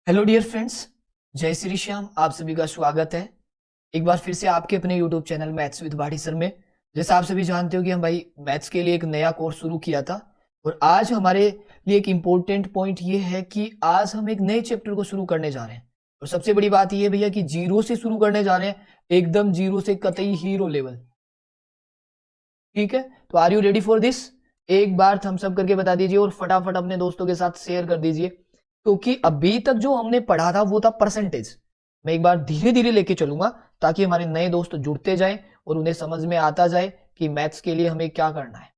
Hello dear friends, जय श्री श्याम। आप सभी का स्वागत है एक बार फिर से आपके अपने YouTube channel maths with Bhati sir में। जैसा आप सभी जानते हो कि हम भाई मैथ्स के लिए एक नया कोर्स शुरू किया था और आज हमारे लिए एक इम्पोर्टेंट पॉइंट ये है कि आज हम एक नए चैप्टर को शुरू करने जा रहे हैं। और सबसे बड़ी बात ये भैया कि जीरो से शुरू करने जा रहे हैं, एकदम जीरो से, कतई हीरो लेवल। ठीक है, तो are you ready for this? एक बार थम्स अप करके बता दीजिए और फटाफट अपने दोस्तों के साथ शेयर कर दीजिए, क्योंकि अभी तक जो हमने पढ़ा था वो था परसेंटेज। मैं एक बार धीरे धीरे लेके चलूंगा ताकि हमारे नए दोस्त जुड़ते जाएं और उन्हें समझ में आता जाए कि मैथ्स के लिए हमें क्या करना है।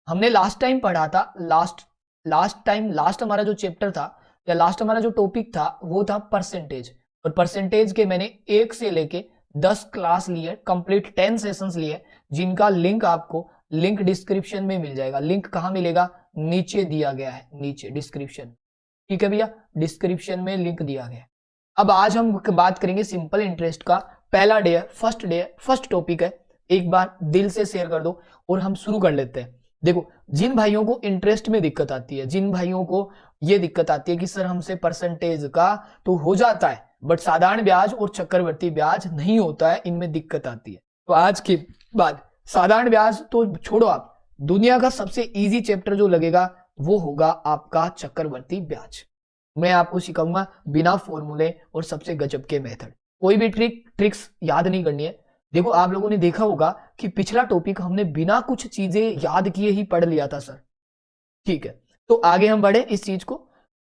हमने लास्ट टाइम पढ़ा था, लास्ट हमारा जो चैप्टर था या लास्ट हमारा जो टॉपिक था वो था परसेंटेज। और परसेंटेज के मैंने 1 से लेके 10 क्लास लिए, कंप्लीट 10 सेशंस लिए, जिनका लिंक आपको लिंक डिस्क्रिप्शन में मिल जाएगा। लिंक कहां मिलेगा? नीचे दिया गया है, नीचे डिस्क्रिप्शन। ठीक है भैया, डिस्क्रिप्शन में लिंक दिया गया है। अब आज हम बात करेंगे सिंपल इंटरेस्ट का। पहला डे है, फर्स्ट टॉपिक है। एक बार दिल से शेयर कर दो और हम शुरू कर लेते हैं। देखो, जिन भाइयों को इंटरेस्ट में दिक्कत आती है, जिन भाइयों को ये दिक्कत आती है कि सर हमसे परसेंटेज का तो हो जाता है बट साधारण ब्याज और चक्रवर्ती ब्याज नहीं होता है, इनमें दिक्कत आती है, तो आज के बाद साधारण ब्याज तो छोड़ो, आप दुनिया का सबसे इजी चैप्टर जो लगेगा वो होगा आपका चक्रवर्ती ब्याज। मैं आपको सिखाऊंगा बिना फॉर्मूले और सबसे गजब के मेथड। कोई भी ट्रिक्स याद नहीं करनी है। देखो, आप लोगों ने देखा होगा कि पिछला टॉपिक हमने बिना कुछ चीजें याद किए ही पढ़ लिया था सर। ठीक है, तो आगे हम बढ़े इस चीज को।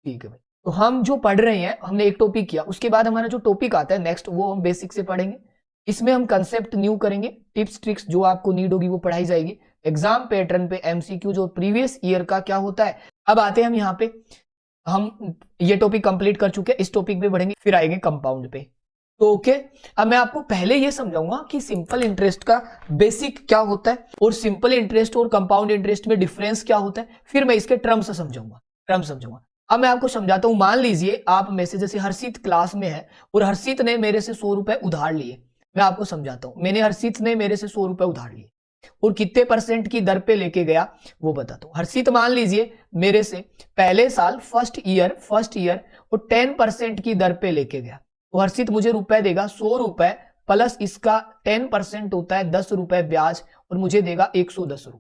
ठीक है भाई, तो हम जो पढ़ रहे हैं, हमने एक टॉपिक किया, उसके बाद हमारा जो टॉपिक आता है नेक्स्ट, वो हम बेसिक से पढ़ेंगे। इसमें हम कंसेप्ट न्यू करेंगे, टिप्स ट्रिक्स जो आपको नीड होगी वो पढ़ाई जाएगी। एग्जाम पैटर्न पे एमसीक्यू जो प्रीवियस ईयर का क्या होता है। अब आते हैं हम यहाँ पे, हम ये टॉपिक कंप्लीट कर चुके हैं, इस टॉपिक पे बढ़ेंगे, फिर आएंगे कंपाउंड पे। तो ओके, अब मैं आपको पहले ये समझाऊंगा कि सिंपल इंटरेस्ट का बेसिक क्या होता है और सिंपल इंटरेस्ट और कंपाउंड इंटरेस्ट में डिफरेंस क्या होता है, फिर मैं इसके टर्म समझाऊंगा। अब मैं आपको समझाता हूं। मान लीजिए आप में से जैसे हर्षित क्लास में है और हर्षित ने मेरे से 100 रुपए उधार लिए। मैं आपको समझाता हूं, हर्षित ने मेरे से 100 रुपए उधार लिए और कितने परसेंट की दर पे लेके गया वो बताता हूं। हर्षित मान लीजिए मेरे से पहले साल फर्स्ट ईयर और 10% की दर पे लेके गया, तो हर्षित मुझे रुपए देगा 100 रुपए प्लस इसका 10% होता है 10 रुपए ब्याज और मुझे देगा 110 रुपए।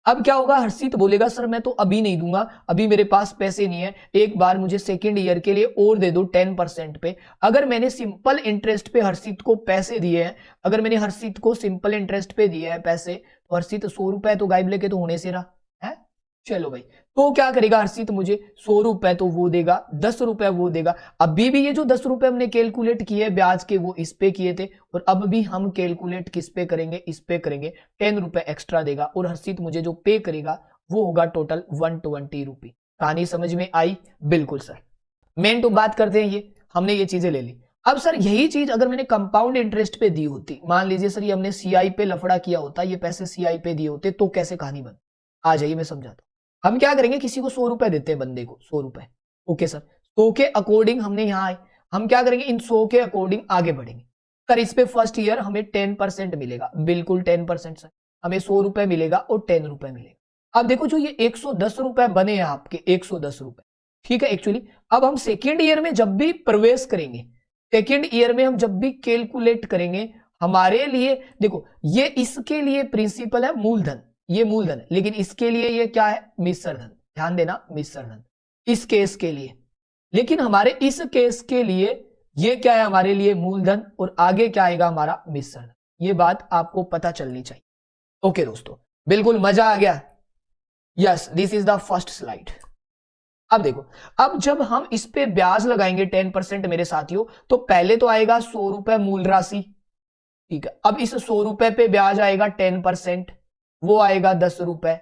अब क्या होगा? हर्षित बोलेगा सर मैं तो अभी नहीं दूंगा, अभी मेरे पास पैसे नहीं है, एक बार मुझे सेकेंड ईयर के लिए और दे दो 10% पे। अगर मैंने सिंपल इंटरेस्ट पे हर्षित को पैसे दिए हैं, अगर मैंने हर्षित को सिंपल इंटरेस्ट पे दिए हैं पैसे, तो हर्षित 100 रुपए तो गायब लेके तो होने से रहा है। चलो भाई, तो क्या करेगा हर्षित? मुझे 100 रुपए तो वो देगा, 10 रुपए वो देगा। अभी भी ये जो 10 रुपए हमने कैलकुलेट किए ब्याज के, वो इस पे किए थे, और अब भी हम कैलकुलेट किस पे करेंगे? इस पे करेंगे। 10 रुपए एक्स्ट्रा देगा और हर्षित मुझे जो पे करेगा वो होगा टोटल 120 रुपए। कहानी समझ में आई? बिल्कुल सर। मेन तो बात करते हैं, ये हमने ये चीजें ले ली। अब सर यही चीज अगर मैंने कंपाउंड इंटरेस्ट पे दी होती, मान लीजिए सर ये हमने सीआई पे लफड़ा किया होता, ये पैसे सीआई पे दिए होते, तो कैसे कहानी बन? आ जाइए मैं समझाता हूं। हम क्या करेंगे, किसी को 100 रुपए देते हैं, बंदे को 100 रुपए। ओके सर, 100 के अकॉर्डिंग हमने यहां आए, हम क्या करेंगे, इन 100 के अकॉर्डिंग आगे बढ़ेंगे। सर इस पे फर्स्ट ईयर हमें 10% मिलेगा, बिल्कुल 10% सर, हमें 100 रुपए मिलेगा और 10 रुपए मिलेगा। अब देखो, जो ये 110 रुपए बने हैं आपके, 110 रुपए, ठीक है। एक्चुअली अब हम सेकेंड ईयर में जब भी प्रवेश करेंगे, सेकेंड ईयर में हम जब भी कैलकुलेट करेंगे, हमारे लिए देखो, ये इसके लिए प्रिंसिपल है मूलधन, ये मूलधन है, लेकिन इसके लिए ये क्या है? मिश्र धन। ध्यान देना, मिश्र धन इस केस के लिए। लेकिन हमारे इस केस के लिए ये क्या है? हमारे लिए मूलधन, और आगे क्या आएगा? हमारा मिश्र धन। ये बात आपको पता चलनी चाहिए। ओके दोस्तों, बिल्कुल मजा आ गया? Yes, this is the first slide. अब देखो, अब जब हम इस पे ब्याज लगाएंगे 10% मेरे साथियों, तो पहले तो आएगा 100 रुपए मूल राशि, ठीक है। अब इस 100 रुपए पे ब्याज आएगा 10%, वो आएगा 10 रुपए।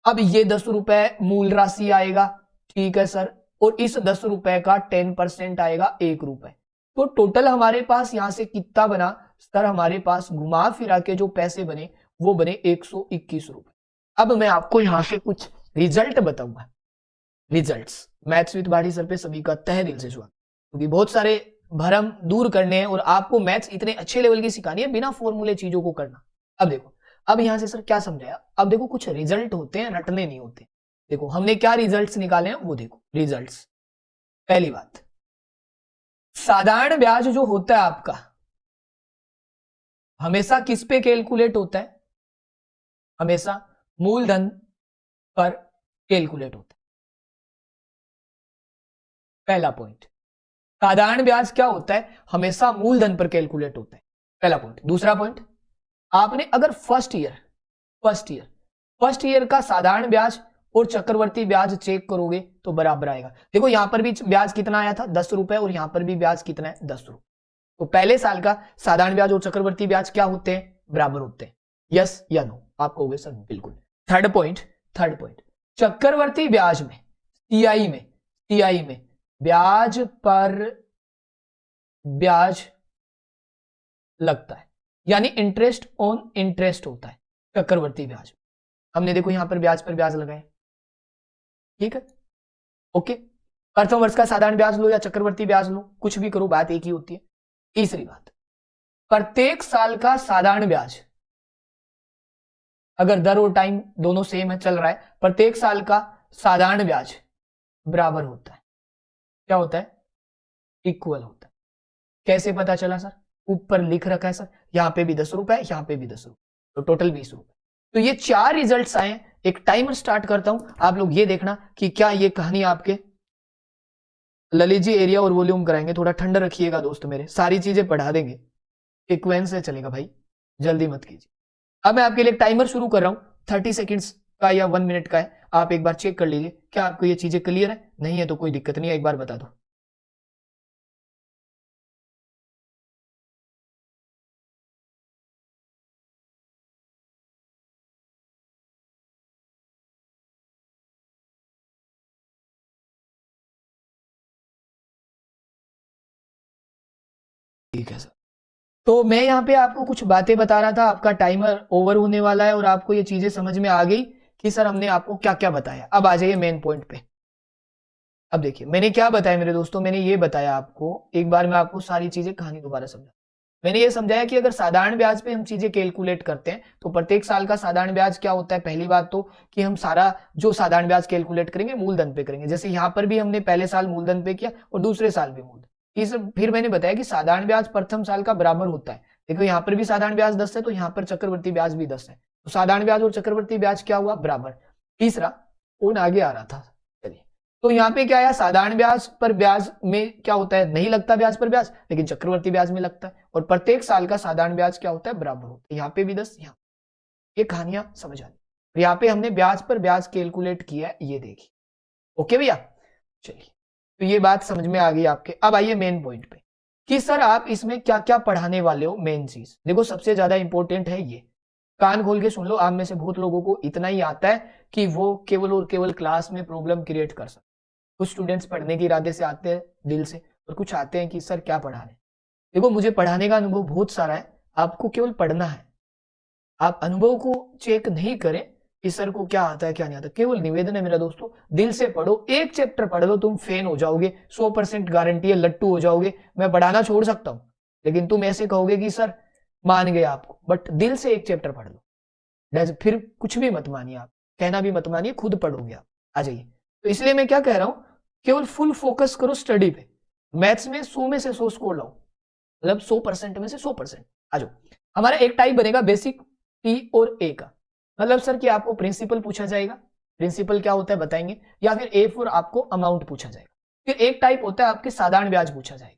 अब ये 10 रुपए मूल राशि आएगा, ठीक है सर, और इस 10 रुपए का 10% आएगा 1 रुपए। तो टोटल हमारे पास यहां से कितना बना सर? हमारे पास घुमा फिरा के जो पैसे बने वो बने 121 रुपए। अब मैं आपको यहां से कुछ रिजल्ट बताऊंगा। Results maths with Bhati sir पे सभी का तहे दिल से स्वागत, क्योंकि बहुत सारे भरम दूर करने हैं और आपको मैथ्स इतने अच्छे लेवल की सिखानी है, बिना फॉर्मूले चीजों को करना। अब देखो, अब यहां से सर क्या समझाया? अब देखो, कुछ रिजल्ट होते हैं, रटने नहीं होते। देखो हमने क्या रिजल्ट्स निकाले हैं वो देखो। रिजल्ट्स, पहली बात, साधारण ब्याज जो होता है आपका हमेशा किस पे कैलकुलेट होता है? हमेशा मूलधन पर कैलकुलेट होता है। पहला पॉइंट, साधारण ब्याज क्या होता है? हमेशा मूलधन पर कैलकुलेट होता है, पहला पॉइंट। दूसरा पॉइंट, आपने अगर फर्स्ट ईयर का साधारण ब्याज और चक्रवर्ती ब्याज चेक करोगे तो बराबर आएगा। देखो यहां पर भी ब्याज कितना आया था, 10 रुपए, और यहां पर भी ब्याज कितना है, 10 रुपए। तो पहले साल का साधारण ब्याज और चक्रवर्ती ब्याज क्या होते हैं? बराबर होते हैं। यस या नो? आप कहोगे सर बिल्कुल। थर्ड पॉइंट, चक्रवर्ती ब्याज में, सीआई में ब्याज पर ब्याज लगता है, यानी इंटरेस्ट ऑन इंटरेस्ट होता है चक्रवर्ती ब्याज। हमने देखो यहां पर ब्याज लगाए, ठीक है, ओके। प्रथम वर्ष का साधारण ब्याज लो या चक्रवर्ती ब्याज लो, कुछ भी करो, बात एक ही होती है। तीसरी बात, प्रत्येक साल का साधारण ब्याज, अगर दर और टाइम दोनों सेम है, चल रहा है, प्रत्येक साल का साधारण ब्याज बराबर होता है। क्या होता है? इक्वल होता है। कैसे पता चला सर? ऊपर लिख रखा है सर, यहां पे भी 10 रुपए, यहां पे भी 10 रुपए, तो टोटल 20 रुपए। तो ये 4 रिजल्ट्स आए। एक टाइमर स्टार्ट करता हूं, आप लोग ये देखना कि क्या ये कहानी आपके ललित जी एरिया और वॉल्यूम कराएंगे। थोड़ा ठंडा रखिएगा दोस्त मेरे, सारी चीजें पढ़ा देंगे, सीक्वेंस से चलेगा भाई, जल्दी मत कीजिए। अब मैं आपके लिए टाइमर शुरू कर रहा हूं, 30 सेकेंड्स का या 1 मिनट का है। आप एक बार चेक कर लीजिए, क्या आपको ये चीजें क्लियर है? नहीं है तो कोई दिक्कत नहीं है, एक बार बता दो। ठीक है सर, तो मैं यहाँ पे आपको कुछ बातें बता रहा था, आपका टाइमर ओवर होने वाला है और आपको ये चीजें समझ में आ गई कि सर हमने आपको क्या क्या बताया। अब आ जाइए मेन पॉइंट पे। अब देखिए मैंने क्या बताया मेरे दोस्तों, मैंने ये बताया आपको, एक बार मैं आपको सारी चीजें कहानी दोबारा समझा। मैंने ये समझाया कि अगर साधारण ब्याज पे हम चीजें कैलकुलेट करते हैं तो प्रत्येक साल का साधारण ब्याज क्या होता है? पहली बात तो कि हम सारा जो साधारण ब्याज कैलकुलेट करेंगे मूलधन पे करेंगे, जैसे यहां पर भी हमने पहले साल मूलधन पे किया और दूसरे साल भी मूलधन। फिर मैंने बताया कि साधारण ब्याज प्रथम साल का बराबर होता है। देखो यहाँ पर भी साधारण ब्याज 10 है तो यहाँ पर चक्रवर्ती ब्याज भी 10 है, तो साधारण ब्याज और चक्रवर्ती ब्याज क्या हुआ? बराबर। तीसरा कौन आगे आ रहा था? चलिए, तो यहाँ पे क्या आया? साधारण ब्याज पर ब्याज में क्या होता है? नहीं लगता ब्याज पर ब्याज, लेकिन चक्रवर्ती ब्याज में लगता है। और प्रत्येक साल का साधारण ब्याज क्या होता है? बराबर होता है। यहाँ पे भी 10, यहाँ ये कहानियां समझ आ गई। यहाँ पे हमने ब्याज पर ब्याज कैलकुलेट किया है, ये देखिए। ओके भैया, चलिए, तो ये बात समझ में आ गई आपके। अब आइए मेन पॉइंट पे कि सर आप इसमें क्या क्या पढ़ाने वाले हो। मेन चीज देखो, सबसे ज्यादा इंपॉर्टेंट है ये, कान खोल के सुन लो। आप में से बहुत लोगों को इतना ही आता है कि वो केवल और केवल क्लास में प्रॉब्लम क्रिएट कर सकते। कुछ स्टूडेंट्स पढ़ने के इरादे से आते हैं दिल से, और कुछ आते हैं कि सर क्या पढ़ाने। देखो मुझे पढ़ाने का अनुभव बहुत सारा है, आपको केवल पढ़ना है। आप अनुभव को चेक नहीं करें कि सर को क्या आता है क्या नहीं आता। केवल निवेदन है मेरा दोस्तों, दिल से पढ़ो, एक चैप्टर पढ़ लो, तुम फैन हो जाओगे, 100% गारंटी है, लट्टू हो जाओगे। मैं पढ़ाना छोड़ सकता हूं, लेकिन तुम ऐसे कहोगे कि सर मान गए आपको, बट दिल से एक चैप्टर पढ़ लो। फिर कुछ भी मत मानिए, आप कहना भी मत मानिए, खुद पढ़ोगे आप। आ जाइए, तो इसलिए मैं क्या कह रहा हूं, केवल फुल फोकस करो स्टडी पे। मैथ्स में 100 में से 100 स्कोर लाओ, मतलब 100% में से 100%। आ जाओ, हमारा एक टाइप बनेगा बेसिक टी और ए का, मतलब सर कि आपको प्रिंसिपल पूछा जाएगा, प्रिंसिपल क्या होता है बताएंगे, या फिर ए फॉर आपको अमाउंट पूछा जाएगा। फिर एक टाइप होता है आपके साधारण ब्याज पूछा जाएगा।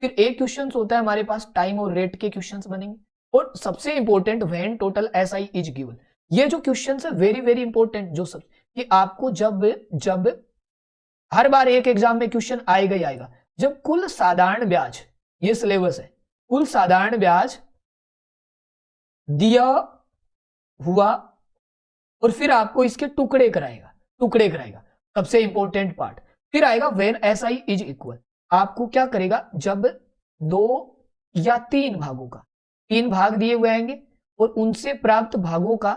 फिर एक क्वेश्चन होता है हमारे पास टाइम और रेट के क्वेश्चन बनेंगे। और सबसे important when total SI is given, ये जो क्वेश्चन है वेरी वेरी इंपॉर्टेंट, जो सब कि आपको जब हर बार एक एग्जाम में क्वेश्चन आएगा ही आएगा, जब कुल साधारण ब्याज, ये सिलेबस है, कुल साधारण ब्याज दिया हुआ और फिर आपको इसके टुकड़े कराएगा, सबसे इंपॉर्टेंट पार्ट। फिर आएगा व्हेन एसआई इज इक्वल, आपको क्या करेगा, जब 2 या 3 भागों का, 3 भाग दिए हुए आएंगे और उनसे प्राप्त भागों का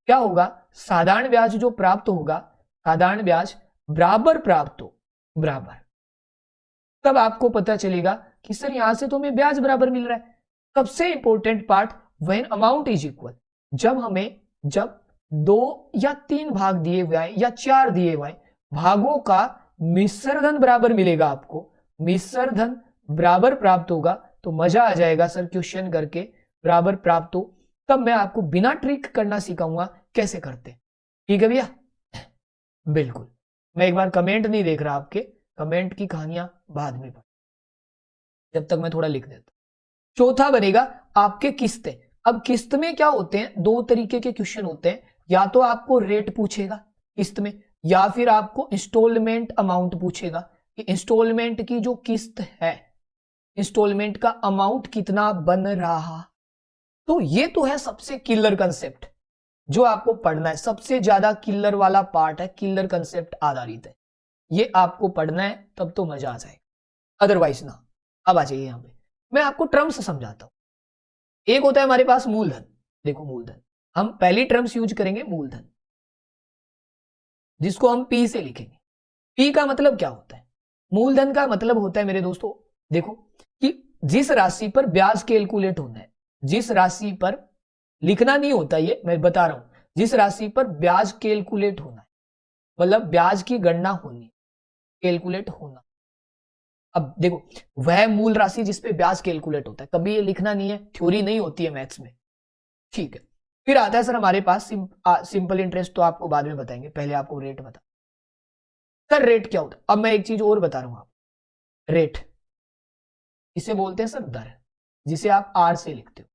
क्या होगा, साधारण ब्याज जो प्राप्त होगा, साधारण ब्याज बराबर प्राप्त हो, बराबर, तब आपको पता चलेगा कि सर यहां से तो हमें ब्याज बराबर मिल रहा है। सबसे important part when amount is equal, जब 2 या 3 भाग दिए हुए आए या 4 दिए हुए भागों का मिश्रधन बराबर मिलेगा आपको, मिश्रधन बराबर प्राप्त होगा तो मजा आ जाएगा सर, क्वेश्चन करके बराबर प्राप्त हो, तब मैं आपको बिना ट्रिक करना सिखाऊंगा कैसे करते। ठीक है भैया, बिल्कुल। मैं एक बार कमेंट नहीं देख रहा आपके, कमेंट की कहानियां बाद में पढ़, जब तक मैं थोड़ा लिख देता। चौथा बनेगा आपके किस्तें। अब किस्त में क्या होते हैं, दो तरीके के क्वेश्चन होते हैं, या तो आपको रेट पूछेगा किस्त में, या फिर आपको इंस्टॉलमेंट अमाउंट पूछेगा कि इंस्टॉलमेंट की जो किस्त है, इंस्टॉलमेंट का अमाउंट कितना बन रहा। तो ये तो है सबसे किलर कंसेप्ट जो आपको पढ़ना है, सबसे ज्यादा किलर वाला पार्ट है, किलर कंसेप्ट आधारित है, ये आपको पढ़ना है, तब तो मजा आ जाएगा, अदरवाइज ना। अब आ जाइए यहां पे, मैं आपको टर्म्स समझाता हूं। एक होता है हमारे पास मूलधन, देखो मूलधन, हम पहली टर्म्स यूज करेंगे मूलधन, जिसको हम पी से लिखेंगे। पी का मतलब क्या होता है, मूलधन का मतलब होता है मेरे दोस्तों, देखो कि जिस राशि पर ब्याज कैलकुलेट होना है, जिस राशि पर लिखना नहीं होता, ये मैं बता रहा हूं, जिस राशि पर ब्याज कैलकुलेट होना है, मतलब ब्याज की गणना होनी, कैलकुलेट होना। अब देखो, वह मूल राशि जिसपे ब्याज कैलकुलेट होता है, कभी ये लिखना नहीं है, थ्योरी नहीं होती है मैथ्स में। ठीक है, फिर आता है सर हमारे पास सिंपल इंटरेस्ट, तो आपको बाद में बताएंगे, पहले आपको रेट बता। सर रेट क्या होता है, अब मैं एक चीज और बता रहा हूं आपको, रेट इसे बोलते हैं सर दर, जिसे आप आर से लिखते हो।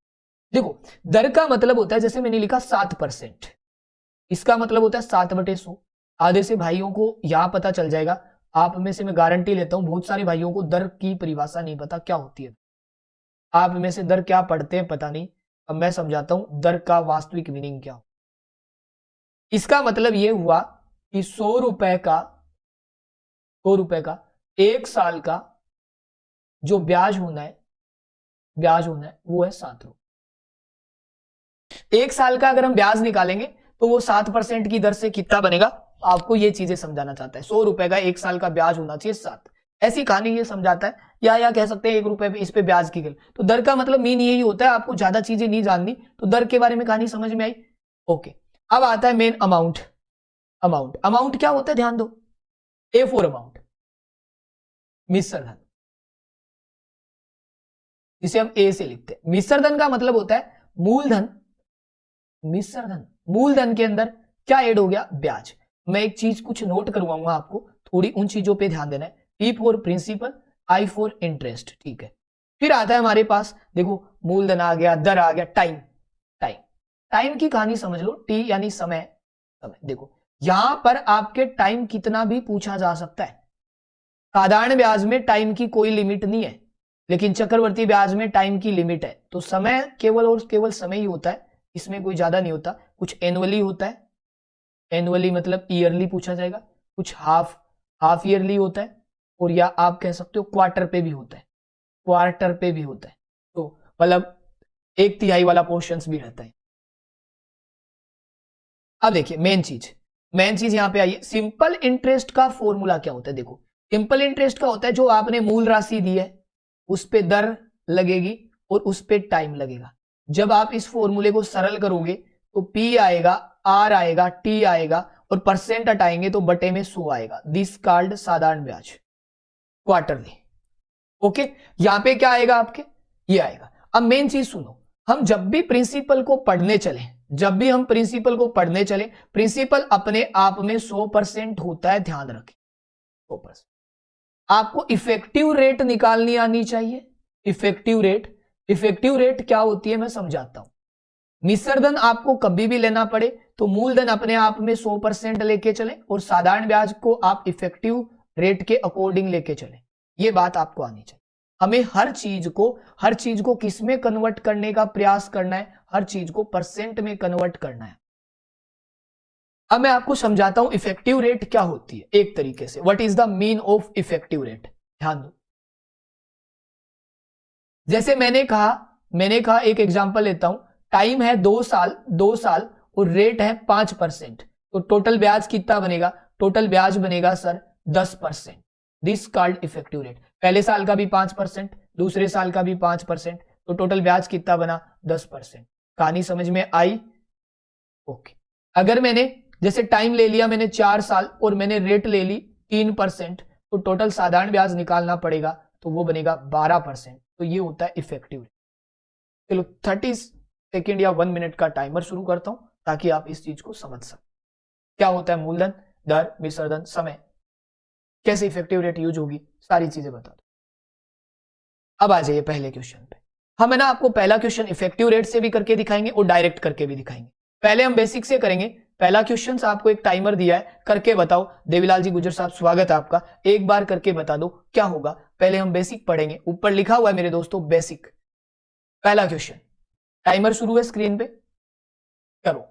देखो, दर का मतलब होता है, जैसे मैंने लिखा 7%, इसका मतलब होता है 7/100। आधे से भाइयों को यहां पता चल जाएगा, आप में से मैं गारंटी लेता हूं बहुत सारे भाइयों को दर की परिभाषा नहीं पता क्या होती है, आप में से दर क्या पढ़ते हैं पता नहीं। अब मैं समझाता हूं दर का वास्तविक मीनिंग क्या हो। इसका मतलब यह हुआ कि 100 रुपए का, 100 रुपए का 1 साल का जो ब्याज होना है, ब्याज होना है वो है 7 रुपए। 1 साल का अगर हम ब्याज निकालेंगे तो वो 7% की दर से कितना बनेगा, आपको ये चीजें समझाना चाहता है। 100 रुपए का 1 साल का ब्याज होना चाहिए 7, ऐसी कहानी ये समझाता है। या कह सकते हैं 1 रुपए पे इस पे ब्याज की गल। तो दर का मतलब मीन यही होता है, आपको ज्यादा चीजें नहीं जाननी, तो दर के बारे में कहानी समझ में आई। ओके, अब आता है मेन अमाउंट। अमाउंट, अमाउंट क्या होता है ध्यान दो, ए फॉर अमाउंट, मिश्र धन, जिसे हम ए से लिखते हैं। मिश्र धन का मतलब होता है मूलधन, मिश्र धन, मूलधन के अंदर क्या ऐड हो गया, ब्याज। मैं एक चीज कुछ नोट करवाऊंगा आपको, थोड़ी उन चीजों पे ध्यान देना है। P for principal, I for interest, ठीक है। फिर आता है हमारे पास, देखो मूलधन आ गया, दर आ गया, टाइम, टाइम, टाइम की कहानी समझ लो, टी यानी समय, समय। देखो यहां पर आपके टाइम कितना भी पूछा जा सकता है। साधारण ब्याज में टाइम की कोई लिमिट नहीं है, लेकिन चक्रवर्ती ब्याज में टाइम की लिमिट है। तो समय केवल और केवल समय ही होता है, इसमें कोई ज्यादा नहीं होता। कुछ एनुअली होता है, एनुअली मतलब ईयरली पूछा जाएगा, कुछ हाफ हाफ ईयरली होता है, और या आप कह सकते हो क्वार्टर पे भी होता है, क्वार्टर पे भी होता है। तो मतलब 1/3 वाला पोर्शन भी रहता है। अब देखिए मेन चीज यहां पे आइए, सिंपल इंटरेस्ट का फॉर्मूला क्या होता है। देखो सिंपल इंटरेस्ट का होता है जो आपने मूल राशि दी है उस पे दर लगेगी और उस पे टाइम लगेगा। जब आप इस फॉर्मूले को सरल करोगे तो पी आएगा, आर आएगा, टी आएगा, और परसेंट हटाएंगे तो बटे में 100 आएगा। दिस कॉल्ड साधारण ब्याज, क्वार्टरली। ओके, यहां पे क्या आएगा आपके, ये आएगा। अब मेन चीज सुनो, हम जब भी प्रिंसिपल को पढ़ने चले, जब भी हम प्रिंसिपल को पढ़ने चले, प्रिंसिपल अपने आप में 100% होता है, ध्यान रखें 100%। आपको इफेक्टिव रेट निकालनी आनी चाहिए। इफेक्टिव रेट, इफेक्टिव रेट क्या होती है मैं समझाता हूं। मिश्र धन आपको कभी भी लेना पड़े तो मूलधन अपने आप में 100% लेके चले, और साधारण ब्याज को आप इफेक्टिव रेट के अकॉर्डिंग लेके चले। ये बात आपको आनी चाहिए। हमें हर चीज को किस में कन्वर्ट करने का प्रयास करना है, हर चीज को परसेंट में कन्वर्ट करना है। अब मैं आपको समझाता हूं इफेक्टिव रेट क्या होती है एक तरीके से। What is the mean of effective rate, ध्यान दो। जैसे मैंने कहा एक एग्जांपल लेता हूं, टाइम है 2 साल और रेट है 5%, तो टोटल ब्याज कितना बनेगा, टोटल ब्याज बनेगा sir 10%। This called effective rate. पहले साल का भी 5%, दूसरे साल का भी 5%, तो टोटल ब्याज कितना बना 10%। कहानी समझ में आई। ओके, अगर मैंने जैसे टाइम ले लिया मैंने 4 साल और मैंने रेट ले ली 3%, तो टोटल साधारण ब्याज निकालना पड़ेगा तो वो बनेगा 12%। तो ये होता है इफेक्टिव रेट। चलो 30 सेकेंड या 1 मिनट का टाइमर शुरू करता हूं ताकि आप इस चीज को समझ सकें। क्या होता है मूलधन, दर, विसर्जन, समय, कैसे इफेक्टिव रेट यूज होगी, सारी चीजें बता दो। अब आ जाइए पहले क्वेश्चन पे। हम है ना आपको पहला क्वेश्चन इफेक्टिव रेट से भी करके दिखाएंगे और डायरेक्ट करके भी दिखाएंगे। पहले हम बेसिक से करेंगे। पहला क्वेश्चन आपको एक टाइमर दिया है, करके बताओ। देवीलाल जी गुजर साहब स्वागत है आपका, एक बार करके बता दो क्या होगा। पहले हम बेसिक पढ़ेंगे, ऊपर लिखा हुआ है मेरे दोस्तों बेसिक। पहला क्वेश्चन, टाइमर शुरू है स्क्रीन पे, करो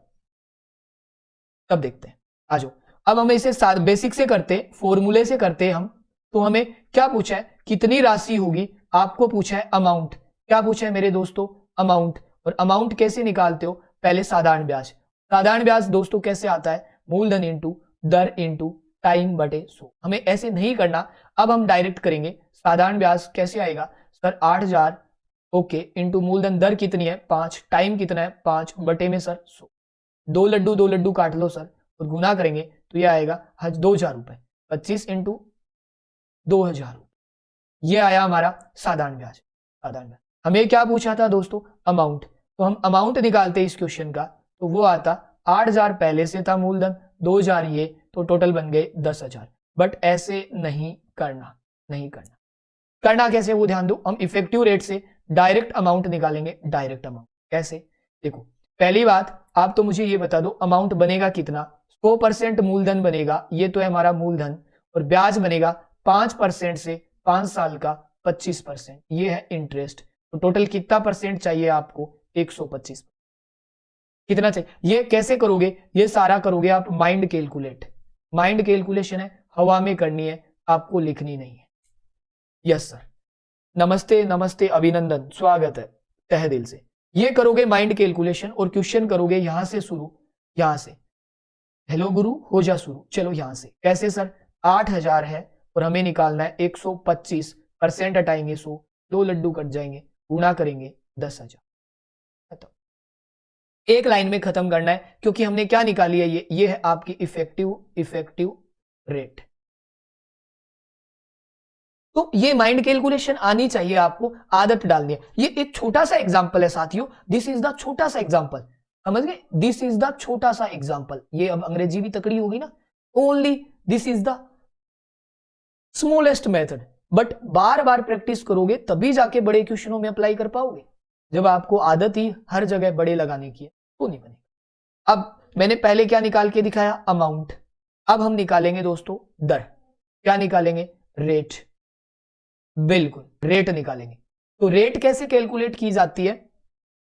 तब देखते हैं। आ जाओ। अब हम इसे बेसिक से करते, फॉर्मूले से करते हम। तो हमें क्या पूछा है, कितनी राशि होगी, आपको पूछा है अमाउंट। क्या पूछा है मेरे दोस्तों, अमाउंट। और अमाउंट कैसे निकालते हो, पहले साधारण ब्याज। साधारण ब्याज दोस्तों कैसे आता है, मूलधन इंटू दर इंटू टाइम बटे 100। हमें ऐसे नहीं करना, अब हम डायरेक्ट करेंगे। साधारण ब्याज कैसे आएगा सर, 8000 ओके इंटू मूलधन, दर कितनी है 5, टाइम कितना है 5 बटे में सर 100। दो लड्डू काट लो सर और गुना करेंगे तो ये आएगा 2000 रुपए। 25 इंटू 2000, ये आया हमारा साधारण ब्याज। साधारण ब्याज हमें क्या पूछा था दोस्तों, अमाउंट। तो हम अमाउंट निकालते इस क्वेश्चन का, तो वो आता 8000 पहले से था मूलधन, 2000 ये, तो टोटल बन गए 10,000। बट ऐसे नहीं करना, नहीं करना। करना कैसे वो ध्यान दो। हम इफेक्टिव रेट से डायरेक्ट अमाउंट निकालेंगे। डायरेक्ट अमाउंट कैसे, देखो पहली बात आप तो मुझे ये बता दो अमाउंट बनेगा कितना। 100% मूलधन बनेगा, ये तो है हमारा मूलधन, और ब्याज बनेगा 5% से 5 साल का 25%, ये है इंटरेस्ट। तो टोटल कितना परसेंट चाहिए आपको, 125। कितना चाहिए, ये कैसे करोगे, ये सारा करोगे आप माइंड कैलकुलेट। माइंड कैलकुलेशन है, हवा में करनी है, आपको लिखनी नहीं है। यस सर, नमस्ते नमस्ते, अभिनंदन, स्वागत है तहे दिल से। ये करोगे माइंड कैलकुलेशन और क्वेश्चन करोगे यहां से शुरू, यहां से। हेलो गुरु हो जा शुरू, चलो यहां से कैसे सर, 8000 है और हमें निकालना है 125%, हटाएंगे 100, 2 लड्डू कट जाएंगे, गुणा करेंगे 10,000। एक लाइन में खत्म करना है, क्योंकि हमने क्या निकाली है, ये है आपकी इफेक्टिव रेट। तो ये माइंड कैलकुलेशन आनी चाहिए आपको, आदत डालनी है। ये एक छोटा सा एग्जांपल है साथियों, दिस इज द छोटा सा एग्जांपल, समझ गए, दिस इज द छोटा सा एग्जांपल। ये अब अंग्रेजी भी तकड़ी होगी ना, only this is the smallest method. But bar bar practice करोगे तभी जाके बड़े क्वेश्चनों में अप्लाई कर पाओगे। जब आपको आदत ही हर जगह बड़े लगाने की है तो नहीं बनेगा। अब मैंने पहले क्या निकाल के दिखाया, अमाउंट। अब हम निकालेंगे दोस्तों दर। क्या निकालेंगे, रेट। बिल्कुल रेट निकालेंगे। तो रेट कैसे कैलकुलेट की जाती है,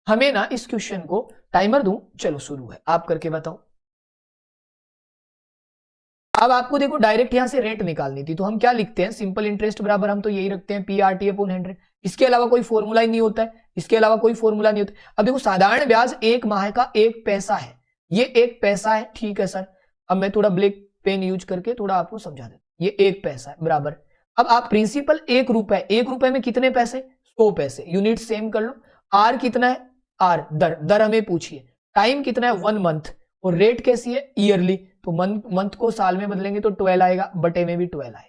हमें ना इस क्वेश्चन को, टाइमर दूं, चलो शुरू है, आप करके बताओ। अब आपको देखो डायरेक्ट यहां से रेट निकालनी थी, तो हम क्या लिखते हैं, सिंपल इंटरेस्ट बराबर, हम तो यही रखते हैं PRT अपॉन 100। इसके अलावा कोई फॉर्मूला ही नहीं होता है, इसके अलावा कोई फॉर्मूला नहीं होता। अब देखो साधारण ब्याज 1 माह का 1 पैसा है, ये 1 पैसा है, ठीक है सर। अब मैं थोड़ा ब्लैक पेन यूज करके थोड़ा आपको समझा देता, ये 1 पैसा है बराबर। अब आप प्रिंसिपल 1 रुपए, 1 रुपए में कितने पैसे, 100 पैसे, यूनिट सेम कर लो। आर कितना है, आर दर, दर हमें पूछिए। टाइम कितना है 1 मंथ, और रेट कैसी है ईयरली, तो मंथ को साल में बदलेंगे तो 12 आएगा, बटे में भी 12 आएगा।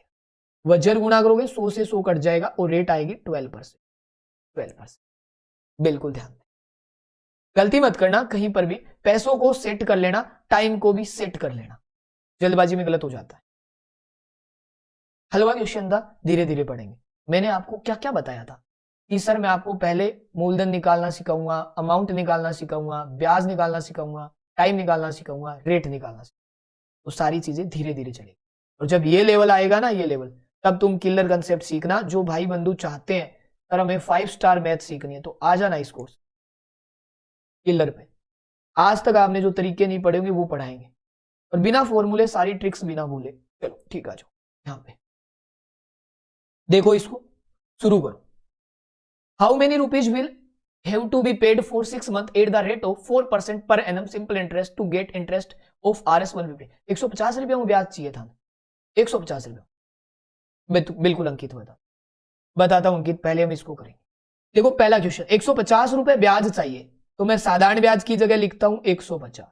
वजर गुणा करोगे 100 से 100 कट जाएगा और रेट आएगी 12%। 12%, बिल्कुल ध्यान दें, गलती मत करना कहीं पर भी। पैसों को सेट कर लेना, टाइम को भी सेट कर लेना, जल्दबाजी में गलत हो जाता है। हलवा क्वेश्चन था, धीरे धीरे पढ़ेंगे। मैंने आपको क्या क्या बताया था कि सर मैं आपको पहले मूलधन निकालना सिखाऊंगा, अमाउंट निकालना सिखाऊंगा, ब्याज निकालना सिखाऊंगा, टाइम निकालना सिखाऊंगा, रेट निकालना सिखाऊंगा। तो सारी चीजें धीरे धीरे चलेगी, और जब ये लेवल आएगा ना, ये लेवल, तब तुम किलर कंसेप्ट सीखना। जो भाई बंधु चाहते हैं सर हमें 5 स्टार मैथ सीखनी है, तो आ जाना इस कोर्स किलर पे। आज तक आपने जो तरीके नहीं पढ़े होंगे वो पढ़ाएंगे, और बिना फॉर्मूले सारी ट्रिक्स बिना भूले। चलो ठीक, आ जाओ यहां पे, देखो इसको शुरू करो। How many rupees will have to be paid for 6 months at the rate of 4% per annum simple interest to get interest of Rs 150। 150 रुपया में ब्याज चाहिए था, 150 रुपया। बिल्कुल अंकित बताता हूं अंकित, पहले हम इसको करेंगे। देखो पहला क्वेश्चन, 150 रुपए ब्याज चाहिए, तो मैं साधारण ब्याज की जगह लिखता हूं 150।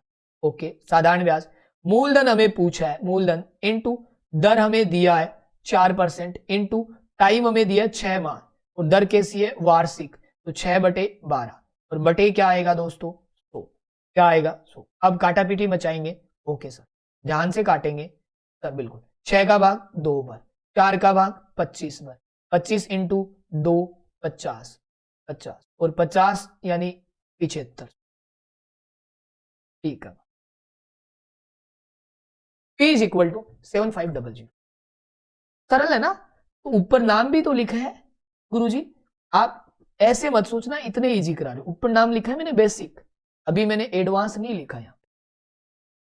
ओके, साधारण ब्याज। मूलधन हमें पूछा है, मूलधन इंटू दर हमें दिया है 4% इंटू टाइम हमें दिया 6 माह और दर कैसी है वार्षिक, तो 6/12 और बटे क्या आएगा दोस्तों 100, क्या आएगा 100। अब काटा पीटी मचाएंगे, ओके सर ध्यान से काटेंगे सर, बिल्कुल 6 का भाग 2 बार, 4 का भाग 25 बार, 25 इंटू 2 50, 50 और 50 यानी 75, ठीक है। P इज इक्वल टू 7500, सरल है ना। तो ऊपर नाम भी तो लिखा है गुरुजी, आप ऐसे मत सोचना इतने इजी करा रहे, ऊपर नाम लिखा है मैंने बेसिक, अभी मैंने एडवांस नहीं लिखा यहाँ।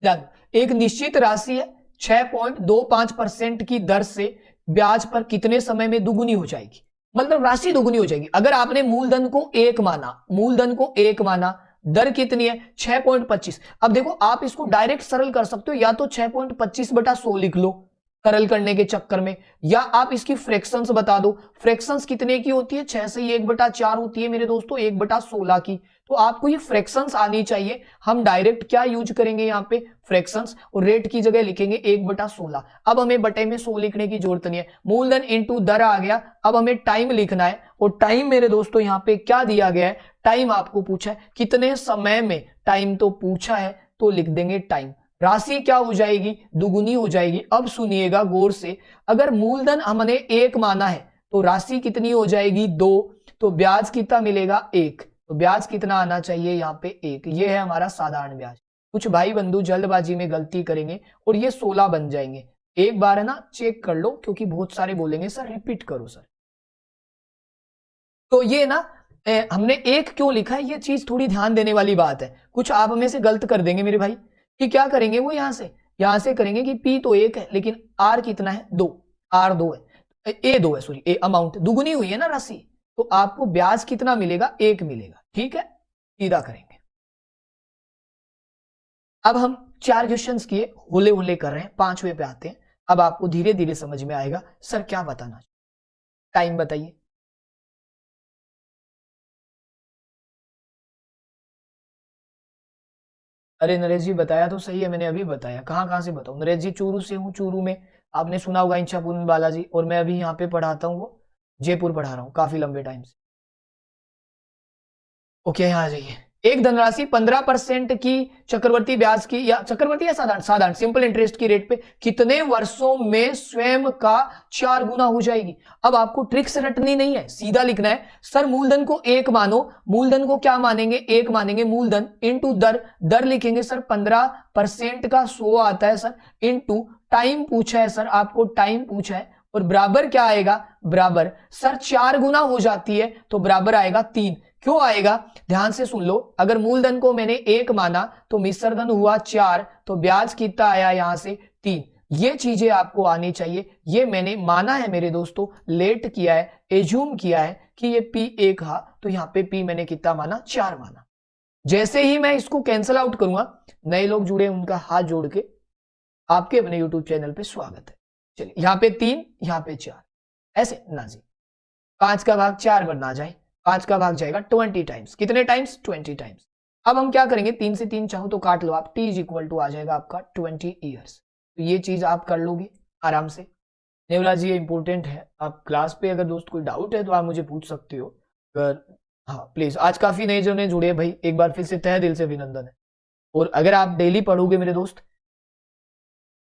ध्यान, एक निश्चित राशि है 6.25% की दर से ब्याज पर कितने समय में दुगुनी हो जाएगी, मतलब राशि दुगुनी हो जाएगी। अगर आपने मूलधन को 1 माना, मूलधन को 1 माना, दर कितनी है 6.25। अब देखो आप इसको डायरेक्ट सरल कर सकते हो, या तो 6.25/100 लिख लो सरल करने के चक्कर में, या आप इसकी फ्रैक्शंस बता दो। फ्रैक्शंस कितने की होती है, 6 से 1/4 होती है मेरे दोस्तों 1/16 की, तो आपको ये फ्रैक्शंस आनी चाहिए। हम डायरेक्ट क्या यूज करेंगे यहाँ पे फ्रैक्शंस, और रेट की जगह लिखेंगे 1/16। अब हमें बटे में 100 लिखने की जरूरत नहीं है, मूलधन इंटू दर आ गया। अब हमें टाइम लिखना है, और टाइम मेरे दोस्तों यहाँ पे क्या दिया गया है, टाइम आपको पूछा है कितने समय में, टाइम तो पूछा है तो लिख देंगे टाइम। राशि क्या हो जाएगी दुगुनी हो जाएगी। अब सुनिएगा गौर से, अगर मूलधन हमने 1 माना है तो राशि कितनी हो जाएगी 2, तो ब्याज कितना मिलेगा 1, तो ब्याज कितना आना चाहिए यहाँ पे 1। ये है हमारा साधारण ब्याज। कुछ भाई बंधु जल्दबाजी में गलती करेंगे और ये 16 बन जाएंगे। एक बार है ना चेक कर लो, क्योंकि बहुत सारे बोलेंगे सर रिपीट करो सर। तो ये ना हमने 1 क्यों लिखा है, ये चीज थोड़ी ध्यान देने वाली बात है। कुछ आप में से गलत कर देंगे मेरे भाई, कि क्या करेंगे वो यहां से करेंगे कि P तो 1 है लेकिन R कितना है 2, R 2 है, A 2 है, सॉरी A अमाउंट दुगुनी हुई है ना राशि, तो आपको ब्याज कितना मिलेगा 1 मिलेगा, ठीक है सीधा करेंगे। अब हम 4 क्वेश्चंस किए, होले होले कर रहे हैं, 5वें पे आते हैं। अब आपको धीरे धीरे समझ में आएगा सर क्या बताना, टाइम बताइए। अरे नरेश जी बताया तो सही है, मैंने अभी बताया, कहाँ से बताऊं नरेश जी, चूरू से हूँ, चूरू में आपने सुना होगा इंचापुर में बालाजी, और मैं अभी यहाँ पे पढ़ाता हूँ, वो जयपुर पढ़ा रहा हूँ काफी लंबे टाइम से। ओके यहाँ आ जाइए। एक धनराशि 15% की चक्रवर्ती ब्याज की, या चक्रवर्ती या साधारण साधारण सिंपल इंटरेस्ट की रेट पे कितने वर्षों में स्वयं का 4 गुना हो जाएगी। अब आपको ट्रिक्स रटनी नहीं है, सीधा लिखना है। सर मूलधन को 1 मानो, मूलधन को क्या मानेंगे 1 मानेंगे, मूलधन इंटू दर, दर लिखेंगे सर 15% का 100 आता है सर, इंटू टाइम पूछा है सर, आपको टाइम पूछा है, और बराबर क्या आएगा, बराबर सर 4 गुना हो जाती है तो बराबर आएगा 3। क्यों आएगा ध्यान से सुन लो, अगर मूलधन को मैंने 1 माना तो मिश्र धन हुआ 4, तो ब्याज कितना आया यहां से 3। ये चीजें आपको आनी चाहिए। ये मैंने माना है मेरे दोस्तों, लेट किया है, एज्यूम किया है कि ये P 1 हा, तो यहाँ पे P मैंने कितना माना 4 माना। जैसे ही मैं इसको कैंसल आउट करूंगा, नए लोग जुड़े उनका हाथ जोड़ के आपके अपने यूट्यूब चैनल पे स्वागत है। चलिए यहाँ पे 3, यहाँ पे 4, ऐसे ना जी, 5 का भाग 4 पर ना जाए, 5 का भाग जाएगा 20 टाइम्स, कितने टाइम्स 20 टाइम्स। अब हम क्या करेंगे, 3 से 3 चाहो तो काट लो आप, T इज इक्वल टू आ जाएगा आपका 20 ईयर्स। तो ये चीज आप कर लोगे आराम से। नेवला जी ये इंपॉर्टेंट है, आप क्लास पे अगर दोस्त कोई डाउट है तो आप मुझे पूछ सकते हो, अगर हाँ प्लीज। आज काफी नए जने जुड़े भाई, एक बार फिर से तहे दिल से अभिनंदन है। और अगर आप डेली पढ़ोगे मेरे दोस्त,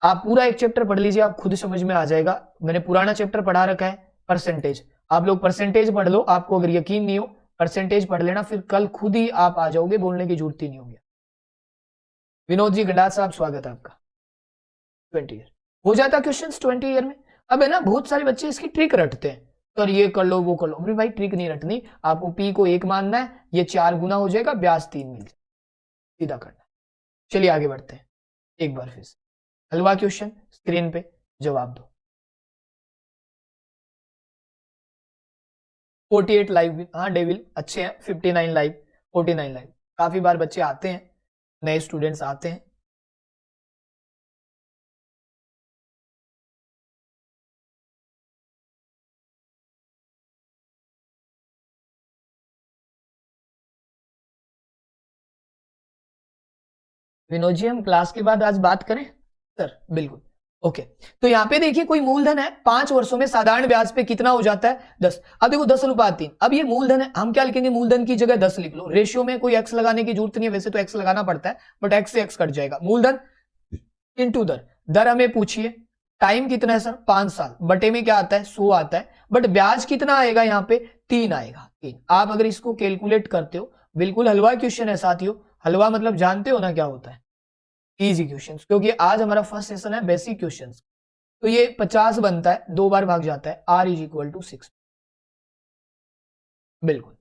आप पूरा एक चैप्टर पढ़ लीजिए, आप खुद समझ में आ जाएगा। मैंने पुराना चैप्टर पढ़ा रखा है परसेंटेज, आप लोग परसेंटेज पढ़ लो, आपको अगर यकीन नहीं हो परसेंटेज पढ़ लेना, फिर कल खुद ही आप आ जाओगे, बोलने की जरूरत ही नहीं होगी। विनोद जी गंडात साहब स्वागत है आपका। 20 ईयर हो जाता क्वेश्चन 20 ईयर में। अब है ना बहुत सारे बच्चे इसकी ट्रिक रटते हैं, तो ये कर लो वो कर लो, अरे भाई ट्रिक नहीं रटनी, आपको P को 1 मानना है, ये 4 गुना हो जाएगा, ब्याज 3 मिल जाए, सीधा करना। चलिए आगे बढ़ते हैं, एक बार फिर से हलवा क्वेश्चन स्क्रीन पे जवाब दो। 48 लाइव, हाँ डेविल अच्छे हैं, 59 लाइव, 49 लाइव, काफी बार बच्चे आते हैं, नए स्टूडेंट्स आते हैं। विनोद जी हम क्लास के बाद आज बात करें, सर बिल्कुल। ओके, तो यहां पे देखिए कोई मूलधन है, 5 वर्षों में साधारण ब्याज पे कितना हो जाता है 10। अब देखो 10:3। अब ये मूलधन है, हम क्या लिखेंगे, मूलधन की जगह 10 लिख लो। रेशियो में कोई एक्स लगाने की जरूरत नहीं है, वैसे तो एक्स लगाना पड़ता है, बट एक्स से एक्स कट जाएगा। मूलधन इंटू दर, दर हमें पूछिए, टाइम कितना है सर 5 साल, बटे में क्या आता है 100 आता है, बट ब्याज कितना आएगा यहाँ पे 3 आएगा 3। आप अगर इसको कैलकुलेट करते हो, बिल्कुल हलवा क्वेश्चन है साथियों। हलवा मतलब जानते हो ना क्या होता है, इजी क्वेश्चंस, क्योंकि आज हमारा फर्स्ट सेशन है बेसिक क्वेश्चंस। तो ये 50 बनता है, 2 बार भाग जाता है, r = 6। बिल्कुल।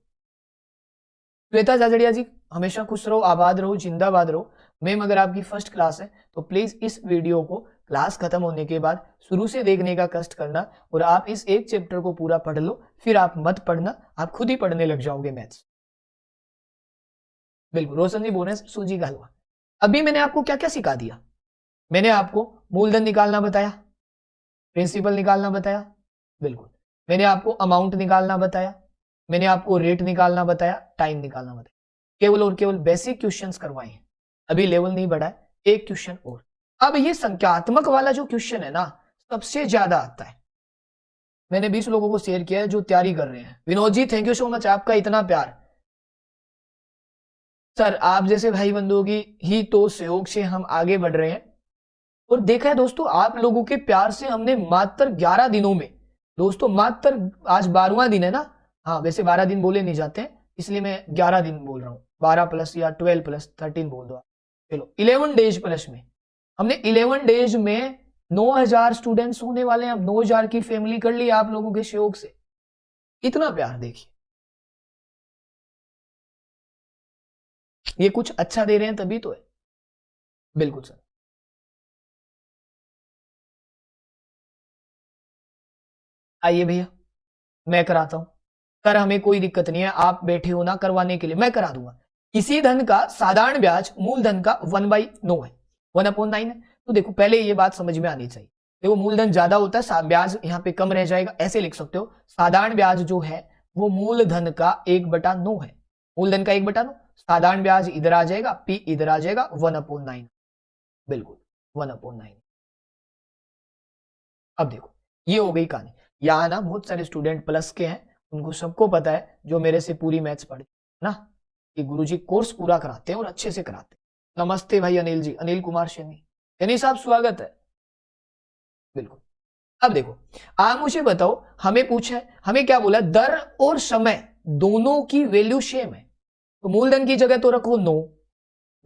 श्वेता जाजड़िया जी, हमेशा खुश रहो, आबाद रहो, जिंदाबाद रहो। मैम अगर आपकी फर्स्ट क्लास है तो प्लीज इस वीडियो को क्लास खत्म होने के बाद शुरू से देखने का कष्ट करना, और आप इस एक चैप्टर को पूरा पढ़ लो, फिर आप मत पढ़ना, आप खुद ही पढ़ने लग जाओगे मैथ्स। बिल्कुल, रोशन जी बोल रहे हैं सूजी का हलवा। अभी मैंने आपको क्या क्या सिखा दिया, मैंने आपको मूलधन निकालना बताया, प्रिंसिपल निकालना बताया, बिल्कुल, मैंने आपको अमाउंट निकालना बताया, मैंने आपको रेट निकालना बताया, टाइम निकालना बताया, केवल और केवल बेसिक क्वेश्चंस करवाए हैं, अभी लेवल नहीं बढ़ा है, एक क्वेश्चन और। अब ये संख्यात्मक वाला जो क्वेश्चन है ना, सबसे ज्यादा आता है। मैंने 20 लोगों को शेयर किया है जो तैयारी कर रहे हैं। Vinod ji thank you so much, आपका इतना प्यार। सर आप जैसे भाई बंधुओं की ही तो सहयोग से हम आगे बढ़ रहे हैं, और देखा है दोस्तों, आप लोगों के प्यार से हमने मात्र 11 दिनों में, दोस्तों मात्र, आज 12वां दिन है ना, हाँ वैसे 12 दिन बोले नहीं जाते हैं, इसलिए मैं 11 दिन बोल रहा हूँ, 12 प्लस या 12 प्लस 13 बोल दो, चलो 11 डेज प्लस में हमने 11 डेज में 9000 स्टूडेंट्स होने वाले हैं। अब 9000 की फैमिली कर ली आप लोगों के सहयोग से, इतना प्यार देखिए, ये कुछ अच्छा दे रहे हैं तभी तो है। बिल्कुल सर, आइए भैया मैं कराता हूं सर, हमें कोई दिक्कत नहीं है, आप बैठे हो ना करवाने के लिए, मैं करा दूंगा। किसी धन का साधारण ब्याज मूलधन का 1/9 है, 1/9 है। तो देखो पहले ये बात समझ में आनी चाहिए, देखो मूलधन ज्यादा होता है, ब्याज यहाँ पे कम रह जाएगा, ऐसे लिख सकते हो, साधारण ब्याज जो है वो मूलधन का 1/9 है, मूलधन का 1/9, साधारण ब्याज इधर आ जाएगा, पी इधर आ जाएगा, 1/9, बिल्कुल 1/9। अब देखो ये हो गई कहानी। यहाँ ना बहुत सारे स्टूडेंट प्लस के हैं, उनको सबको पता है, जो मेरे से पूरी मैथ्स पढ़े ना, कि गुरुजी कोर्स पूरा कराते हैं और अच्छे से कराते हैं। नमस्ते भाई अनिल जी, अनिल कुमार शनी, शनी साहब स्वागत है। बिल्कुल। अब देखो आप मुझे बताओ, हमें पूछा है, हमें क्या बोला, दर और समय दोनों की वैल्यू सेम है, तो मूलधन की जगह तो रखो 9,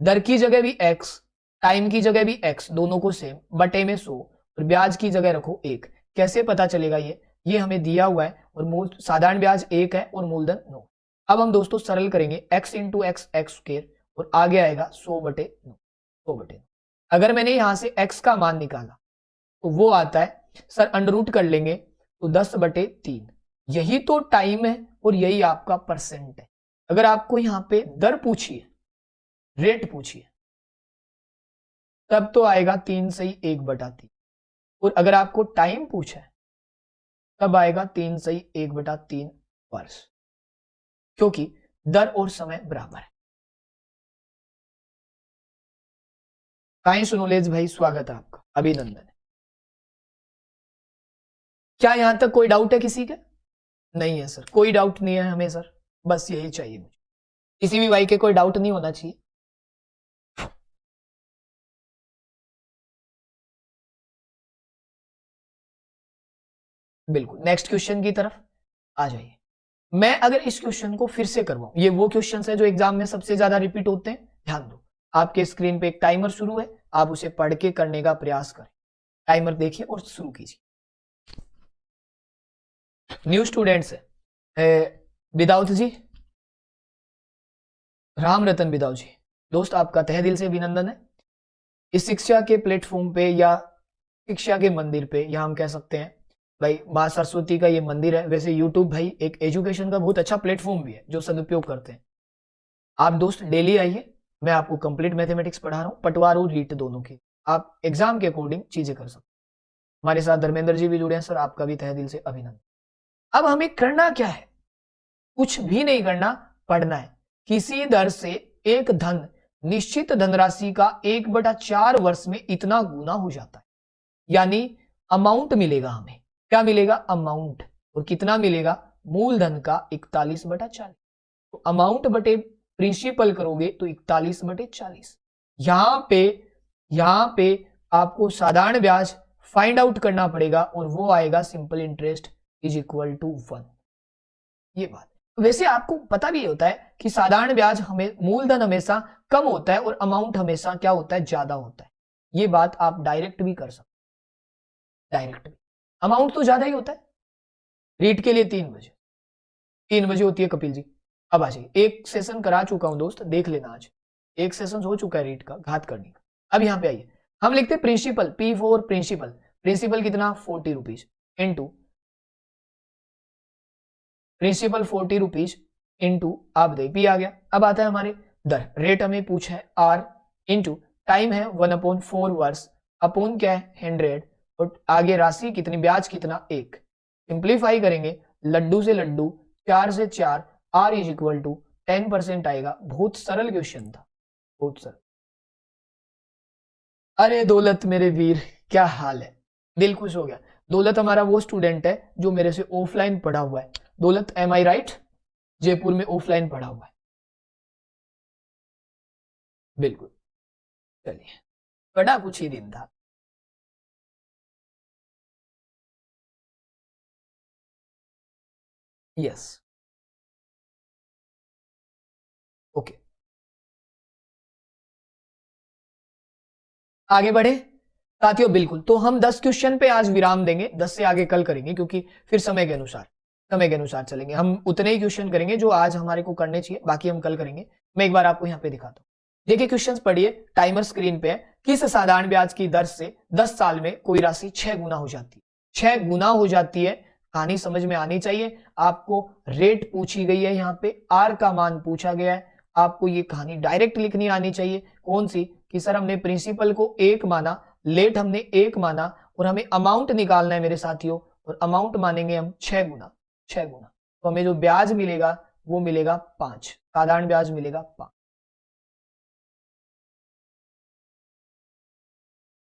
दर की जगह भी x, टाइम की जगह भी x, दोनों को सेम, बटे में 100, और ब्याज की जगह रखो 1। कैसे पता चलेगा, ये हमें दिया हुआ है, और मूल साधारण ब्याज 1 है और मूलधन 9। अब हम दोस्तों सरल करेंगे, x into x x square, और आगे आएगा 100/9, 100/9। अगर मैंने यहां से x का मान निकाला तो वो आता है सर, अंडर कर लेंगे तो 10/3, यही तो टाइम है और यही आपका परसेंट है। अगर आपको यहां पे दर पूछिए, रेट पूछिए, तब तो आएगा 3 सही 1/3, और अगर आपको टाइम पूछा है तब आएगा 3 सही 1/3 वर्ष, क्योंकि दर और समय बराबर है। साइंस नॉलेज भाई स्वागत है आपका, अभिनंदन है। क्या यहां तक कोई डाउट है किसी का? नहीं है सर, कोई डाउट नहीं है हमें सर, बस यही चाहिए मुझे, किसी भी भाई के कोई डाउट नहीं होना चाहिए। बिल्कुल, नेक्स्ट क्वेश्चन की तरफ आ जाइए। मैं अगर इस क्वेश्चन को फिर से करवाऊं, ये वो क्वेश्चन है जो एग्जाम में सबसे ज्यादा रिपीट होते हैं, ध्यान दो, आपके स्क्रीन पे एक टाइमर शुरू है, आप उसे पढ़ के करने का प्रयास करें। टाइमर देखिए और शुरू कीजिए। न्यू स्टूडेंट्स है विदाउत जी, राम रतन विदाउत जी, दोस्त आपका तहे दिल से अभिनंदन है। इस शिक्षा के प्लेटफॉर्म पे या शिक्षा के मंदिर पे, या हम कह सकते हैं भाई माँ सरस्वती का ये मंदिर है, वैसे यूट्यूब भाई एक एजुकेशन का बहुत अच्छा प्लेटफॉर्म भी है जो सदुपयोग करते हैं। आप दोस्त डेली आइए, मैं आपको कंप्लीट मैथमेटिक्स पढ़ा रहा हूँ, पटवार और रीट दोनों की, आप एग्जाम के अकॉर्डिंग चीजें कर सकते हैं। हमारे साथ धर्मेंद्र जी भी जुड़े हैं सर, आपका भी तहे दिल से अभिनंदन। अब हमें करना क्या है, कुछ भी नहीं करना, पढ़ना है। किसी दर से एक धन निश्चित धनराशि का 1/4 वर्ष में इतना गुना हो जाता है। यानी अमाउंट मिलेगा हमें, क्या मिलेगा, अमाउंट, और कितना मिलेगा, मूलधन का 41/40। तो अमाउंट बटे प्रिंसिपल करोगे तो 41/40। यहां पे आपको साधारण ब्याज फाइंड आउट करना पड़ेगा और वो आएगा simple interest is equal to 1। ये बात वैसे आपको पता भी होता है कि साधारण ब्याज हमें मूलधन हमेशा कम होता है और अमाउंट हमेशा क्या होता है, ज्यादा होता है। ये बात आप डायरेक्ट भी कर सकते, डायरेक्ट भी अमाउंट तो ज्यादा ही होता है। रीट के लिए 3 बजे होती है कपिल जी। अब आ जाइए, एक सेशन करा चुका हूं दोस्त, देख लेना, आज एक सेशन हो चुका है रीट का, घात करने का। अब यहां पे आइए, हम लिखते प्रिंसिपल, P4 प्रिंसिपल, प्रिंसिपल कितना 40 rupees into principal 40 rupees into आप दे पी आ गया। अब आता है हमारे दर, रेट हमें पूछा है R इंटू टाइम है 1/4 वर्ष अपॉन क्या है 100 और आगे राशि कितनी, ब्याज कितना 1। सिंप्लीफाई करेंगे, लड्डू से लड्डू 4 से 4 R इज इक्वल टू 10% आएगा। बहुत सरल क्वेश्चन था, बहुत सरल। अरे दौलत मेरे वीर, क्या हाल है, दिल खुश हो गया। दौलत हमारा वो स्टूडेंट है जो मेरे से ऑफलाइन पढ़ा हुआ है। दौलत, एम आई राइट, जयपुर में ऑफलाइन पढ़ा हुआ है, बिल्कुल। चलिए, बड़ा कुछ ही दिन था। यस, ओके, आगे बढ़े साथियों। बिल्कुल, तो हम 10 क्वेश्चन पे आज विराम देंगे, 10 से आगे कल करेंगे, क्योंकि फिर समय के अनुसार चलेंगे। हम उतने ही क्वेश्चन करेंगे जो आज हमारे को करने चाहिए, बाकी हम कल करेंगे। मैं एक बार आपको यहाँ पे दिखाता हूँ, देखिए क्वेश्चंस पढ़िए, टाइमर स्क्रीन पे है। किस साधारण ब्याज की दर से 10 साल में कोई राशि 6 गुना हो जाती है, 6 गुना हो जाती है। कहानी समझ में आनी चाहिए। आपको रेट पूछी गई है, यहाँ पे आर का मान पूछा गया है। आपको ये कहानी डायरेक्ट लिखनी आनी चाहिए। कौन सी, कि सर हमने प्रिंसिपल को 1 माना, लेट हमने 1 माना और हमें अमाउंट निकालना है मेरे साथियों, और अमाउंट मानेंगे हम 6 गुना, 6 गुना। तो हमें जो ब्याज मिलेगा वो मिलेगा 5, साधारण ब्याज मिलेगा 5।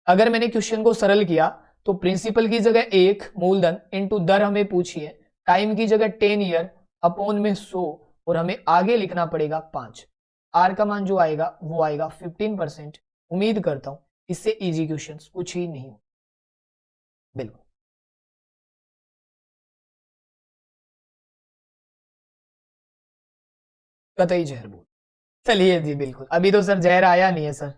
अगर मैंने क्वेश्चन को सरल किया तो प्रिंसिपल की जगह 1 मूलधन इंटू दर हमें पूछी है, टाइम की जगह 10 ईयर अपॉन में 100 और हमें आगे लिखना पड़ेगा 5। आर का मान जो आएगा वो आएगा 15%। उम्मीद करता हूं इससे इजी क्वेश्चंस कुछ ही नहीं हो, बिल्कुल। कतई जहर बोल, चलिए जी, बिल्कुल। अभी तो सर जहर आया नहीं है सर।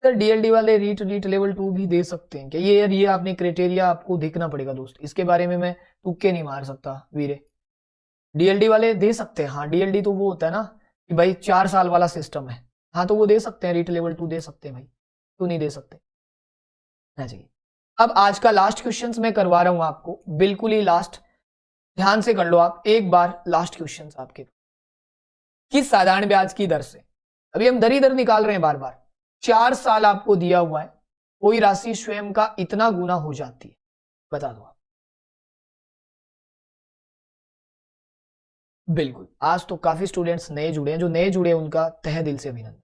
सर डीएलडी वाले रीट रीट लेवल 2 भी दे सकते हैं क्या? ये आपने क्राइटेरिया आपको देखना पड़ेगा दोस्त, इसके बारे में मैं तुक्के नहीं मार सकता वीरे। डीएलडी वाले दे सकते हैं, हाँ। डीएलडी तो वो होता है ना कि भाई 4 साल वाला सिस्टम है, हाँ, तो वो दे सकते हैं, रीट लेवल 2 दे सकते हैं भाई, क्यों नहीं दे सकते। हाँ जी। अब आज का लास्ट क्वेश्चन मैं करवा रहा हूं आपको, बिल्कुल ही लास्ट, ध्यान से कर लो आप एक बार। लास्ट क्वेश्चन आपके, किस साधारण ब्याज की दर से, अभी हम दर ही दर निकाल रहे हैं बार बार, 4 साल आपको दिया हुआ है, कोई राशि स्वयं का इतना गुना हो जाती है, बता दो आप। बिल्कुल, आज तो काफी स्टूडेंट्स नए जुड़े हैं, जो नए जुड़े हैं उनका तहे दिल से अभिनंदन।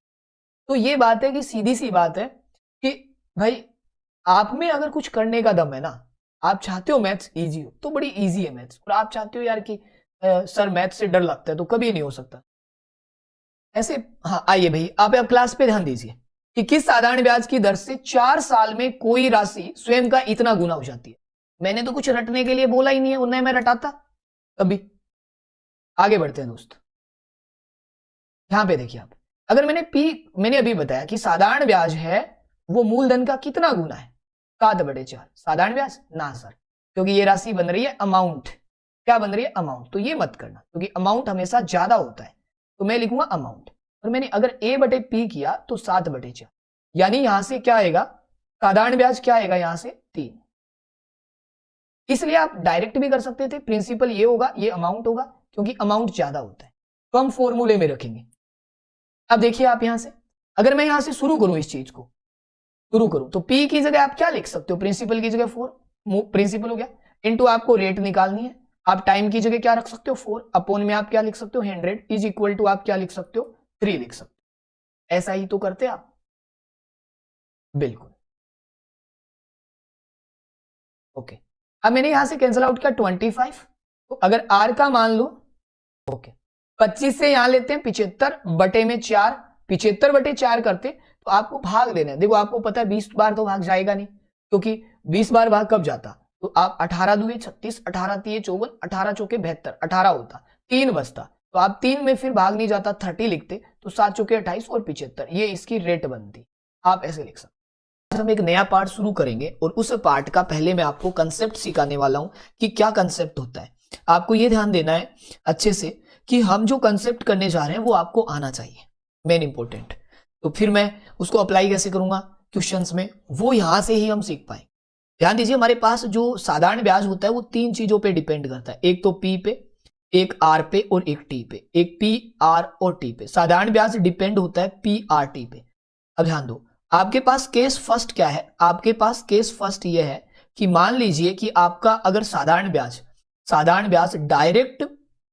तो ये बात है कि सीधी सी बात है कि भाई आप में अगर कुछ करने का दम है ना, आप चाहते हो मैथ्स इजी हो तो बड़ी इजी है मैथ्स, और आप चाहते हो यार कि सर मैथ्स से डर लगता है, तो कभी नहीं हो सकता ऐसे। हाँ, आइए भाई, आप अब क्लास पे ध्यान दीजिए कि किस साधारण ब्याज की दर से 4 साल में कोई राशि स्वयं का इतना गुना हो जाती है। मैंने तो कुछ रटने के लिए बोला ही नहीं है, उन्हें मैं रटाता कभी। आगे बढ़ते हैं दोस्त, यहां पे देखिए आप, अगर मैंने अभी बताया कि साधारण ब्याज है वो मूलधन का कितना गुना है, 7/4। साधारण ब्याज ना सर, क्योंकि ये राशि बन रही है अमाउंट, क्या बन रही है, अमाउंट, तो ये मत करना, क्योंकि अमाउंट हमेशा ज्यादा होता है, तो मैं लिखूंगा अमाउंट। और मैंने अगर A/P किया तो 7/4, यानी यहां से क्या आएगा, साधारण ब्याज क्या आएगा यहां से 3। इसलिए आप डायरेक्ट भी कर सकते थे, प्रिंसिपल ये होगा, ये अमाउंट होगा, क्योंकि अमाउंट ज्यादा होता है, तो हम फॉर्मूले में रखेंगे। अब देखिए आप यहां से, अगर मैं यहां से शुरू करूं, इस चीज को शुरू करूं, तो P की जगह आप क्या लिख सकते हो, प्रिंसिपल की जगह 4, प्रिंसिपल हो गया, इनटू आपको रेट निकालनी है, आप टाइम की जगह क्या रख सकते हो 4, अपॉन में आप क्या लिख सकते हो 100 इज इक्वल टू आप क्या लिख सकते हो 3 लिख सकते हो। ऐसा ही तो करते आप, बिल्कुल। ओके, अब मैंने यहां से कैंसिल आउट किया 25, तो अगर आर का मान लो, ओके 25 से यहां लेते हैं 75 बटे में 4, 75 बटे 4 करते तो आपको भाग देना है। देखो आपको पता है 20 बार तो भाग जाएगा नहीं, क्योंकि 20 बार भाग कब जाता, तो आप 18 दुए 36, 18 तिये 54, 18 चौके 72, 18 होता, 3 बचता, तो आप 3 में फिर भाग नहीं जाता 30 लिखते, तो 7 चौके 28 और 75, ये इसकी रेट बनती। आप ऐसे लिख सकते। आज हम एक नया पार्ट शुरू करेंगे और उस पार्ट का पहले मैं आपको कंसेप्ट सिखाने वाला हूं कि क्या कंसेप्ट होता है। आपको ये ध्यान देना है अच्छे से कि हम जो कंसेप्ट करने जा रहे हैं वो आपको आना चाहिए, मेन इंपॉर्टेंट। तो फिर मैं उसको अप्लाई कैसे करूंगा क्वेश्चंस में, वो यहां से ही हम सीख पाएंगे। ध्यान दीजिए, हमारे पास जो साधारण ब्याज होता है वो 3 चीजों पे डिपेंड करता है, एक तो पी पे, एक आर पे और एक टी पे। एक पी आर और टी पे साधारण ब्याज डिपेंड होता है पी आर टी पे। अब ध्यान दो, आपके पास केस फर्स्ट क्या है, आपके पास केस फर्स्ट ये है कि मान लीजिए कि आपका अगर साधारण ब्याज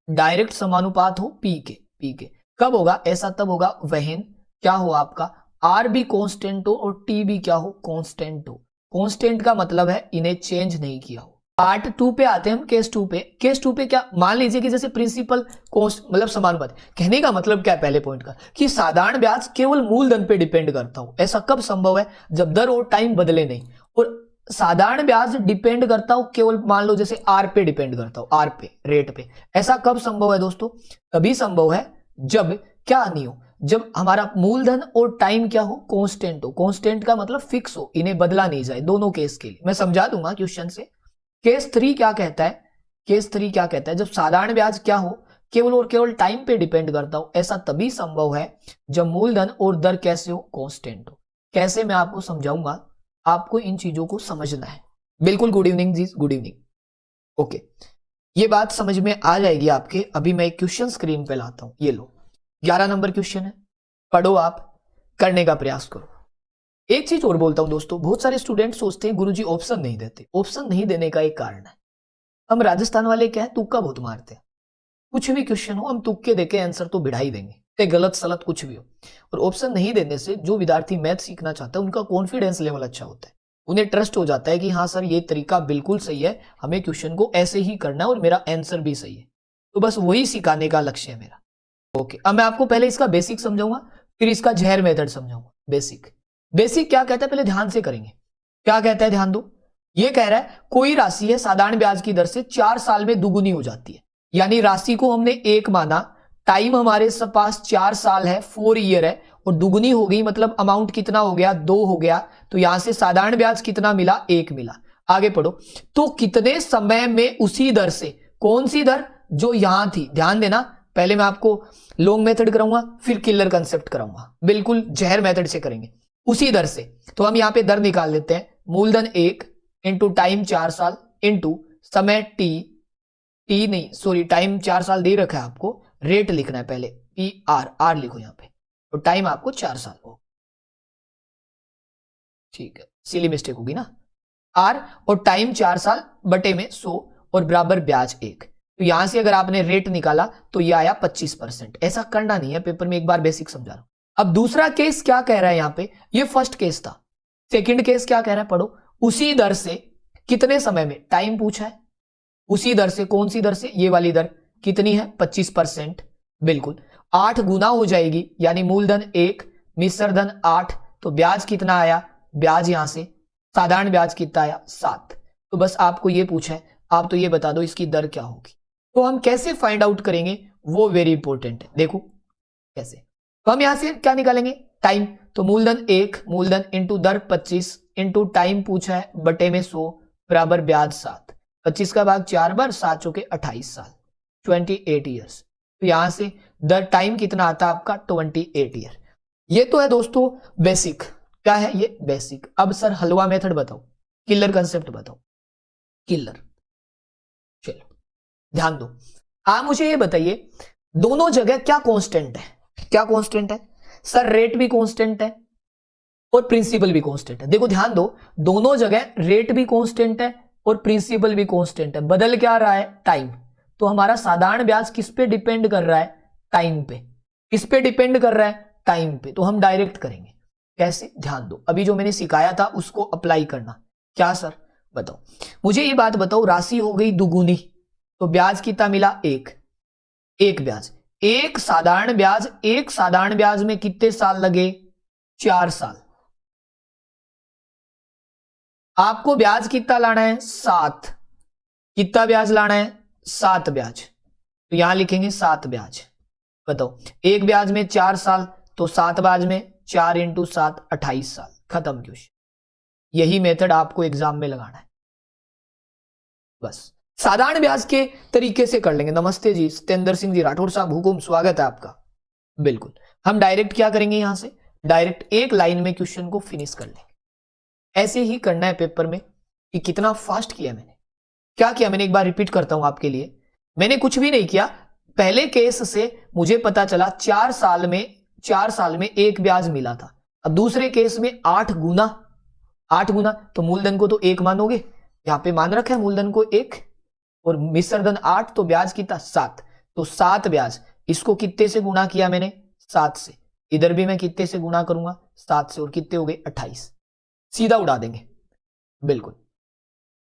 डायरेक्ट समानुपात हो पी के कब होगा, ऐसा तब होगा वहन क्या हो आपका आर भी कांस्टेंट हो और टी भी क्या हो, कांस्टेंट हो। कांस्टेंट का मतलब है इन्हें चेंज नहीं किया हो। पार्ट 2 पे आते हैं हम, केस 2 पे। केस 2 पे क्या, मान लीजिए कि जैसे प्रिंसिपल मतलब समानुपात, कहने का मतलब क्या है पहले पॉइंट का, कि साधारण ब्याज केवल मूलधन पे डिपेंड करता हो। ऐसा कब संभव है, जब दर और टाइम बदले नहीं। और साधारण ब्याज डिपेंड करता हो केवल मान लो जैसे आर पे डिपेंड करता हो, आर पे, रेट पे। ऐसा कब संभव है दोस्तों, तभी संभव है जब क्या नहीं हो, जब हमारा मूलधन और टाइम क्या हो, कांस्टेंट हो। कांस्टेंट का मतलब फिक्स हो, इन्हें बदला नहीं जाए। दोनों केस के लिए मैं समझा दूंगा क्वेश्चन से। केस 3 क्या कहता है, केस 3 क्या कहता है, जब साधारण ब्याज क्या हो, केवल और केवल टाइम पे डिपेंड करता हो। ऐसा तभी संभव है जब मूलधन और दर कैसे हो, कांस्टेंट हो। कैसे, मैं आपको समझाऊंगा, आपको इन चीजों को समझना है। बिल्कुल, गुड इवनिंग जी, गुड इवनिंग। ओके, ये बात समझ में आ जाएगी आपके। अभी मैं एक क्वेश्चन स्क्रीन पे लाता हूं, ये लो 11 नंबर क्वेश्चन है, पढ़ो, आप करने का प्रयास करो। एक चीज और बोलता हूं दोस्तों, बहुत सारे स्टूडेंट सोचते हैं गुरुजी ऑप्शन नहीं देते। ऑप्शन नहीं देने का एक कारण है, हम राजस्थान वाले क्या है, तुक्का बहुत मारते हैं। कुछ भी क्वेश्चन हो हम तुक्के देके आंसर तो बिढ़ा ही देंगे, चाहे गलत सलत कुछ भी हो। और ऑप्शन नहीं देने से जो विद्यार्थी मैथ सीखना चाहता है उनका कॉन्फिडेंस लेवल अच्छा होता है, उन्हें ट्रस्ट हो जाता है कि हाँ सर ये तरीका बिल्कुल सही है, हमें क्वेश्चन को ऐसे ही करना है और मेरा आंसर भी सही है। तो बस वही सिखाने का लक्ष्य है मेरा। ओके, अब मैं आपको पहले इसका बेसिक समझाऊंगा, फिर इसका जहर मेथड समझाऊंगा। बेसिक क्या कहता है पहले ध्यान से करेंगे। क्या कहता है, ध्यान दो, ये कह रहा है कोई राशि है साधारण ब्याज की दर से 4 साल में दुगुनी हो जाती है। यानी राशि को हमने 1 माना, टाइम हमारे पास 4 साल है, 4 ईयर है, और दुगुनी हो गई मतलब अमाउंट कितना हो गया, 2 हो गया। तो यहां से साधारण ब्याज कितना मिला, 1 मिला। आगे पढ़ो, तो कितने समय में उसी दर से, कौन सी दर, जो यहां थी, ध्यान देना, पहले मैं आपको लॉन्ग मेथड कराऊंगा फिर किलर कंसेप्ट कराऊंगा, बिल्कुल जहर मेथड से करेंगे। उसी दर से, तो हम यहां पे दर निकाल लेते हैं, मूलधन 1 इंटू टाइम 4 साल इंटू समय टी नहीं सॉरी टाइम 4 साल दे रखा है आपको, रेट लिखना है पहले, पी आर लिखो यहां पे, तो टाइम आपको 4 साल हो, ठीक है, सिली मिस्टेक होगी ना, आर और टाइम 4 साल बटे में 100 और बराबर ब्याज 1। तो यहां से अगर आपने रेट निकाला तो ये आया 25%। ऐसा करना नहीं है पेपर में, एक बार बेसिक समझा रहा हूं। अब दूसरा केस क्या कह रहा है यहां पे, ये फर्स्ट केस था। सेकंड केस क्या कह रहा है, पढ़ो, उसी दर से कितने समय में, टाइम पूछा है, उसी दर से, कौन सी दर से, ये वाली दर कितनी है, 25%। बिल्कुल 8 गुना हो जाएगी, यानी मूलधन 1 मिश्र धन 8, तो ब्याज कितना आया, ब्याज यहां से साधारण ब्याज कितना आया, 7। तो बस आपको ये पूछा है, आप तो ये बता दो इसकी दर क्या होगी। तो हम कैसे फाइंड आउट करेंगे वो वेरी इंपॉर्टेंट है, देखो कैसे। तो हम यहां से क्या निकालेंगे, टाइम, तो मूलधन 1 मूलधन इंटू दर 25 इंटू टाइम पूछा है बटे में 100 बराबर ब्याज 7। 25 का भाग 4 बार, 7 चौके 28 साल, 28 ईयर्स। तो यहां से दर टाइम कितना आता है आपका, 28 ईयर। ये तो है दोस्तों बेसिक, क्या है ये, बेसिक। अब सर हलवा मेथड बताओ, किलर कंसेप्ट बताओ, किलर। चलो ध्यान दो, आप मुझे ये बताइए दोनों जगह क्या कांस्टेंट है, क्या कांस्टेंट है, सर रेट भी कांस्टेंट है और प्रिंसिपल भी कांस्टेंट है। देखो ध्यान दो, दोनों जगह रेट भी कांस्टेंट है और प्रिंसिपल भी कांस्टेंट है, बदल क्या रहा है, टाइम। तो हमारा साधारण ब्याज किस पे डिपेंड कर रहा है, टाइम पे। किस पे डिपेंड कर रहा है, टाइम पे। तो हम डायरेक्ट करेंगे, कैसे, ध्यान दो, अभी जो मैंने सिखाया था उसको अप्लाई करना। क्या सर, बताओ मुझे ये बात बताओ, राशि हो गई दुगुनी तो ब्याज कितना मिला, एक ब्याज, एक साधारण ब्याज में कितने साल लगे, 4 साल। आपको ब्याज कितना लाना है, 7, कितना ब्याज लाना है, 7 ब्याज, तो यहां लिखेंगे 7 ब्याज। बताओ एक ब्याज में 4 साल, तो 7 ब्याज में 4 × 7 28 साल, खत्म क्वेश्चन। यही मेथड आपको एग्जाम में लगाना है, बस साधारण ब्याज के तरीके से कर लेंगे। नमस्ते जी सत्येंद्र सिंह जी राठौर साहब, हुकुम, स्वागत है आपका। बिल्कुल हम डायरेक्ट क्या करेंगे, यहां से डायरेक्ट एक लाइन में क्वेश्चन को फिनिश कर लेंगे। ऐसे ही करना है पेपर में कि कितना फास्ट किया मैंने, क्या किया मैंने, एक बार रिपीट करता हूं आपके लिए। मैंने कुछ भी नहीं किया, पहले केस से मुझे पता चला 4 साल में एक ब्याज मिला था। अब दूसरे केस में 8 गुना, तो मूलधन को तो 1 मानोगे, यहां पे मान रखा है मूलधन को 1 और मिश्र धन 8, तो ब्याज कितना 7, तो 7 ब्याज। इसको कितने से गुणा किया मैंने, 7 से, इधर भी मैं कितने से गुणा करूंगा, 7 से, और कितने हो गए 28, सीधा उड़ा देंगे। बिल्कुल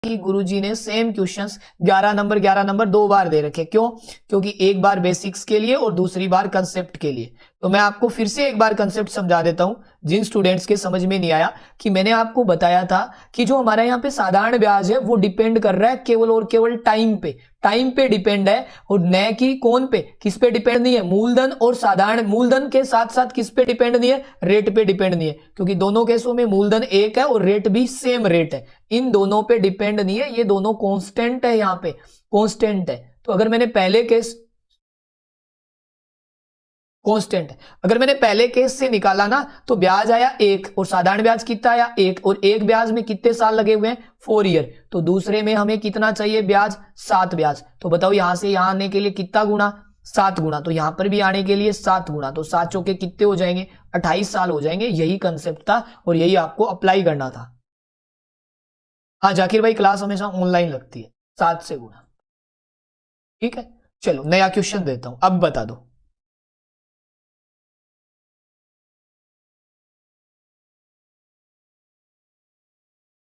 गुरुजी ने सेम क्वेश्चंस 11 नंबर 2 बार दे रखे, क्यों, क्योंकि एक बार बेसिक्स के लिए और दूसरी बार कंसेप्ट के लिए। तो मैं आपको फिर से एक बार कंसेप्ट समझा देता हूं जिन स्टूडेंट्स के समझ में नहीं आया, कि मैंने आपको बताया था कि जो हमारा यहाँ पे साधारण ब्याज है वो डिपेंड कर रहा है केवल और केवल टाइम पे डिपेंड है, और न कि कौन पे, किस पे डिपेंड नहीं है, मूलधन और साधारण, मूलधन के साथ साथ किस पे डिपेंड नहीं है, रेट पे डिपेंड नहीं है, क्योंकि दोनों केसों में मूलधन एक है और रेट भी सेम रेट है, इन दोनों पे डिपेंड नहीं है, ये दोनों कांस्टेंट है, यहाँ पे कांस्टेंट है। तो अगर मैंने पहले केस कांस्टेंट है, अगर मैंने पहले केस से निकाला ना, तो ब्याज आया 1 और साधारण ब्याज कितना आया 1, और एक ब्याज में कितने साल लगे हुए हैं, 4 ईयर। तो दूसरे में हमें कितना चाहिए ब्याज, 7 ब्याज। तो बताओ यहां से यहां आने के लिए कितना गुना, 7 गुना, तो यहां पर भी आने के लिए 7 गुना, तो 7 चौके कितने हो जाएंगे, 28 साल हो जाएंगे। यही कंसेप्ट था और यही आपको अप्लाई करना था। हाँ जाकिर भाई, क्लास हमेशा ऑनलाइन लगती है, 7 से गुना, ठीक है। चलो नया क्वेश्चन देता हूं, अब बता दो।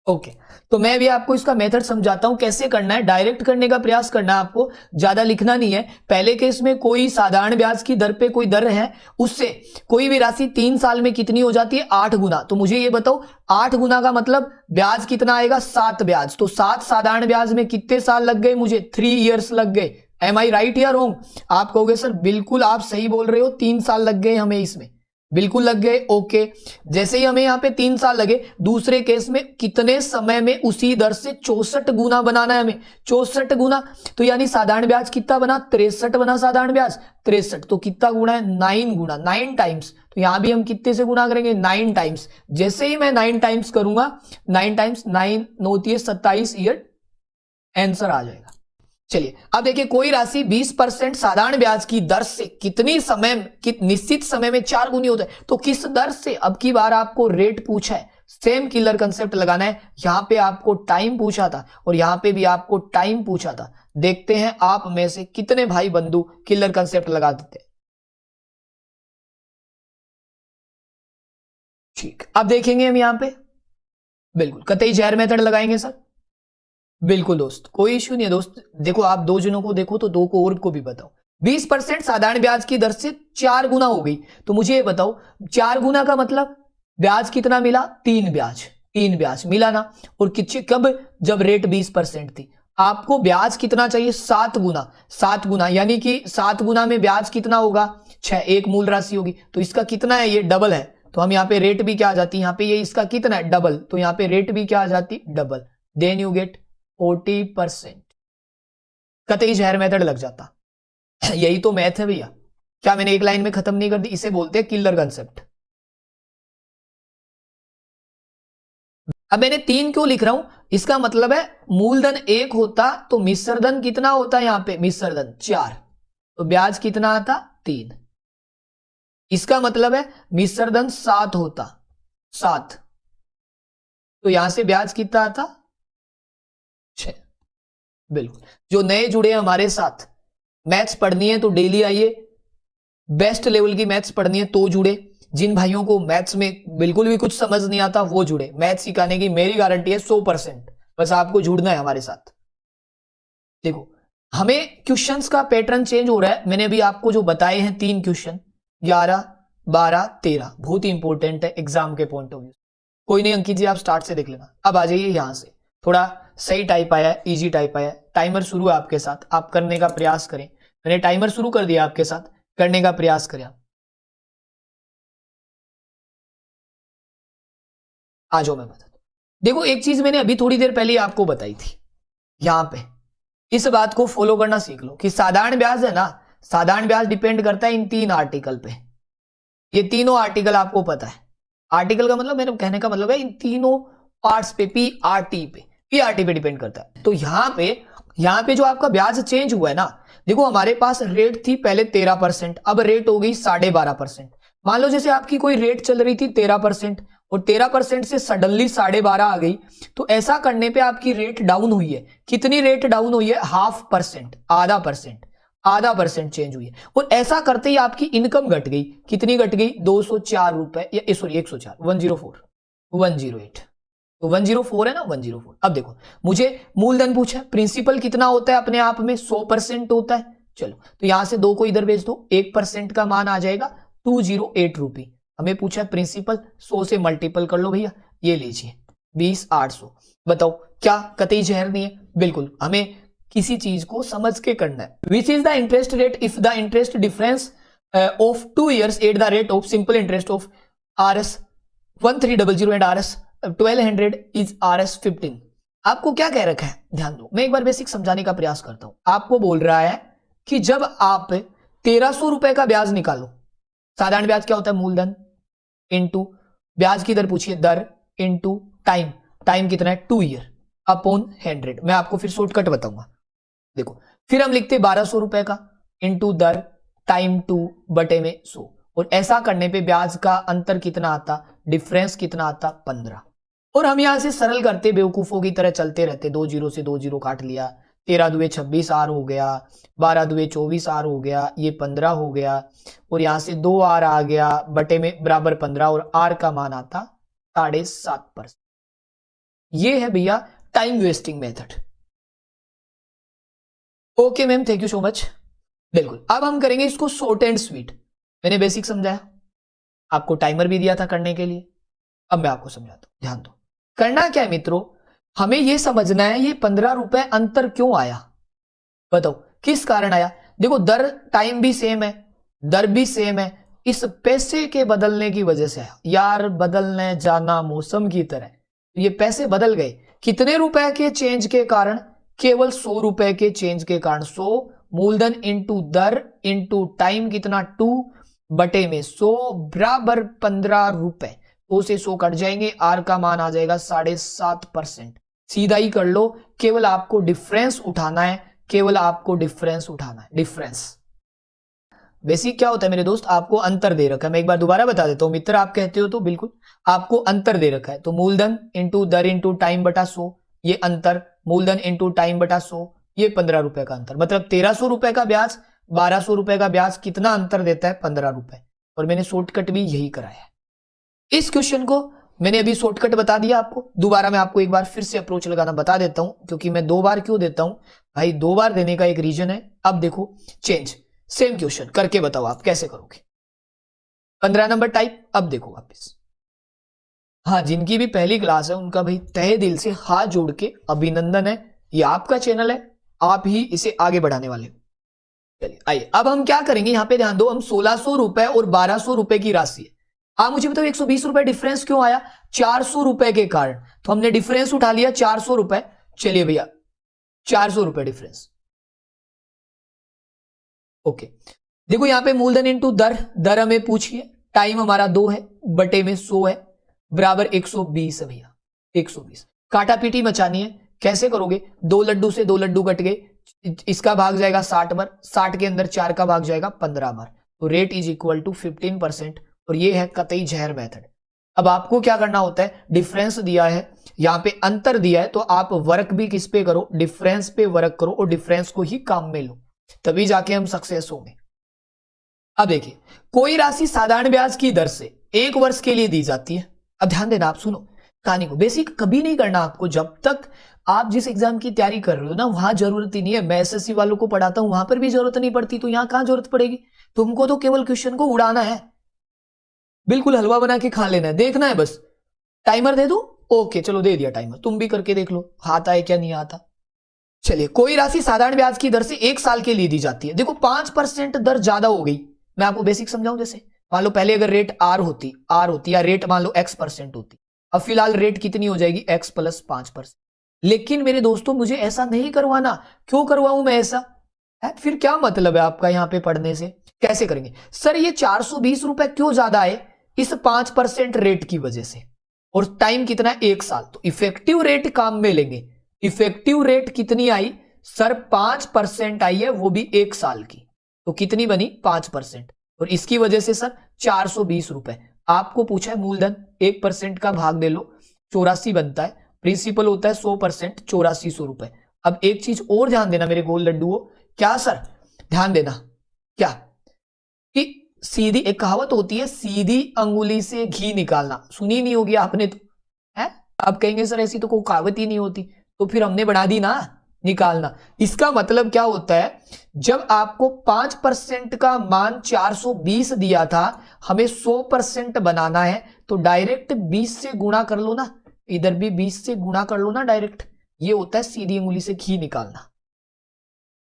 ओके तो मैं भी आपको इसका मेथड समझाता हूं कैसे करना है, डायरेक्ट करने का प्रयास करना है आपको, ज्यादा लिखना नहीं है। पहले केस में कोई साधारण ब्याज की दर पे कोई दर है, उससे कोई भी राशि 3 साल में कितनी हो जाती है, 8 गुना। तो मुझे ये बताओ 8 गुना का मतलब ब्याज कितना आएगा, 7 ब्याज। तो 7 साधारण ब्याज में कितने साल लग गए मुझे, 3 ईयर्स लग गए। एम आई राइट या रॉन्ग, आप कहोगे सर बिल्कुल आप सही बोल रहे हो, 3 साल लग गए हमें इसमें, बिल्कुल लग गए। ओके जैसे ही हमें यहां पे 3 साल लगे, दूसरे केस में कितने समय में उसी दर से 64 गुना बनाना है हमें, 64 गुना। तो यानी साधारण ब्याज कितना बना, 63 बना साधारण ब्याज, 63। तो कितना गुना है, 9 गुना, 9 टाइम्स। तो यहां भी हम कितने से गुना करेंगे, 9 टाइम्स। जैसे ही मैं 9 टाइम्स करूंगा, 9 टाइम्स 9 होती है 27 ईयर, आंसर आ जाएगा। चलिए अब देखिए, कोई राशि 20% साधारण ब्याज की दर से कितनी समय, निश्चित समय में 4 गुनी होता है, तो किस दर से। अब की बार आपको रेट पूछा है, सेम किलर कंसेप्ट लगाना है। यहां पे आपको टाइम पूछा था और यहां पे भी आपको टाइम पूछा था। देखते हैं आप में से कितने भाई बंधु किलर कंसेप्ट लगा देते हैं। ठीक, अब देखेंगे हम यहां पे, बिल्कुल कतई जहर मेथड लगाएंगे सर, बिल्कुल दोस्त, कोई इश्यू नहीं है दोस्त। देखो आप 2 जनों को देखो तो 2 को और को भी बताओ। 20% साधारण ब्याज की दर से 4 गुना हो गई, तो मुझे ये बताओ 4 गुना का मतलब ब्याज कितना मिला, 3 ब्याज मिला ना। और कब, जब रेट 20% थी। आपको ब्याज कितना चाहिए, 7 गुना, 7 गुना यानी कि 7 गुना में ब्याज कितना होगा, 6, एक मूल राशि होगी। तो इसका कितना है, ये डबल है, तो हम यहाँ पे रेट भी क्या आ जाती है, यहाँ पे ये इसका कितना है, डबल, तो यहाँ पे रेट भी क्या आ जाती, डबल। Then you gate 40%। कतई जहर मेथड लग जाता। यही तो मैथ है भैया, क्या मैंने एक लाइन में खत्म नहीं कर दी, इसे बोलते हैं किलर कंसेप्ट। अब मैंने 3 क्यों लिख रहा हूं, इसका मतलब है मूलधन 1 होता तो मिश्रधन कितना होता है, यहां पे मिश्रधन 4, तो ब्याज कितना आता 3। इसका मतलब है मिश्रधन 7 होता, 7, तो यहां से ब्याज कितना आता 6। बिल्कुल, जो नए जुड़े हैं हमारे साथ, मैथ्स पढ़नी है तो डेली आइए, बेस्ट लेवल की मैथ्स पढ़नी है तो जुड़े, जिन भाइयों को मैथ्स में बिल्कुल भी कुछ समझ नहीं आता वो जुड़े, मैथ्स सिखाने की मेरी गारंटी है 100%। बस आपको जुड़ना है हमारे साथ। देखो हमें क्वेश्चंस का पैटर्न चेंज हो रहा है। मैंने अभी आपको जो बताए हैं 3 क्वेश्चन 11, 12, 13 बहुत ही इंपॉर्टेंट है एग्जाम के पॉइंट ऑफ व्यू। कोई नहीं अंकित जी आप स्टार्ट से देख लेना। अब आ जाइए यहां से, थोड़ा सही टाइप आया है, इजी टाइप आया है। टाइमर शुरू है आपके साथ, आप करने का प्रयास करें। मैंने टाइमर शुरू कर दिया आपके साथ, करने का प्रयास करें आप। आ जाओ मैं बता दूं। देखो एक चीज मैंने अभी थोड़ी देर पहले आपको बताई थी, यहां पे इस बात को फॉलो करना सीख लो कि साधारण ब्याज है ना, साधारण ब्याज डिपेंड करता है इन 3 आर्टिकल पे। ये तीनों आर्टिकल आपको पता है। आर्टिकल का मतलब, मेरे कहने का मतलब है इन तीनों पार्ट्स पे, पीआरटी पे डिपेंड करता है। तो यहां पे जो आपका ब्याज चेंज हुआ है ना, देखो हमारे पास रेट थी पहले 13%, अब रेट हो गई 12.5%। मान लो जैसे आपकी कोई रेट चल रही थी 13% और 13% से सडनली 12.5 आ गई, तो ऐसा करने पे आपकी रेट डाउन हुई है। कितनी रेट डाउन हुई है? 0.5%, आधा परसेंट चेंज हुई है। और ऐसा करते ही आपकी इनकम घट गई। कितनी घट गई? 204 रुपए, या सॉरी 104, 104, 108। तो 104 है ना, 104। अब देखो मुझे मूलधन पूछा है, प्रिंसिपल कितना होता है अपने आप में? 100% होता है। चलो तो यहां से 2 को इधर भेज दो, 1% का मान आ जाएगा 208 रुपी। हमें पूछा है प्रिंसिपल, 100 से मल्टीपल कर लो भैया, ये लीजिए 20,800। बताओ क्या कतई जहर नहीं है? बिल्कुल, हमें किसी चीज को समझ के करना है। Which is the interest rate if the interest difference of 2 years at the rate of simple interest of RS 1300 and RS 1200 is RS 15। आपको क्या कह रखा है? ध्यान दो, मैं एक बार बेसिक समझाने का प्रयास करता हूं। आपको बोल रहा है कि जब आप 1300 रुपए का ब्याज निकालो, साधारण ब्याज क्या होता है? मूलधन इंटू ब्याज की दर पूछिए, दर इंटू टाइम, टाइम कितना है? 2 year अपॉन 100। मैं आपको फिर शॉर्टकट बताऊंगा। देखो फिर हम लिखते 1200 रुपए का इंटू दर टाइम 2 बटे में 100, और ऐसा करने पे ब्याज का अंतर कितना आता? डिफरेंस कितना आता? 15। और हम यहां से सरल करते, बेवकूफों की तरह चलते रहते, 2 जीरो से 2 जीरो काट लिया, 13 दुए 26 आर हो गया, 12 दुए 24 आर हो गया, ये 15 हो गया, और यहां से 2 आर आ गया बटे में बराबर 15, और आर का मान आता 7.5%। ये है भैया time wasting method. Okay ma'am, thank you so much. बिल्कुल, अब हम करेंगे इसको शॉर्ट एंड स्वीट। मैंने बेसिक समझाया, आपको टाइमर भी दिया था करने के लिए। अब मैं आपको समझाता हूं, ध्यान दो। करना क्या है मित्रों, हमें यह समझना है ये 15 रुपए अंतर क्यों आया। बताओ किस कारण आया? देखो दर टाइम भी सेम है, दर भी सेम है, इस पैसे के बदलने की वजह से आया। यार बदलने जाना मौसम की तरह, ये पैसे बदल गए। कितने रुपए के चेंज के कारण? केवल 100 रुपए के चेंज के कारण। 100 मूलधन इंटू दर इंटू टाइम, कितना? 2 बटे में 100 बराबर 15 रुपए। 2 से 100 कट जाएंगे, आर का मान आ जाएगा 7.5%। सीधा ही कर लो, केवल आपको डिफरेंस उठाना है, केवल आपको डिफरेंस उठाना है। डिफरेंस बेसिक क्या होता है मेरे दोस्त? आपको अंतर दे रखा है। मैं एक बार दोबारा बता देता हूं, मित्र आप कहते हो तो बिल्कुल, आपको अंतर दे रखा है। तो मूलधन इंटू दर इंटू टाइम बटा 100, ये अंतर, मूलधन इंटू टाइम बटा 100, ये 15 रुपए का अंतर। मतलब 1300 रुपए का ब्याज, 1200 रुपए का ब्याज, कितना अंतर देता है? 15 रुपए। और मैंने शॉर्टकट भी यही कराया है। इस क्वेश्चन को मैंने अभी शॉर्टकट बता दिया आपको, दोबारा मैं आपको एक बार फिर से अप्रोच लगाना बता देता हूं, क्योंकि मैं 2 बार क्यों देता हूं भाई? 2 बार देने का एक रीजन है। अब देखो चेंज, सेम क्वेश्चन करके बताओ आप कैसे करोगे। 15 नंबर टाइप। अब देखो वापिस, हाँ जिनकी भी पहली क्लास है उनका भाई तहे दिल से हाथ जोड़ के अभिनंदन है। ये आपका चैनल है, आप ही इसे आगे बढ़ाने वाले हो। चलिए आइए, अब हम क्या करेंगे, यहां पे ध्यान दो। हम 1600 रुपए और 1200 रुपए की राशि है। आप मुझे बताओ 120 रुपए डिफरेंस क्यों आया? 400 रुपए के कारण। तो हमने डिफरेंस उठा लिया 400 रुपए। चलिए भैया 400 रुपए डिफरेंस। ओके देखो यहां पे मूलधन इंटू दर, दर हमें पूछिए, टाइम हमारा 2 है, बटे में 100 है, बराबर 120 है भैया। 120 काटा पीटी मचानी है। कैसे करोगे? 2 लड्डू से 2 लड्डू कट गए, इसका भाग जाएगा 60 बार, 60 के अंदर 4 का भाग जाएगा 15 बार। तो रेट इज इक्वल टू 15%, और ये है कतई जहर मेथड। अब आपको क्या करना होता है? डिफरेंस दिया है, यहां पे अंतर दिया है, तो आप वर्क भी किस पे करो? डिफरेंस पे वर्क करो, और डिफरेंस को ही काम में लो, तभी जाके हम सक्सेस होंगे। अब देखिए, कोई राशि साधारण ब्याज की दर से 1 वर्ष के लिए दी जाती है। अब ध्यान देना, आप सुनो कहानी को। बेसिक कभी नहीं करना आपको, जब तक आप जिस एग्जाम की तैयारी कर रहे हो ना वहां जरूरत ही नहीं है। मैं एसएससी वालों को पढ़ाता हूं, वहां पर भी जरूरत नहीं पड़ती, तो यहां कहां जरूरत पड़ेगी। तुमको तो केवल क्वेश्चन को उड़ाना है, बिल्कुल हलवा बना के खा लेना है, देखना है बस। टाइमर दे दो, ओके चलो दे दिया टाइमर, तुम भी करके देख लो हाथ आए क्या नहीं आता। चलिए, कोई राशि साधारण ब्याज की दर से 1 साल के लिए दी जाती है। देखो 5% दर ज्यादा हो गई। मैं आपको बेसिक समझाऊं, जैसे मान लो पहले अगर रेट आर होती या रेट मान लो x% होती, अब फिलहाल रेट कितनी हो जाएगी x + 5%। लेकिन मेरे दोस्तों मुझे ऐसा नहीं करवाना। क्यों करवाऊं मैं ऐसा है? फिर क्या मतलब है आपका यहां पे पढ़ने से? कैसे करेंगे सर? ये 420 रुपए क्यों ज्यादा आए? इस 5% रेट की वजह से। और टाइम कितना है? 1 साल। तो इफेक्टिव रेट काम में लेंगे। इफेक्टिव रेट कितनी आई सर? 5% आई है, वो भी 1 साल की। तो कितनी बनी? 5%। और इसकी वजह से सर 420 रुपए। आपको पूछा है मूलधन, 1% का भाग दे लो, 84 बनता है। प्रिंसिपल होता है 100%, 8400 रुपए। अब एक चीज और ध्यान देना मेरे गोल लड्डुओं। क्या सर? ध्यान देना क्या कि सीधी एक कहावत होती है, सीधी अंगुली से घी निकालना। सुनी नहीं होगी आपने तो, है? आप कहेंगे सर ऐसी तो कोई कहावत ही नहीं होती, तो फिर हमने बढ़ा दी ना निकालना। इसका मतलब क्या होता है, जब आपको 5% का मान 420 दिया था, हमें 100% बनाना है, तो डायरेक्ट 20 से गुणा कर लो ना, इधर भी 20 से गुणा कर लो ना डायरेक्ट। ये होता है सीधी अंगुली से घी निकालना।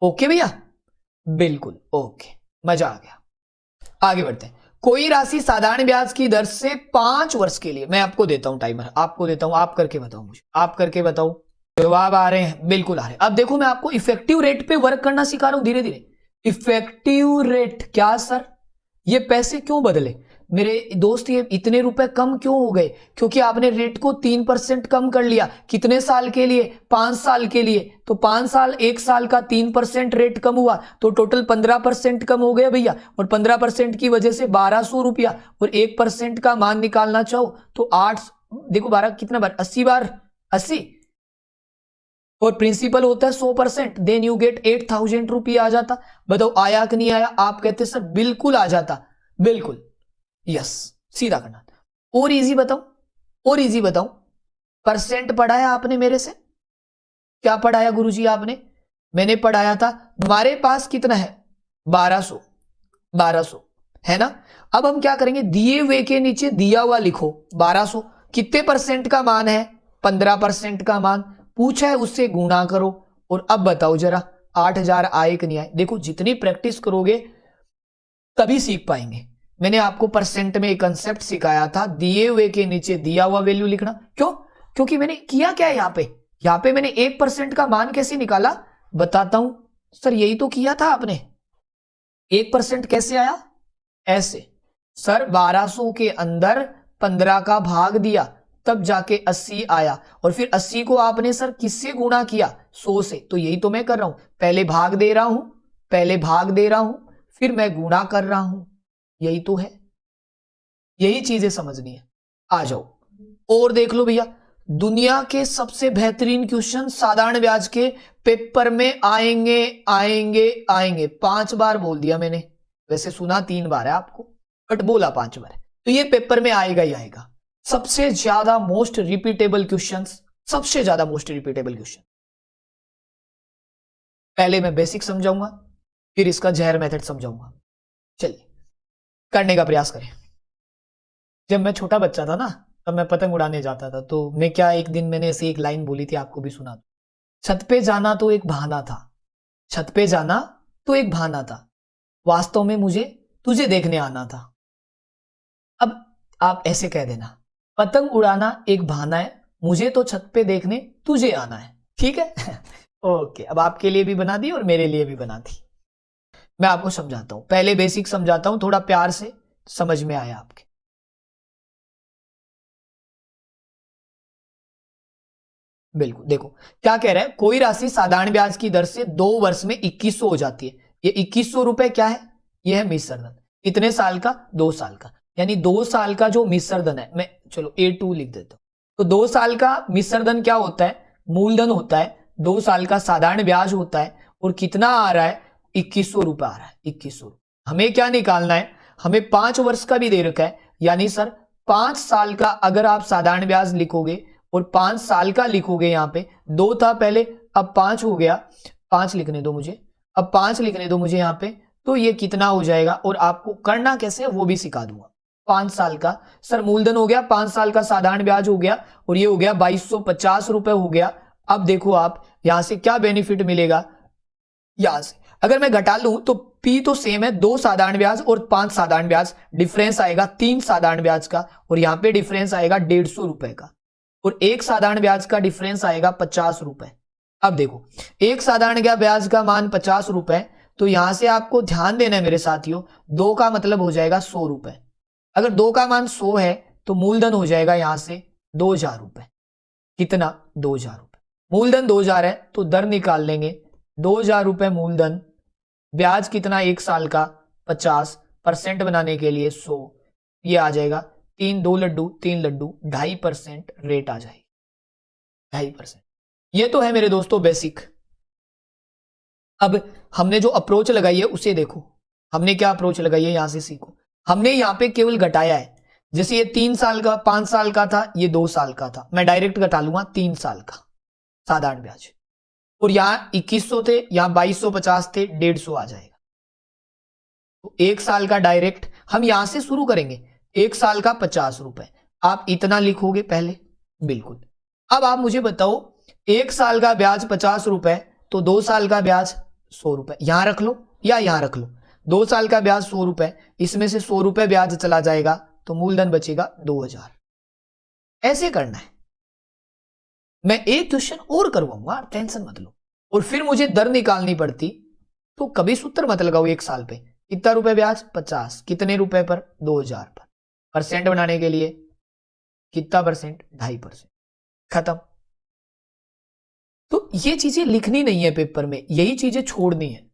ओके भैया, बिल्कुल ओके, मजा आ गया। आगे बढ़ते हैं। कोई राशि साधारण ब्याज की दर से 5 वर्ष के लिए, मैं आपको देता हूं टाइमर, आपको देता हूं, आप करके बताओ मुझे, आप करके बताओ। जवाब आ रहे हैं? बिल्कुल आ रहे हैं। अब देखो मैं आपको इफेक्टिव रेट पे वर्क करना सिखा रहा हूं धीरे धीरे। इफेक्टिव रेट क्या सर? ये पैसे क्यों बदले मेरे दोस्त? ये इतने रुपए कम क्यों हो गए? क्योंकि आपने रेट को 3% कम कर लिया। कितने साल के लिए? 5 साल के लिए। तो 5 साल 1 साल का 3% रेट कम हुआ, तो टोटल 15% कम हो गया भैया। और 15% की वजह से 1200 रुपया। और 1% का मान निकालना चाहो तो 8, देखो 12 कितना बार? 80 बार 80। और प्रिंसिपल होता है 100%, देन यू गेट 8000 रुपया आ जाता। बताओ आया कि नहीं आया? आप कहते सर बिल्कुल आ जाता। बिल्कुल यस, सीधा करना। और इजी बताऊं, और इजी बताऊं, परसेंट पढ़ाया आपने मेरे से? क्या पढ़ाया गुरुजी आपने? मैंने पढ़ाया था तुम्हारे पास कितना है? 1200, 1200 है ना। अब हम क्या करेंगे, दिए हुए के नीचे दिया हुआ लिखो 1200। कितने परसेंट का मान है? 15% का मान पूछा है, उससे गुणा करो। और अब बताओ जरा 8000 आए कि नहीं आए? देखो जितनी प्रैक्टिस करोगे तभी सीख पाएंगे। मैंने आपको परसेंट में एक कंसेप्ट सिखाया था, दिए हुए के नीचे दिया हुआ वैल्यू लिखना। क्यों? क्योंकि मैंने किया क्या है यहां पे मैंने 1% का मान कैसे निकाला बताता हूं। सर यही तो किया था आपने। 1% कैसे आया? ऐसे सर 1200 के अंदर 15 का भाग दिया, तब जाके 80 आया। और फिर 80 को आपने सर किससे गुणा किया? 100 से। तो यही तो मैं कर रहा हूं, पहले भाग दे रहा हूं, पहले भाग दे रहा हूं, फिर मैं गुणा कर रहा हूं। यही तो है, यही चीजें समझनी है। आ जाओ और देख लो भैया, दुनिया के सबसे बेहतरीन क्वेश्चन साधारण ब्याज के पेपर में आएंगे आएंगे आएंगे। 5 बार बोल दिया मैंने, वैसे सुना 3 बार है आपको, बट बोला 5 बार। तो ये पेपर में आएगा ही आएगा। सबसे ज्यादा मोस्ट रिपीटेबल क्वेश्चन, सबसे ज्यादा मोस्ट रिपीटेबल क्वेश्चन। पहले मैं बेसिक समझाऊंगा, फिर इसका जहर मेथड समझाऊंगा। चलिए करने का प्रयास करें। जब मैं छोटा बच्चा था ना, तब मैं पतंग उड़ाने जाता था। तो मैं क्या, एक दिन मैंने ऐसी एक लाइन बोली थी, आपको भी सुना। छत पे जाना तो एक बहाना था, छत पे जाना तो एक बहाना था, वास्तव में मुझे तुझे देखने आना था। अब आप ऐसे कह देना, पतंग उड़ाना एक बहाना है, मुझे तो छत पे देखने तुझे आना है। ठीक है ओके, अब आपके लिए भी बना दी और मेरे लिए भी बना दी। मैं आपको समझाता हूं, पहले बेसिक समझाता हूं, थोड़ा प्यार से समझ में आया आपके। बिल्कुल देखो क्या कह रहा है, कोई राशि साधारण ब्याज की दर से 2 वर्ष में 2100 हो जाती है। ये 2100 रुपए क्या है? ये है मिश्र धन। कितने साल का? 2 साल का। यानी 2 साल का जो मिश्र धन है, मैं चलो A2 लिख देता हूं। तो 2 साल का मिश्र धन क्या होता है? मूलधन होता है, 2 साल का साधारण ब्याज होता है, और कितना आ रहा है? 2100 रुपए आ रहा है। 2100। हमें क्या निकालना है? हमें 5 वर्ष का भी दे रखा है, यानी सर 5 साल का अगर आप साधारण ब्याज लिखोगे और 5 साल का लिखोगे, यहां पे 2 था पहले, अब 5 हो गया, 5 लिखने दो मुझे, अब 5 लिखने दो मुझे यहां पे, तो ये कितना हो जाएगा और आपको करना कैसे है वो भी सिखा दूंगा। 5 साल का सर मूलधन हो गया, 5 साल का साधारण ब्याज हो गया और ये हो गया 2250 रुपए हो गया। अब देखो आप यहां से क्या बेनिफिट मिलेगा, यहां से अगर मैं घटा लूं तो पी तो सेम है, 2 साधारण ब्याज और 5 साधारण ब्याज, डिफरेंस आएगा 3 साधारण ब्याज का और यहां पे डिफरेंस आएगा 150 रुपए का और 1 साधारण ब्याज का डिफरेंस आएगा 50 रुपए। अब देखो 1 साधारण ब्याज का मान 50 रुपए, तो यहां से आपको ध्यान देना है मेरे साथियों, 2 का मतलब हो जाएगा 100 रुपए। अगर 2 का मान 100 है तो मूलधन हो जाएगा यहां से 2000 रुपए। कितना? 2000 रुपए। मूलधन 2000 है तो दर निकाल लेंगे, 2000 रुपए मूलधन, ब्याज कितना 1 साल का 50% बनाने के लिए 100, ये आ जाएगा 3 लड्डू 3 लड्डू 2.5% रेट आ जाएगी, 2.5%। ये तो है मेरे दोस्तों बेसिक। अब हमने जो अप्रोच लगाई है उसे देखो, हमने क्या अप्रोच लगाई है यहां से सीखो। हमने यहां पे केवल घटाया है, जैसे ये 3 साल का 5 साल का था, ये 2 साल का था, मैं डायरेक्ट घटा लूंगा 3 साल का साधारण ब्याज, और यहां 2100 थे, यहां 2250 थे, 150 आ जाएगा। तो 1 साल का डायरेक्ट हम यहां से शुरू करेंगे, 1 साल का 50 रुपए, आप इतना लिखोगे पहले, बिल्कुल। अब आप मुझे बताओ 1 साल का ब्याज 50 रुपए, तो 2 साल का ब्याज 100 रुपए, यहां रख लो या यहां रख लो, 2 साल का ब्याज 100 रुपए, इसमें से 100 रुपए ब्याज चला जाएगा तो मूलधन बचेगा 2000। ऐसे करना है। मैं एक क्वेश्चन और करवाऊंगा, टेंशन मत लो, और फिर मुझे दर निकालनी पड़ती तो कभी सूत्र मत लगाओ। 1 साल पे कितना रुपए ब्याज? 50, कितने रुपए पर? 2000 पर। परसेंट बनाने के लिए कितना परसेंट? 2.5%, खत्म। तो ये चीजें लिखनी नहीं है पेपर में, यही चीजें छोड़नी है।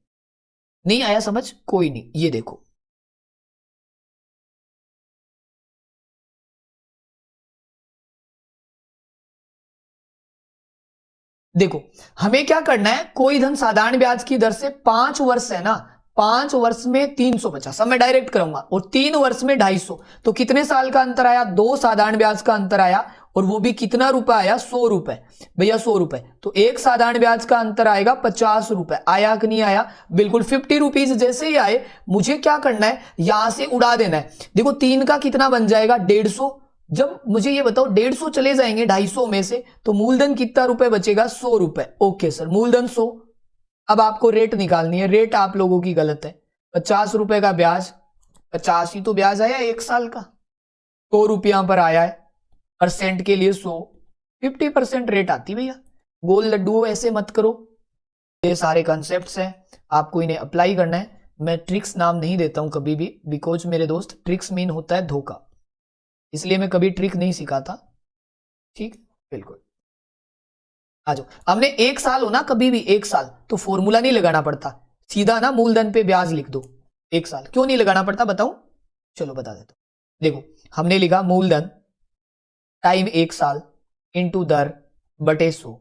नहीं आया समझ? कोई नहीं, ये देखो देखो हमें क्या करना है, कोई धन साधारण ब्याज की दर से 5 वर्ष है ना, 5 वर्ष में 350, अब मैं डायरेक्ट करूंगा, और 3 वर्ष में 250, तो कितने साल का अंतर आया? 2 साधारण ब्याज का अंतर आया, और वो भी कितना रुपए आया? 100 रुपए भैया, 100 रुपए। तो 1 साधारण ब्याज का अंतर आएगा 50 रुपए, आया कि नहीं आया? बिल्कुल। 50 रुपीज जैसे ही आए, मुझे क्या करना है, यहां से उड़ा देना है। देखो 3 का कितना बन जाएगा? 150। जब मुझे ये बताओ 150 चले जाएंगे 250 में से, तो मूलधन कितना रुपए बचेगा? 100 रुपए। ओके सर, मूलधन 100। अब आपको रेट निकालनी है, रेट आप लोगों की गलत है। 50 रुपए का ब्याज, 50 ही तो ब्याज आया 1 साल का, 100 रुपया पर आया है, परसेंट के लिए 100, 50% रेट आती भैया। गोल लड्डू ऐसे मत करो, ये सारे कॉन्सेप्ट्स हैं, आपको इन्हें अप्लाई करना है। मैं ट्रिक्स नाम नहीं देता हूं कभी भी, बिकॉज मेरे दोस्त ट्रिक्स मीन होता है धोखा, इसलिए मैं कभी ट्रिक नहीं सिखाता। ठीक, बिल्कुल। आ जाओ, हमने 1 साल हो ना, कभी भी 1 साल तो फॉर्मूला नहीं लगाना पड़ता, सीधा ना मूलधन पे ब्याज लिख दो। 1 साल क्यों नहीं लगाना पड़ता बताऊं? चलो बता देता हूं। देखो हमने लिखा मूलधन टाइम 1 साल इंटू दर बटे 100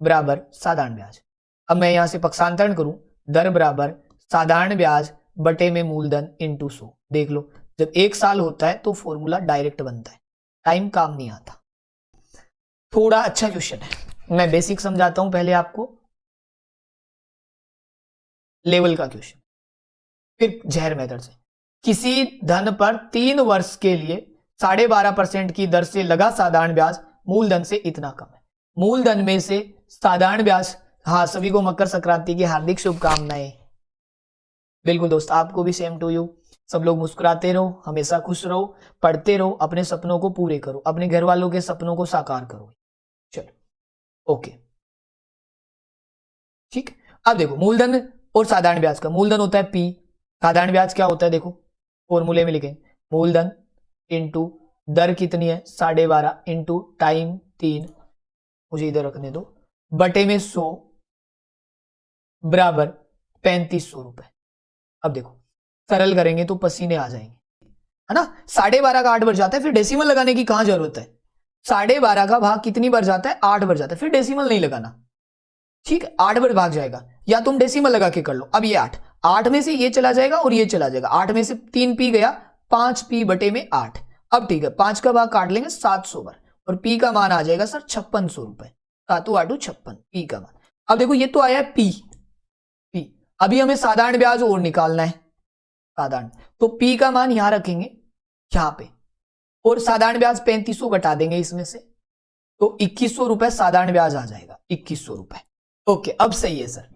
बराबर साधारण ब्याज। अब मैं यहां से पक्षांतरण करूं, दर बराबर साधारण ब्याज बटे में मूलधन इंटू 100। देख लो, जब 1 साल होता है तो फॉर्मूला डायरेक्ट बनता है, टाइम काम नहीं आता। थोड़ा अच्छा क्वेश्चन है, मैं बेसिक समझाता हूं पहले आपको, लेवल का क्वेश्चन, फिर जहर मेथड से। किसी धन पर 3 वर्ष के लिए 12.5% की दर से लगा साधारण ब्याज मूलधन से इतना कम है। मूलधन में से साधारण ब्याज, हाँ सभी को मकर संक्रांति की हार्दिक शुभकामनाएं। बिल्कुल दोस्त, आपको भी सेम टू यू। सब लोग मुस्कुराते रहो, हमेशा खुश रहो, पढ़ते रहो, अपने सपनों को पूरे करो, अपने घर वालों के सपनों को साकार करो। चलो ओके, ठीक। अब देखो मूलधन और साधारण ब्याज का, मूलधन होता है पी, साधारण ब्याज क्या होता है? देखो फॉर्मूले में लिखें, मूलधन इंटू दर कितनी है? 12.5 इंटू टाइम 3, मुझे इधर रखने दो, बटे में 100 बराबर 3500 रुपए। अब देखो सरल करेंगे तो पसीने आ जाएंगे, है ना। 12.5 का 8 बार जाता है, फिर डेसिमल लगाने की कहां जरूरत है? 12.5 का भाग कितनी बार जाता है? 8 बार जाता है, फिर डेसिमल नहीं लगाना। ठीक, 8 बार भाग जाएगा, या तुम डेसिमल लगा के कर लो। अब ये 8 में से ये चला जाएगा और ये चला जाएगा, 8 में से 3 पी गया, 5 पी बटे में 8, अब ठीक है, 5 का भाग काट लेंगे 700 बार और पी का मान आ जाएगा सर 5600 रुपए। 7×8 = 56 पी का मान। अब देखो ये तो आया है पी। अभी हमें साधारण ब्याज और निकालना है, साधारण, तो पी का मान यहां रखेंगे यहां पे, और साधारण ब्याज 3500 घटा देंगे इसमें से, तो 2100 रुपए साधारण ब्याज आ जाएगा, 2100 रुपए। ओके, अब सही है सर।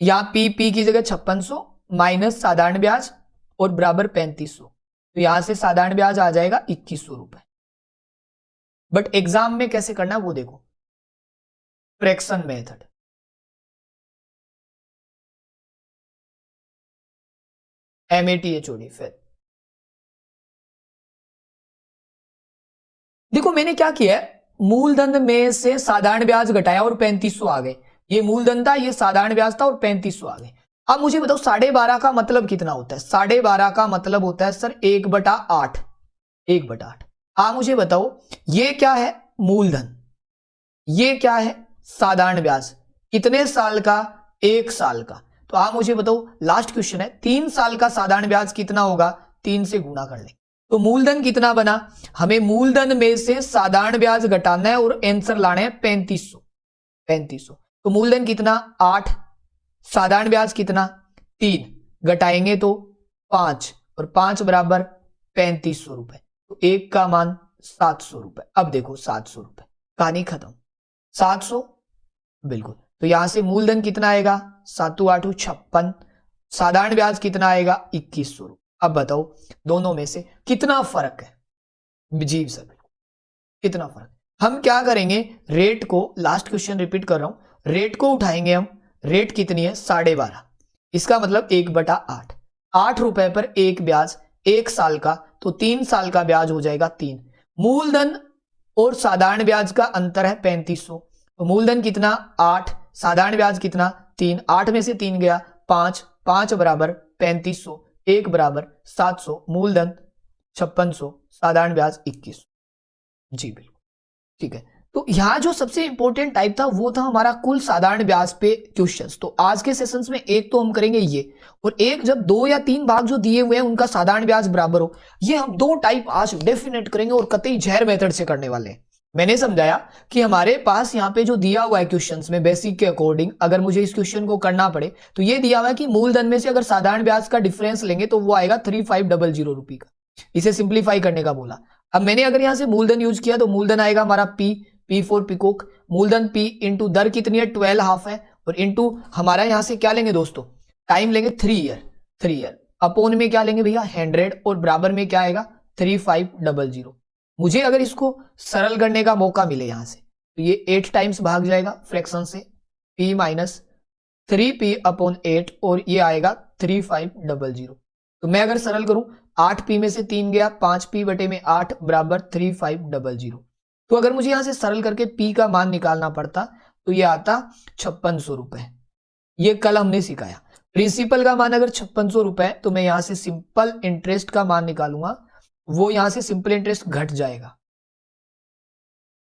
यहां पी की जगह 5600 माइनस साधारण ब्याज और बराबर 3500, तो यहां से साधारण ब्याज आ जाएगा 2100 रुपए। बट एग्जाम में कैसे करना है वो देखो, फ्रैक्शन मेथड। MATHOD। फिर देखो मैंने क्या किया है, मूलधन में से साधारण ब्याज घटाया और 3500 आ गए। ये मूलधन था, ये साधारण ब्याज था और 3500 आ गए। अब मुझे बताओ 12.5 का मतलब कितना होता है? 12.5 का मतलब होता है सर 1/8। 1/8। आप मुझे बताओ ये क्या है? मूलधन। ये क्या है? साधारण ब्याज। कितने साल का? 1 साल का। तो आप मुझे बताओ, लास्ट क्वेश्चन है, 3 साल का साधारण ब्याज कितना होगा? 3 से गुणा कर लेंगे। तो मूलधन कितना बना? हमें मूलधन में से साधारण ब्याज घटाना है और आंसर लाना है 3500। 3500। तो मूलधन कितना? 8। साधारण ब्याज कितना? 3। घटाएंगे तो 5 और 5 बराबर 3500 रुपए। तो 1 का मान 700 रुपए। अब देखो 700 रुपए, कहानी खत्म। 700 बिल्कुल। तो यहां से मूलधन कितना आएगा? 7×8 = 56। साधारण ब्याज कितना आएगा? 2100 रुपए। अब बताओ दोनों में से कितना फर्क है? जी सर, कितना फर्क? हम क्या करेंगे, रेट को, लास्ट क्वेश्चन रिपीट कर रहा हूं, रेट को उठाएंगे हम। रेट कितनी है? 12.5। इसका मतलब 1/8। 8 रुपए पर 1 ब्याज, 1 साल का, तो 3 साल का ब्याज हो जाएगा 3। मूलधन और साधारण ब्याज का अंतर है 3500। तो मूलधन कितना? 8। साधारण ब्याज कितना? 3। 8 में से 3 गया 5। 5 बराबर 3500। 1 बराबर 700। मूलधन 5600, साधारण ब्याज 2100। जी बिल्कुल ठीक है। तो यहां जो सबसे इंपॉर्टेंट टाइप था वो था हमारा कुल साधारण ब्याज पे क्वेश्चंस। तो आज के सेशंस में एक तो हम करेंगे ये, और एक जब 2 या 3 भाग जो दिए हुए हैं उनका साधारण ब्याज बराबर हो, ये हम 2 टाइप आज डेफिनेट करेंगे और कतई जहर मेथड से करने वाले हैं। मैंने समझाया कि हमारे पास यहाँ पे जो दिया हुआ है क्वेश्चंस में बेसिक के अकॉर्डिंग, अगर मुझे इस क्वेश्चन को करना पड़े तो ये दिया हुआ है कि मूलधन में से अगर साधारण ब्याज का डिफरेंस लेंगे तो वो आएगा 3500 रुपए का। इसे सिंप्लीफाई करने का बोला। अब मैंने अगर यहां से मूलधन यूज किया तो मूलधन आएगा हमारा P फॉर पिकॉक। मूलधन P इंटू दर कितनी है? 12.5 है, और इंटू हमारा यहां से क्या लेंगे दोस्तों? टाइम लेंगे 3 ईयर। 3 ईयर अपोन में क्या लेंगे भैया? 100, और बराबर में क्या आएगा? 3500। मुझे अगर इसको सरल करने का मौका मिले यहां से तो ये 8 टाइम्स भाग जाएगा फ्रैक्शन से, P माइनस 3P/8, और ये आएगा 3500। तो मैं अगर सरल करूं, 8P में से 3 गया, 5P/8 बराबर 3500। तो अगर मुझे यहां से सरल करके P का मान निकालना पड़ता तो ये आता 5600 रुपए। ये कल हमने सिखाया। प्रिंसिपल का मान अगर 5600 रुपए तो मैं यहां से सिंपल इंटरेस्ट का मान निकालूंगा, वो यहां से सिंपल इंटरेस्ट घट जाएगा।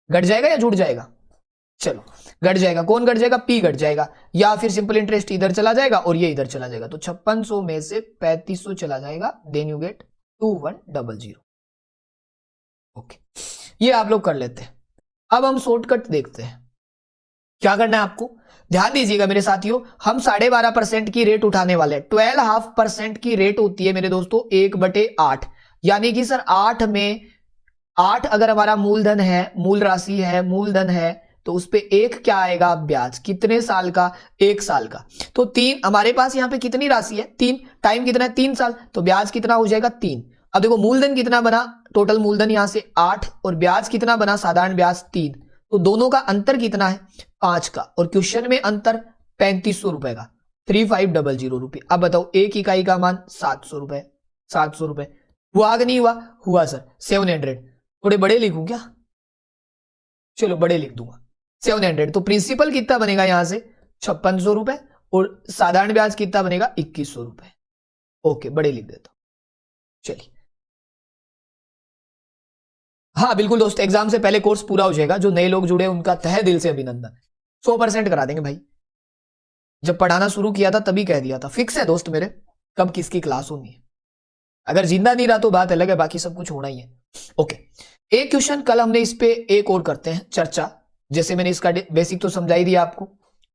घट जाएगा या जुड़ जाएगा? चलो घट जाएगा। कौन घट जाएगा? P घट जाएगा, या फिर सिंपल इंटरेस्ट इधर चला जाएगा और ये इधर चला जाएगा। तो 5600 में से 3500 चला जाएगा, देन यू गेट 2100। ओके, ये आप लोग कर लेते हैं। अब हम शॉर्टकट देखते हैं। क्या करना है आपको? ध्यान दीजिएगा मेरे साथियों, हम 12.5% की रेट उठाने वाले हैं। 12.5% की रेट होती है मेरे दोस्तों 1/8, यानी कि सर 8 में 8 अगर हमारा मूलधन है, मूल राशि है, मूलधन है, तो उस पे 1 क्या आएगा? ब्याज। कितने साल का? 1 साल का। तो 3 हमारे पास यहां पे कितनी राशि है? 3। टाइम कितना है? 3 साल। तो ब्याज कितना हो जाएगा? 3। अब देखो मूलधन कितना बना? टोटल मूलधन यहां से 8, और ब्याज कितना बना? साधारण ब्याज 3। तो दोनों का अंतर कितना है? 5 का, और क्वेश्चन में अंतर 3500 रुपए का, 3500 रुपए। अब बताओ एक इकाई का मान 700 रुपए। 700 रुपए हुआ कि नहीं हुआ? हुआ सर। 700। थोड़े बड़े लिखूं क्या? चलो बड़े लिख दूंगा, 700। तो प्रिंसिपल कितना बनेगा यहां से? 5600 रुपए, और साधारण ब्याज कितना बनेगा? 2100 रुपए। ओके, बड़े लिख देता हूं। चलिए, हाँ बिल्कुल दोस्त, एग्जाम से पहले कोर्स पूरा हो जाएगा। जो नए लोग जुड़े उनका तहे दिल से अभिनंदन। 100% करा देंगे भाई। जब पढ़ाना शुरू किया था तभी कह दिया था, फिक्स है दोस्त मेरे, कब किसकी क्लास होनी है। अगर जिंदा नहीं रहा तो बात अलग है, बाकी सब कुछ होना ही है। ओके, एक क्वेश्चन कल हमने इस पे एक और करते हैं चर्चा। जैसे मैंने इसका बेसिक तो समझा ही दिया आपको,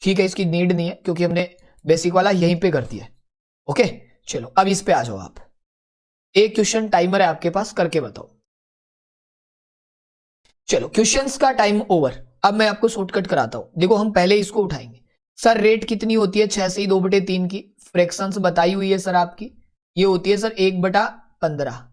ठीक है, इसकी नीड नहीं है क्योंकि हमने बेसिक वाला यहीं पे कर दिया है। ओके, चलो अब इस पे आ जाओ आप। एक क्वेश्चन टाइमर है आपके पास, करके बताओ। चलो क्वेश्चंस का टाइम ओवर। अब मैं आपको शॉर्टकट कराता हूं। देखो हम पहले इसको उठाएंगे। सर रेट कितनी होती है 6 से ही 2/3 की? फ्रैक्शंस बताई हुई है सर आपकी, ये होती है सर 1/15।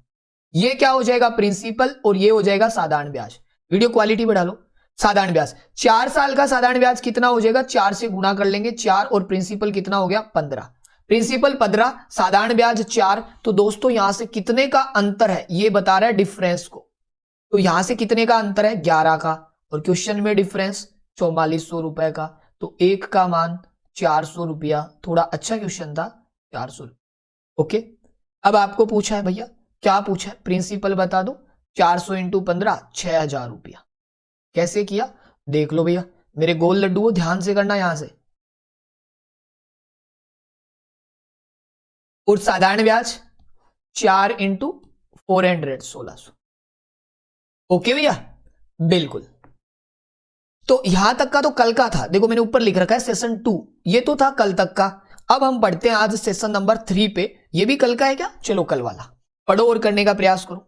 ये क्या हो जाएगा प्रिंसिपल, और ये हो जाएगा साधारण ब्याज। वीडियो क्वालिटी बढ़ा लो। साधारण ब्याज 4 साल का साधारण ब्याज कितना हो जाएगा, 4 से गुणा कर लेंगे 4, और प्रिंसिपल कितना हो गया 15। प्रिंसिपल 15, साधारण ब्याज 4। तो दोस्तों यहां से कितने का अंतर है ये बता रहा है डिफरेंस को। तो यहां से कितने का अंतर है 11 का, और क्वेश्चन में डिफरेंस 4400 रुपए का। तो एक का मान 400 रुपया। थोड़ा अच्छा क्वेश्चन था, 400। ओके, अब आपको पूछा है भैया, क्या पूछा है, प्रिंसिपल बता दो। 400 इंटू 15, 6000 रुपया। कैसे किया देख लो भैया, मेरे गोल लड्डू ध्यान से करना यहां से। और साधारण ब्याज 4 इंटू 400, 1600। ओके भैया, बिल्कुल। तो यहां तक का तो कल का था। देखो मैंने ऊपर लिख रखा है सेशन 2, ये तो था कल तक का। अब हम पढ़ते हैं आज सेशन नंबर 3 पे। ये भी कल का है क्या? चलो कल वाला पढ़ो और करने का प्रयास करो।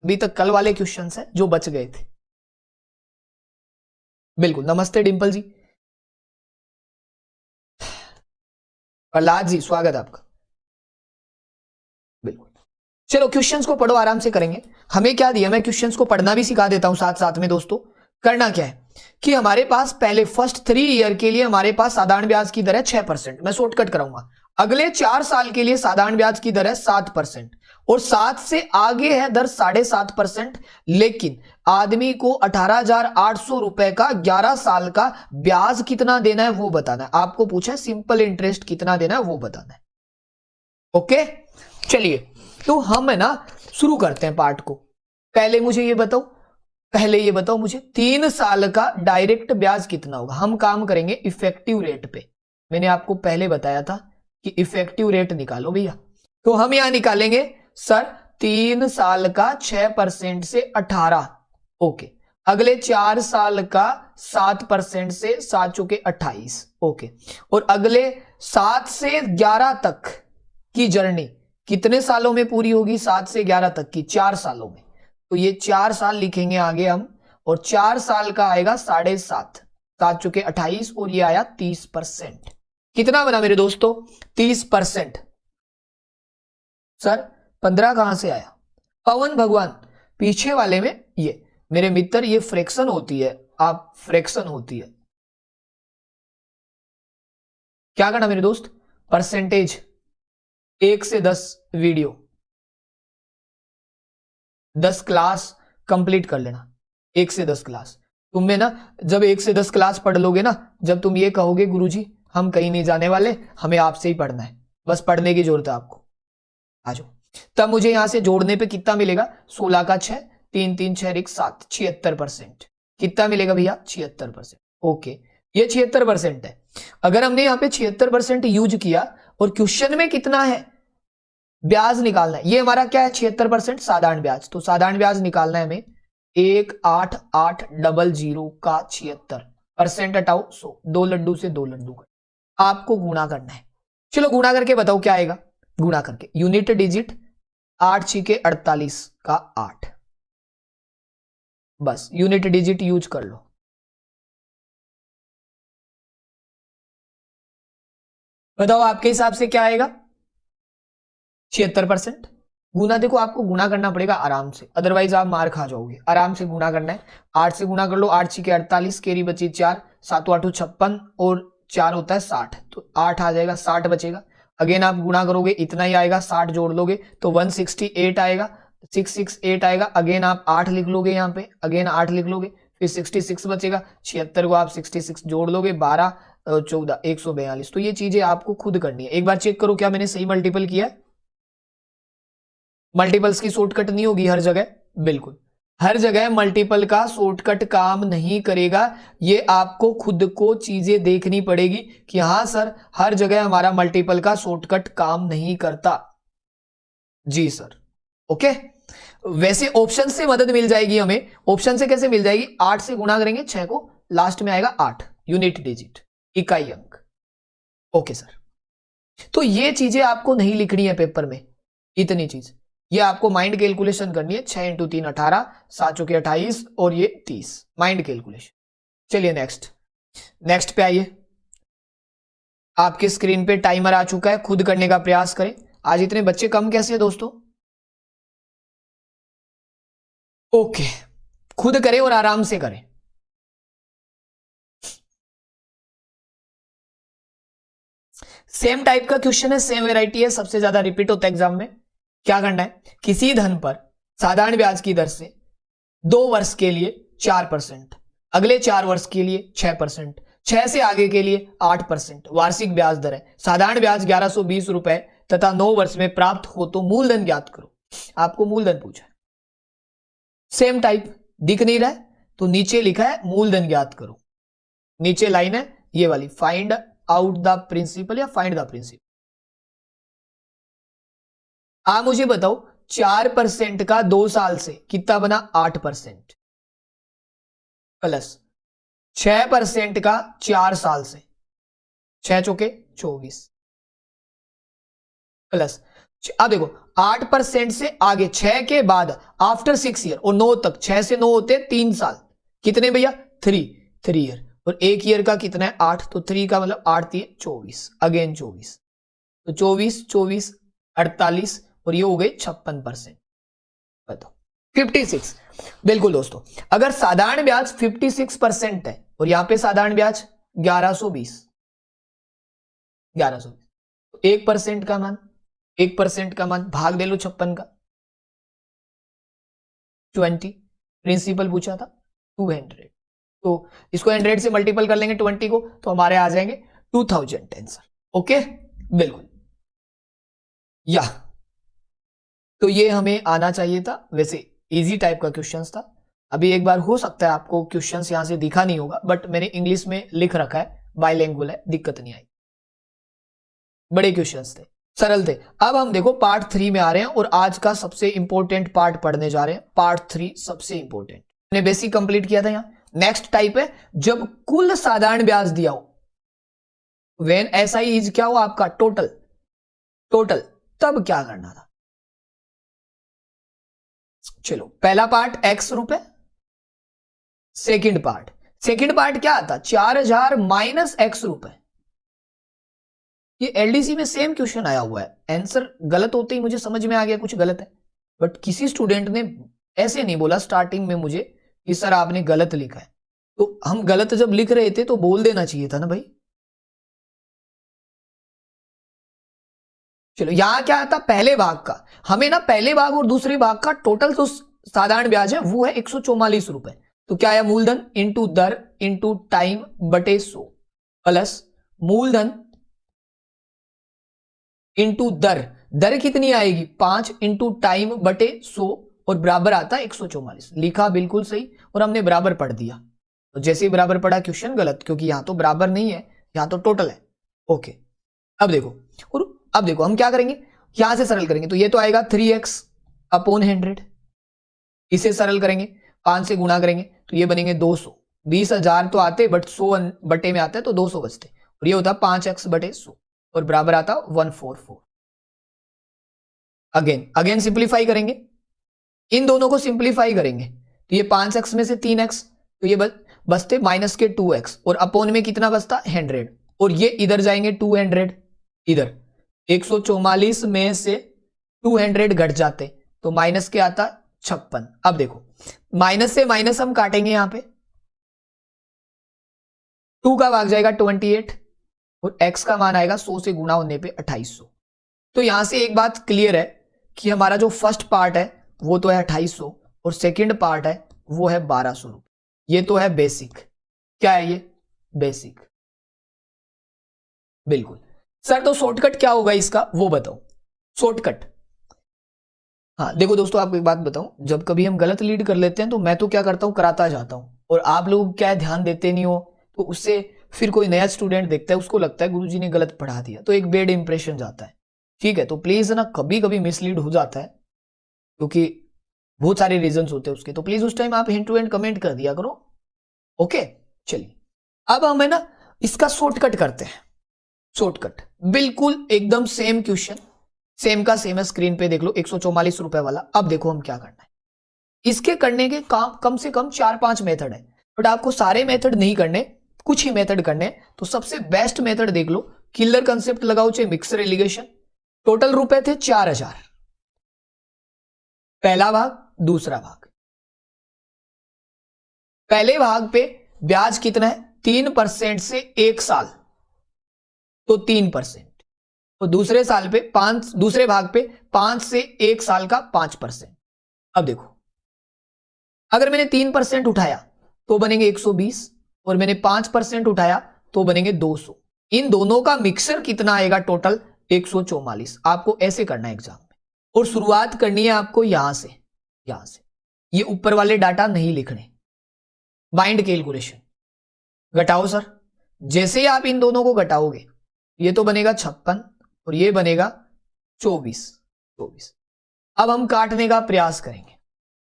अभी तक कल वाले क्वेश्चन है जो बच गए थे। बिल्कुल, नमस्ते डिंपल जी, प्रहलाद जी स्वागत आपका। बिल्कुल, चलो क्वेश्चंस को पढ़ो, आराम से करेंगे। हमें क्या दिया, मैं क्वेश्चंस को पढ़ना भी सिखा देता हूं साथ साथ में। दोस्तों करना क्या है कि हमारे पास पहले फर्स्ट 3 ईयर के लिए हमारे पास साधारण ब्याज की दर है 6%। मैं शॉर्टकट कराऊंगा। अगले 4 साल के लिए साधारण ब्याज की दर है 7%, और 7 से आगे है दर 7.5%। लेकिन आदमी को 18,800 रुपए का 11 साल का ब्याज कितना देना है वो बताना है। आपको पूछा है सिंपल इंटरेस्ट कितना देना है वो बताना है। ओके, चलिए तो हम है ना शुरू करते हैं पार्ट को। पहले ये बताओ मुझे 3 साल का डायरेक्ट ब्याज कितना होगा। हम काम करेंगे इफेक्टिव रेट पे। मैंने आपको पहले बताया था कि इफेक्टिव रेट निकालो भैया। तो हम यहां निकालेंगे सर 3 साल का 6% से 18। ओके, अगले 4 साल का 7% से 7 चौके 28। ओके, और अगले 7 से 11 तक की जर्नी कितने सालों में पूरी होगी? 7 से 11 तक की 4 सालों में। तो ये 4 साल लिखेंगे आगे हम, और 4 साल का आएगा 7.5, 7 चुके 28, और ये आया 30%। कितना बना मेरे दोस्तों? 30%। सर 15 कहां से आया? पवन भगवान पीछे वाले में, ये मेरे मित्र ये फ्रैक्शन होती है, आप फ्रैक्शन होती है। क्या करना मेरे दोस्त? परसेंटेज 1 से 10 वीडियो 10 क्लास कंप्लीट कर लेना। 1 से 10 क्लास तुम में ना, जब 1 से 10 क्लास पढ़ लोगे ना, जब तुम ये कहोगे गुरुजी हम कहीं नहीं जाने वाले, हमें आपसे ही पढ़ना है, बस पढ़ने की जरूरत है आपको, आ जाओ। तब मुझे यहां से जोड़ने पे कितना मिलेगा? 16 का 6, 3 3 6 1 7, 76%। कितना मिलेगा भैया? 76%। ओके, ये 76% है। अगर हमने यहाँ पे 76% यूज किया, और क्वेश्चन में कितना है ब्याज निकालना है, ये हमारा क्या है 76% साधारण ब्याज। तो साधारण ब्याज निकालना है हमें 18800 का 76%। हटाओ 100, 2 लड्डू से 2 लड्डू का आपको गुणा करना है। चलो गुणा करके बताओ क्या आएगा। गुणा करके यूनिट डिजिट 8 6 48 का 8, बस यूनिट डिजिट यूज कर लो। बताओ आपके हिसाब से क्या आएगा? 76%। गुना देखो आपको गुना करना पड़ेगा आराम से, अदरवाइज आप मार खा जाओगे। आराम से गुना करना है। 8 से गुना कर लो, 8 6 48, केरी बची 4, 7 8 56, और 4 होता है 60, तो 8 आ जाएगा, 60 बचेगा। अगेन आप गुना करोगे इतना ही आएगा, 60 जोड़ लोगे तो 168 आएगा, 668 आएगा। अगेन आप 8 लिख लोगे यहाँ पे, अगेन 8 लिख लोगे, फिर 66 बचेगा। 76 को आप 66 जोड़ लोगे, 12 14 142। तो ये चीजें आपको खुद करनी है। एक बार चेक करो क्या मैंने सही मल्टीपल किया है। मल्टीपल्स की शॉर्टकट नहीं होगी हर जगह, बिल्कुल हर जगह मल्टीपल का शॉर्टकट काम नहीं करेगा। ये आपको खुद को चीजें देखनी पड़ेगी कि हाँ सर हर जगह हमारा मल्टीपल का शॉर्टकट काम नहीं करता। जी सर, ओके। वैसे ऑप्शन से मदद मिल जाएगी हमें। ऑप्शन से कैसे मिल जाएगी? 8 से गुणा करेंगे 6 को, लास्ट में आएगा 8, यूनिट डिजिट, इकाई अंक। ओके सर, तो ये चीजें आपको नहीं लिखनी है पेपर में, इतनी चीज ये आपको माइंड कैलकुलेशन करनी है। 6 × 3 18, 7 चौके 28 और ये 30, माइंड कैलकुलेशन। चलिए नेक्स्ट पे आइए। आपके स्क्रीन पे टाइमर आ चुका है, खुद करने का प्रयास करें। आज इतने बच्चे कम कैसे हैं दोस्तों? ओके, खुद करें और आराम से करें। सेम टाइप का क्वेश्चन है, सेम वेराइटी है, सबसे ज्यादा रिपीट होता है एग्जाम में। क्या करना है? किसी धन पर साधारण ब्याज की दर से 2 वर्ष के लिए 4%, अगले 4 वर्ष के लिए 6%, 6 से आगे के लिए 8% वार्षिक ब्याज दर है। साधारण ब्याज 1120 रुपए तथा 9 वर्ष में प्राप्त हो तो मूलधन ज्ञात करो। आपको मूलधन पूछा है। सेम टाइप दिख नहीं रहा है तो नीचे लिखा है मूलधन ज्ञात करो। नीचे लाइन है ये वाली, फाइंड आउट द प्रिंसिपल या फाइंड द प्रिंसिपल। आप मुझे बताओ 4% का 2 साल से कितना बना? 8%, प्लस 6% का 4 साल से, 6 चौके 24, प्लस अब देखो 8% से आगे 6 के बाद आफ्टर 6 ईयर और 9 तक, 6 से 9 होते 3 साल, कितने भैया? 3 ईयर, और 1 ईयर का कितना है? 8, तो 3 का मतलब 8 3 24, अगेन 24, तो 24 48 और ये हो गए 56%। बताओ 56। बिल्कुल दोस्तों, अगर साधारण ब्याज 56% है और यहां पे साधारण ब्याज 1120, तो 1% का मान, 1% का मान भाग दे लो 56 का, 20। प्रिंसिपल पूछा था 200, तो इसको 100 से मल्टीपल कर लेंगे 20 को, तो हमारे आ जाएंगे 2000 आंसर। ओके, बिल्कुल या तो ये हमें आना चाहिए था। वैसे इजी टाइप का क्वेश्चंस था। अभी एक बार हो सकता है आपको क्वेश्चंस यहां से दिखा नहीं होगा, बट मैंने इंग्लिश में लिख रखा है, बाइलिंगुअल है, दिक्कत नहीं आई। बड़े क्वेश्चंस थे, सरल थे। अब हम देखो पार्ट 3 में आ रहे हैं और आज का सबसे इंपॉर्टेंट पार्ट पढ़ने जा रहे हैं। पार्ट 3 सबसे इंपॉर्टेंट, मैंने बेसिक कंप्लीट किया था। यहां नेक्स्ट टाइप है जब कुल साधारण ब्याज दिया हो, व्हेन एसआई इज क्या हो आपका? टोटल, तब क्या करना था? चलो पहला पार्ट x रुपए, सेकंड पार्ट क्या आता? 4000 माइनस x रुपए। ये एलडीसी में सेम क्वेश्चन आया हुआ है, आंसर गलत होते ही मुझे समझ में आ गया कुछ गलत है, बट किसी स्टूडेंट ने ऐसे नहीं बोला स्टार्टिंग में मुझे कि सर आपने गलत लिखा है। तो हम गलत जब लिख रहे थे तो बोल देना चाहिए था ना भाई। चलो यहां क्या आता? पहले भाग का, हमें ना पहले भाग और दूसरे भाग का टोटल जो साधारण ब्याज है वो है 144 रुपए। तो क्या है? मूलधन इंटू दर इंटू टाइम बटे 100, प्लस मूलधन इंटू दर कितनी आएगी? 5 इंटू टाइम बटे 100 और बराबर आता है 144। लिखा बिल्कुल सही और हमने बराबर पढ़ दिया। तो जैसे ही बराबर पढ़ा क्वेश्चन गलत, क्योंकि यहां तो बराबर नहीं है, यहां तो टोटल है। ओके, अब देखो, और अब देखो हम क्या करेंगे, यहां से सरल करेंगे तो ये तो आएगा 3x अपॉन 100, इसे सरल करेंगे 5 से गुणा करेंगे तो ये बनेंगे 200। 20,000 तो आते बट 100 बटे में आता है तो 200 बचते, और ये होता 5x बटे 100 और बराबर आता 144। अगेन सिंप्लीफाई करेंगे, इन दोनों को सिंप्लीफाई करेंगे तो ये 5x में से 3x, तो ये बचते माइनस के 2x, और अपॉन में कितना बचता? 100, और ये इधर जाएंगे 200, इधर 144 में से 200 घट जाते तो माइनस के आता 56। अब देखो माइनस से माइनस हम काटेंगे, यहां पे 2 का भाग जाएगा 28 और x का मान आएगा 100 से गुणा होने पे 2800। तो यहां से एक बात क्लियर है कि हमारा जो फर्स्ट पार्ट है वो तो है 2800 और सेकंड पार्ट है वो है 1200 रुपए। ये तो है बेसिक। क्या है ये? बेसिक। बिल्कुल सर, तो शॉर्टकट क्या होगा इसका वो बताओ। शॉर्टकट, हाँ देखो दोस्तों आपको एक बात बताऊं, जब कभी हम गलत लीड कर लेते हैं तो मैं तो क्या करता हूं, कराता जाता हूं, और आप लोग क्या ध्यान देते नहीं हो, तो उससे फिर कोई नया स्टूडेंट देखता है, उसको लगता है गुरुजी ने गलत पढ़ा दिया, तो एक बैड इंप्रेशन जाता है। ठीक है, तो प्लीज ना कभी कभी मिसलीड हो जाता है, क्योंकि बहुत सारे रीजंस होते हैं उसके, तो प्लीज उस टाइम आप हिंट टू एंड कमेंट कर दिया करो। ओके चलिए, अब हम है ना इसका शॉर्टकट करते हैं। शॉर्टकट बिल्कुल एकदम सेम क्वेश्चन, सेम का सेम है, स्क्रीन पे देख लो 144 रुपए वाला। अब देखो हम क्या करना है, इसके करने के काम कम से कम 4-5 मेथड है, बट आपको सारे मेथड नहीं करने, कुछ ही मेथड करने। तो सबसे बेस्ट मेथड देख लो, किलर कंसेप्ट लगाओ चाहे मिक्सर एलिगेशन। टोटल रुपए थे 4000, पहला भाग दूसरा भाग। पहले भाग पे ब्याज कितना है 3% से 1 साल, तो 3%। तो दूसरे साल पे 5, दूसरे भाग पे 5 से 1 साल का 5%। अब देखो अगर मैंने 3% उठाया तो बनेंगे 120, और मैंने 5% उठाया तो बनेंगे 200। इन दोनों का मिक्सर कितना आएगा टोटल 144। आपको ऐसे करना है एग्जाम में, और शुरुआत करनी है आपको यहां से, यहां से। ये ऊपर वाले डाटा नहीं लिखने, बाइंड कैलकुलेशन घटाओ सर। जैसे ही आप इन दोनों को घटाओगे, ये तो बनेगा 56 और ये बनेगा 24। अब हम काटने का प्रयास करेंगे।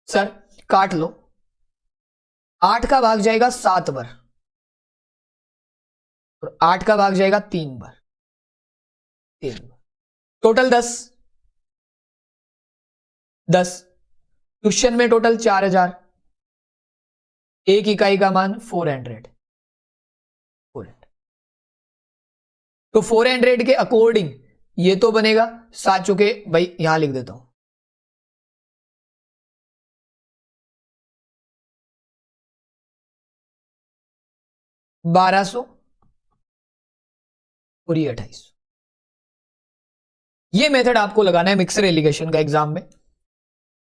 सर काट लो, 8 का भाग जाएगा 7 बार, और 8 का भाग जाएगा 3 बार, टोटल 10। क्वेश्चन में टोटल 4000, एक इकाई का मान 400। तो 400 के अकॉर्डिंग ये तो बनेगा 7 चुके भाई, यहां लिख देता हूं 1200 और ये 2800। ये मेथड आपको लगाना है मिक्सर एलिगेशन का एग्जाम में,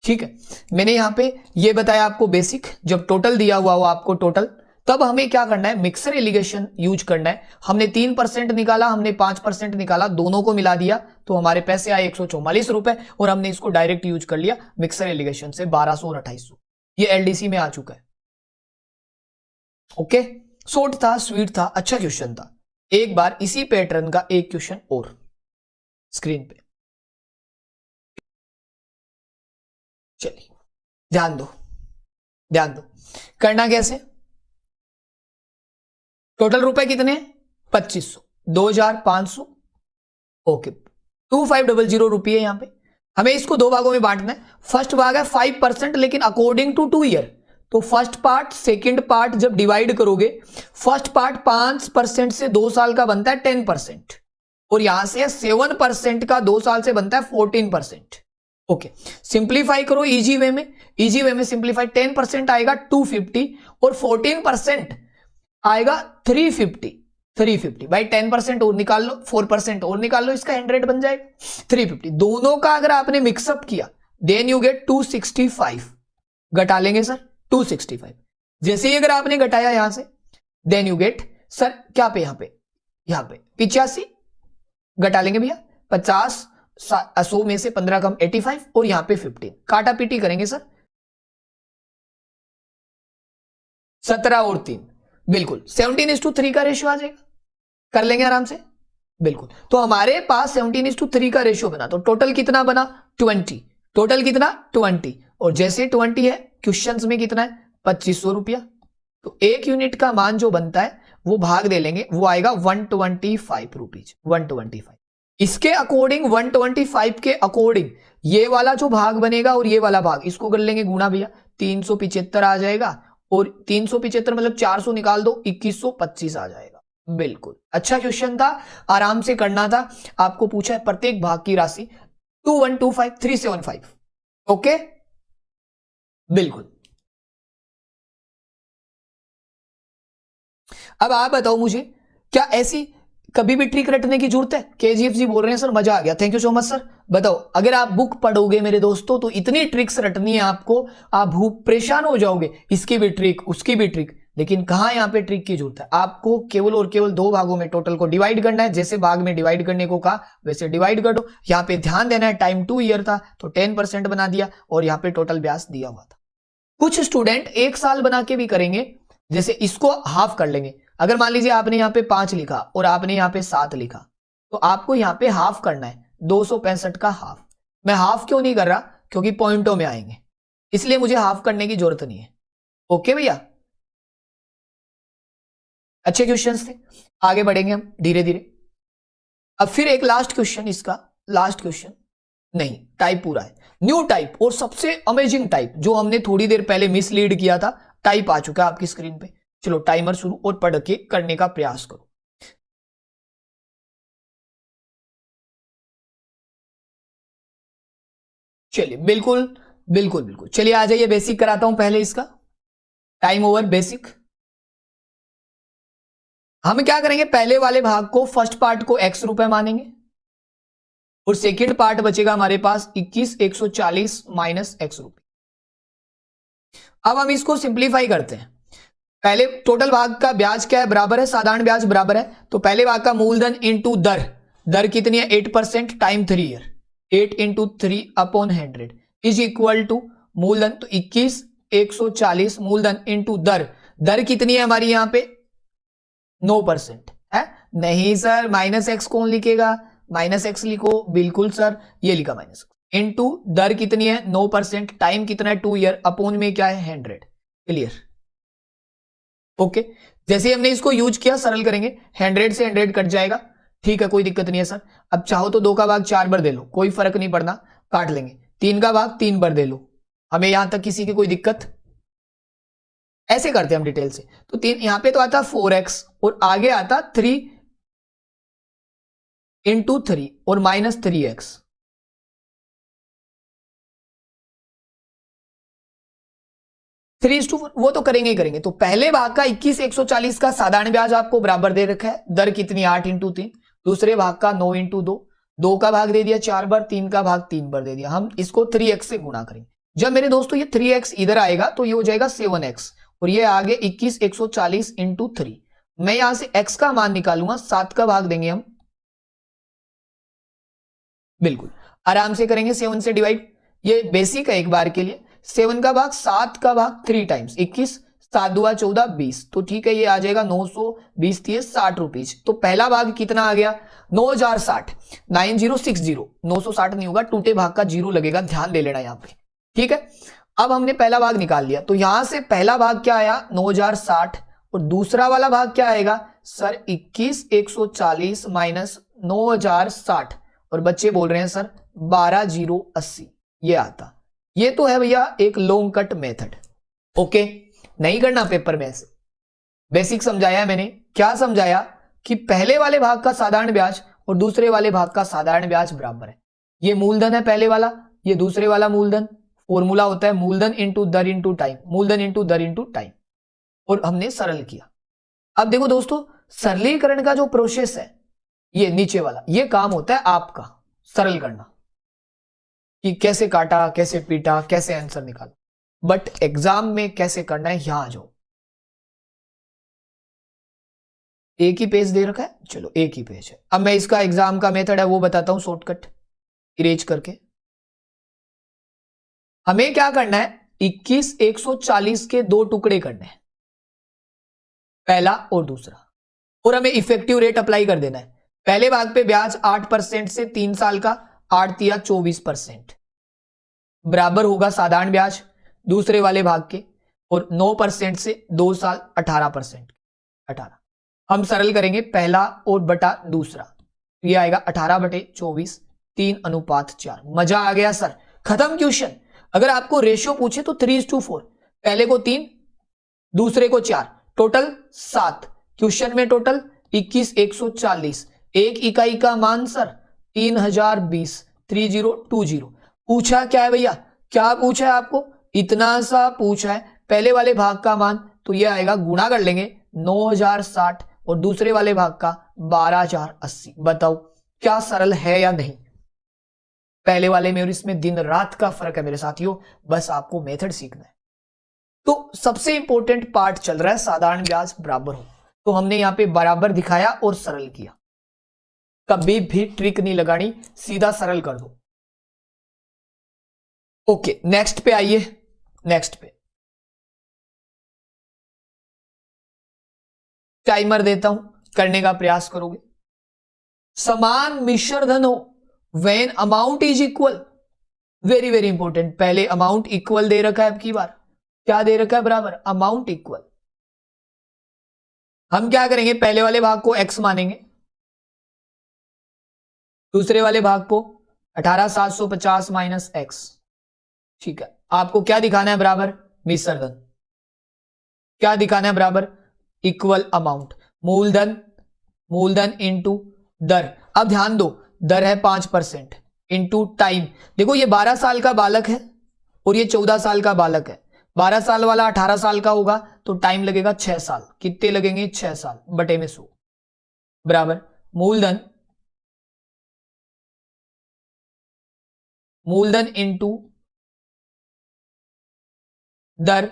ठीक है। मैंने यहां पे ये बताया आपको बेसिक, जब टोटल दिया हुआ हो आपको टोटल, तब हमें क्या करना है मिक्सर एलिगेशन यूज करना है। हमने 3% निकाला, हमने 5% निकाला, दोनों को मिला दिया तो हमारे पैसे आए 144 रुपए, और हमने इसको डायरेक्ट यूज कर लिया मिक्सर एलिगेशन से 1200 और 2800। ये एलडीसी में आ चुका है। ओके, शॉर्ट था, स्वीट था, अच्छा क्वेश्चन था। एक बार इसी पैटर्न का एक क्वेश्चन और स्क्रीन पे, चलिए ध्यान दो, ध्यान दो। करना कैसे, टोटल रुपए कितने 2500, 2500। ओके 2500 रुपये यहां पे। हमें इसको दो भागों में बांटना है। फर्स्ट भाग है 5%, लेकिन अकॉर्डिंग टू 2 ईयर। तो फर्स्ट पार्ट सेकंड पार्ट जब डिवाइड करोगे, फर्स्ट पार्ट 5% से 2 साल का बनता है 10%, और यहां से 7% का 2 साल से बनता है 14%। ओके, सिंप्लीफाई करो इजी वे में, इजी वे में सिंप्लीफाई। 10% आएगा 250, और 14% आएगा 350 भाई। 10% और निकाल लो, 4% और निकाल लो, इसका 100 बन जाएगा 350। दोनों का अगर आपने मिक्सअप किया देन यू गेट 265। घटा लेंगे सर 265। जैसे ही अगर आपने घटाया यहां से देन यू गेट सर क्या पे, यहां पे 85 घटा लेंगे भैया, 50 100 में से 15 कम 85, और यहां पे 15 काटा पीटी करेंगे सर 17 और 3, बिल्कुल 17:3 का रेशियो आ जाएगा। कर लेंगे आराम से, बिल्कुल। तो हमारे पास 17:3 का रेशियो बना, तो टोटल कितना बना 20। टोटल कितना 20, और जैसे 20 है क्वेश्चंस में कितना है 2500 रुपया। तो एक यूनिट का मान जो बनता है वो भाग दे लेंगे, वो आएगा 125 रुपीज, 125। इसके अकॉर्डिंग 125 के अकॉर्डिंग ये वाला जो भाग बनेगा और ये वाला भाग, इसको कर लेंगे गुणा भैया, 375 आ जाएगा, और 375 मतलब 400 निकाल दो 2125 आ जाएगा। बिल्कुल अच्छा क्वेश्चन था, आराम से करना था। आपको पूछा है प्रत्येक भाग की राशि 2125375। ओके बिल्कुल। अब आप बताओ मुझे, क्या ऐसी कभी भी ट्रिक रटने की जरूरत है? केजीएफ जी बोल रहे हैं सर मजा आ गया, thank you so much sir. बताओ, अगर आप बुक पढ़ोगे मेरे दोस्तों तो इतनी ट्रिक्स रटनी है आपको, आप भूख परेशान हो जाओगे, इसकी भी ट्रिक उसकी भी ट्रिक। लेकिन कहां यहां पे ट्रिक की जरूरत है? आपको केवल और केवल 2 भागों में टोटल को डिवाइड करना है। जैसे भाग में डिवाइड करने को कहा वैसे डिवाइड कर दो। यहां पे ध्यान देना है, टाइम 2 ईयर था तो 10% बना दिया, और यहां पे टोटल ब्याज दिया हुआ था। कुछ स्टूडेंट 1 साल बना के भी करेंगे, जैसे इसको हाफ कर लेंगे। अगर मान लीजिए आपने यहां पे 5 लिखा और आपने यहां पे 7 लिखा, तो आपको यहां पे हाफ करना है, 265 का हाफ। मैं हाफ क्यों नहीं कर रहा, क्योंकि पॉइंटों में आएंगे। इसलिए मुझे हाफ करने की जरूरत नहीं है। ओके भैया, अच्छे क्वेश्चंस थे, आगे बढ़ेंगे हम धीरे धीरे। अब फिर एक लास्ट क्वेश्चन, इसका लास्ट क्वेश्चन नहीं, टाइप पूरा है, न्यू टाइप और सबसे अमेजिंग टाइप जो हमने थोड़ी देर पहले मिसलीड किया था, टाइप आ चुका है आपकी स्क्रीन पे। चलो टाइमर शुरू और पढ़ के करने का प्रयास करो। चलिए बिल्कुल बिल्कुल बिल्कुल, चलिए आ जाइए, बेसिक कराता हूं पहले इसका, टाइम ओवर बेसिक। हम क्या करेंगे, पहले वाले भाग को, फर्स्ट पार्ट को x रुपए मानेंगे और सेकेंड पार्ट बचेगा हमारे पास 21,140 माइनस x रुपए। अब हम इसको सिंप्लीफाई करते हैं। पहले टोटल भाग का ब्याज क्या है, बराबर है, साधारण ब्याज बराबर है, तो पहले भाग का मूलधन इंटू दर, दर कितनी है 8% time 3 year, 8 into 3 upon 100 is equal to मूलधन, तो 21,140 मूलधन इंटू दर, दर कितनी है हमारी यहां पे 9% है। नहीं सर माइनस एक्स कौन लिखेगा, माइनस एक्स लिखो, बिल्कुल सर ये लिखा माइनस इंटू दर कितनी है 9%, टाइम कितना है 2 ईयर, अपॉन में क्या है 100। Clear, okay. जैसे हमने इसको यूज किया, सरल करेंगे, 100 से 100 कट जाएगा, ठीक है कोई दिक्कत नहीं है सर। अब चाहो तो 2 का भाग 4 बार दे लो, कोई फर्क नहीं पड़ना, काट लेंगे। 3 का भाग 3 बार दे लो, हमें यहां तक किसी की कोई दिक्कत, ऐसे करते हैं हम डिटेल से। तो 3 यहां पे तो आता 4x और आगे आता 3 इंटू 3 और माइनस 3x। वो तो करेंगे ही करेंगे। तो पहले भाग का 21,140 का साधारण ब्याज आपको बराबर दे रखा है, दर कितनी 8 इंटू 3, दूसरे भाग का 9 इंटू 2, 2 का भाग दे दिया 4 बार, 3 का भाग 3 बार दे दिया, हम इसको 3x से गुणा करेंगे। जब मेरे दोस्तों ये 3x इधर आएगा तो ये हो जाएगा 7x और ये आगे 21,140 इंटू 3। मैं यहां से x का मान निकालूंगा, 7 का भाग देंगे हम, बिल्कुल आराम से करेंगे 7 से डिवाइड, ये बेसिक है एक बार के लिए। 7 का भाग 7 का भाग 3 टाइम्स 21, 7 दुआ 14 20, तो ठीक है ये आ जाएगा 920 थी 60 रुपीज। तो पहला भाग कितना आ गया 9060, 9060, 960 नहीं होगा, टूटे भाग का जीरो लगेगा, ध्यान दे लेना यहां पे, ठीक है। अब हमने पहला भाग निकाल लिया, तो यहां से पहला भाग क्या आया 9060 और दूसरा वाला भाग क्या आएगा सर 21,140 माइनस 9060 और बच्चे बोल रहे हैं सर 12,080, ये आता। ये तो है भैया एक लॉन्ग कट मेथड, ओके। नहीं करना पेपर में ऐसे, बेसिक समझाया है मैंने। क्या समझाया कि पहले वाले भाग का साधारण ब्याज और दूसरे वाले भाग का साधारण ब्याज बराबर है। ये मूलधन है पहले वाला, ये दूसरे वाला मूलधन, फॉर्मूला होता है मूलधन इंटू दर इंटू टाइम, मूलधन इंटू दर इंटू टाइम, और हमने सरल किया। अब देखो दोस्तों, सरलीकरण का जो प्रोसेस है ये नीचे वाला, ये काम होता है आपका सरल करना, कि कैसे काटा, कैसे पीटा, कैसे आंसर निकाला, बट एग्जाम में कैसे करना है यहां आ जाओ। एक ही पेज दे रखा है, चलो एक ही पेज है। अब मैं इसका एग्जाम का मेथड है वो बताता हूं, शॉर्टकट इरेज करके। हमें क्या करना है 21,140 के 2 टुकड़े करने हैं, पहला और दूसरा, और हमें इफेक्टिव रेट अप्लाई कर देना है। पहले भाग पे ब्याज 8% से 3 साल का 8 या 24% बराबर होगा साधारण ब्याज दूसरे वाले भाग के, और 9% से 2 साल 18%, 18। हम सरल करेंगे पहला और बटा दूसरा, ये आएगा 18/24, 3:4। मजा आ गया सर, खत्म क्वेश्चन। अगर आपको रेशियो पूछे तो 3:4, पहले को 3 दूसरे को 4, टोटल 7। क्वेश्चन में टोटल 21,140, एक इकाई का मान सर 3020, 3020। पूछा क्या है भैया, क्या पूछा है आपको, इतना सा पूछा है। पहले वाले भाग का मान तो ये आएगा, गुणा कर लेंगे 9060 और दूसरे वाले भाग का 12,080। बताओ क्या सरल है या नहीं। पहले वाले में और इसमें दिन रात का फर्क है मेरे साथियों, बस आपको मेथड सीखना है। तो सबसे इंपॉर्टेंट पार्ट चल रहा है साधारण ब्याज बराबर हो, तो हमने यहां पे बराबर दिखाया और सरल किया। कभी भी ट्रिक नहीं लगानी, सीधा सरल कर दो। ओके नेक्स्ट पे आइए, नेक्स्ट पे टाइमर देता हूं, करने का प्रयास करोगे। समान मिश्र धन हो, when amount is equal, very very important, पहले अमाउंट इक्वल दे रखा है, अब की बार क्या दे रखा है, बराबर अमाउंट इक्वल। हम क्या करेंगे, पहले वाले भाग को x मानेंगे, दूसरे वाले भाग को 18,750 माइनस एक्स। ठीक है, आपको क्या दिखाना है, बराबर मिश्र धन। क्या दिखाना है, बराबर इक्वल अमाउंट। मूलधन इंटू दर। अब ध्यान दो, दर है 5% इंटू टाइम। देखो ये 12 साल का बालक है और ये 14 साल का बालक है। 12 साल वाला 18 साल का होगा तो टाइम लगेगा 6 साल। कितने लगेंगे, 6 साल बटे में 100 बराबर मूलधन इंटू दर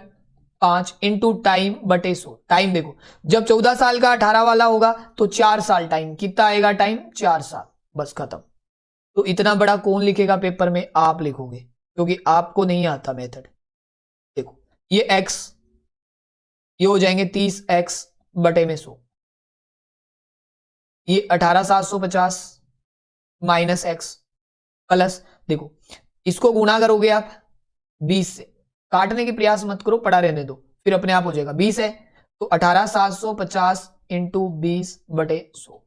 5 इंटू टाइम बटे 100। टाइम देखो, जब 14 साल का 18 वाला होगा तो 4 साल टाइम। कितना आएगा टाइम, 4 साल, बस खत्म। तो इतना बड़ा कौन लिखेगा पेपर में, आप लिखोगे, क्योंकि आपको नहीं आता मेथड। देखो ये x, ये हो जाएंगे 30x बटे में 100, ये 18,750 माइनस एक्स प्लस, देखो इसको गुणा करोगे आप 20 से, काटने के प्रयास मत करो, पड़ा रहने दो, फिर अपने आप हो जाएगा। 20 है तो 18,750 इंटू 20 बटे 100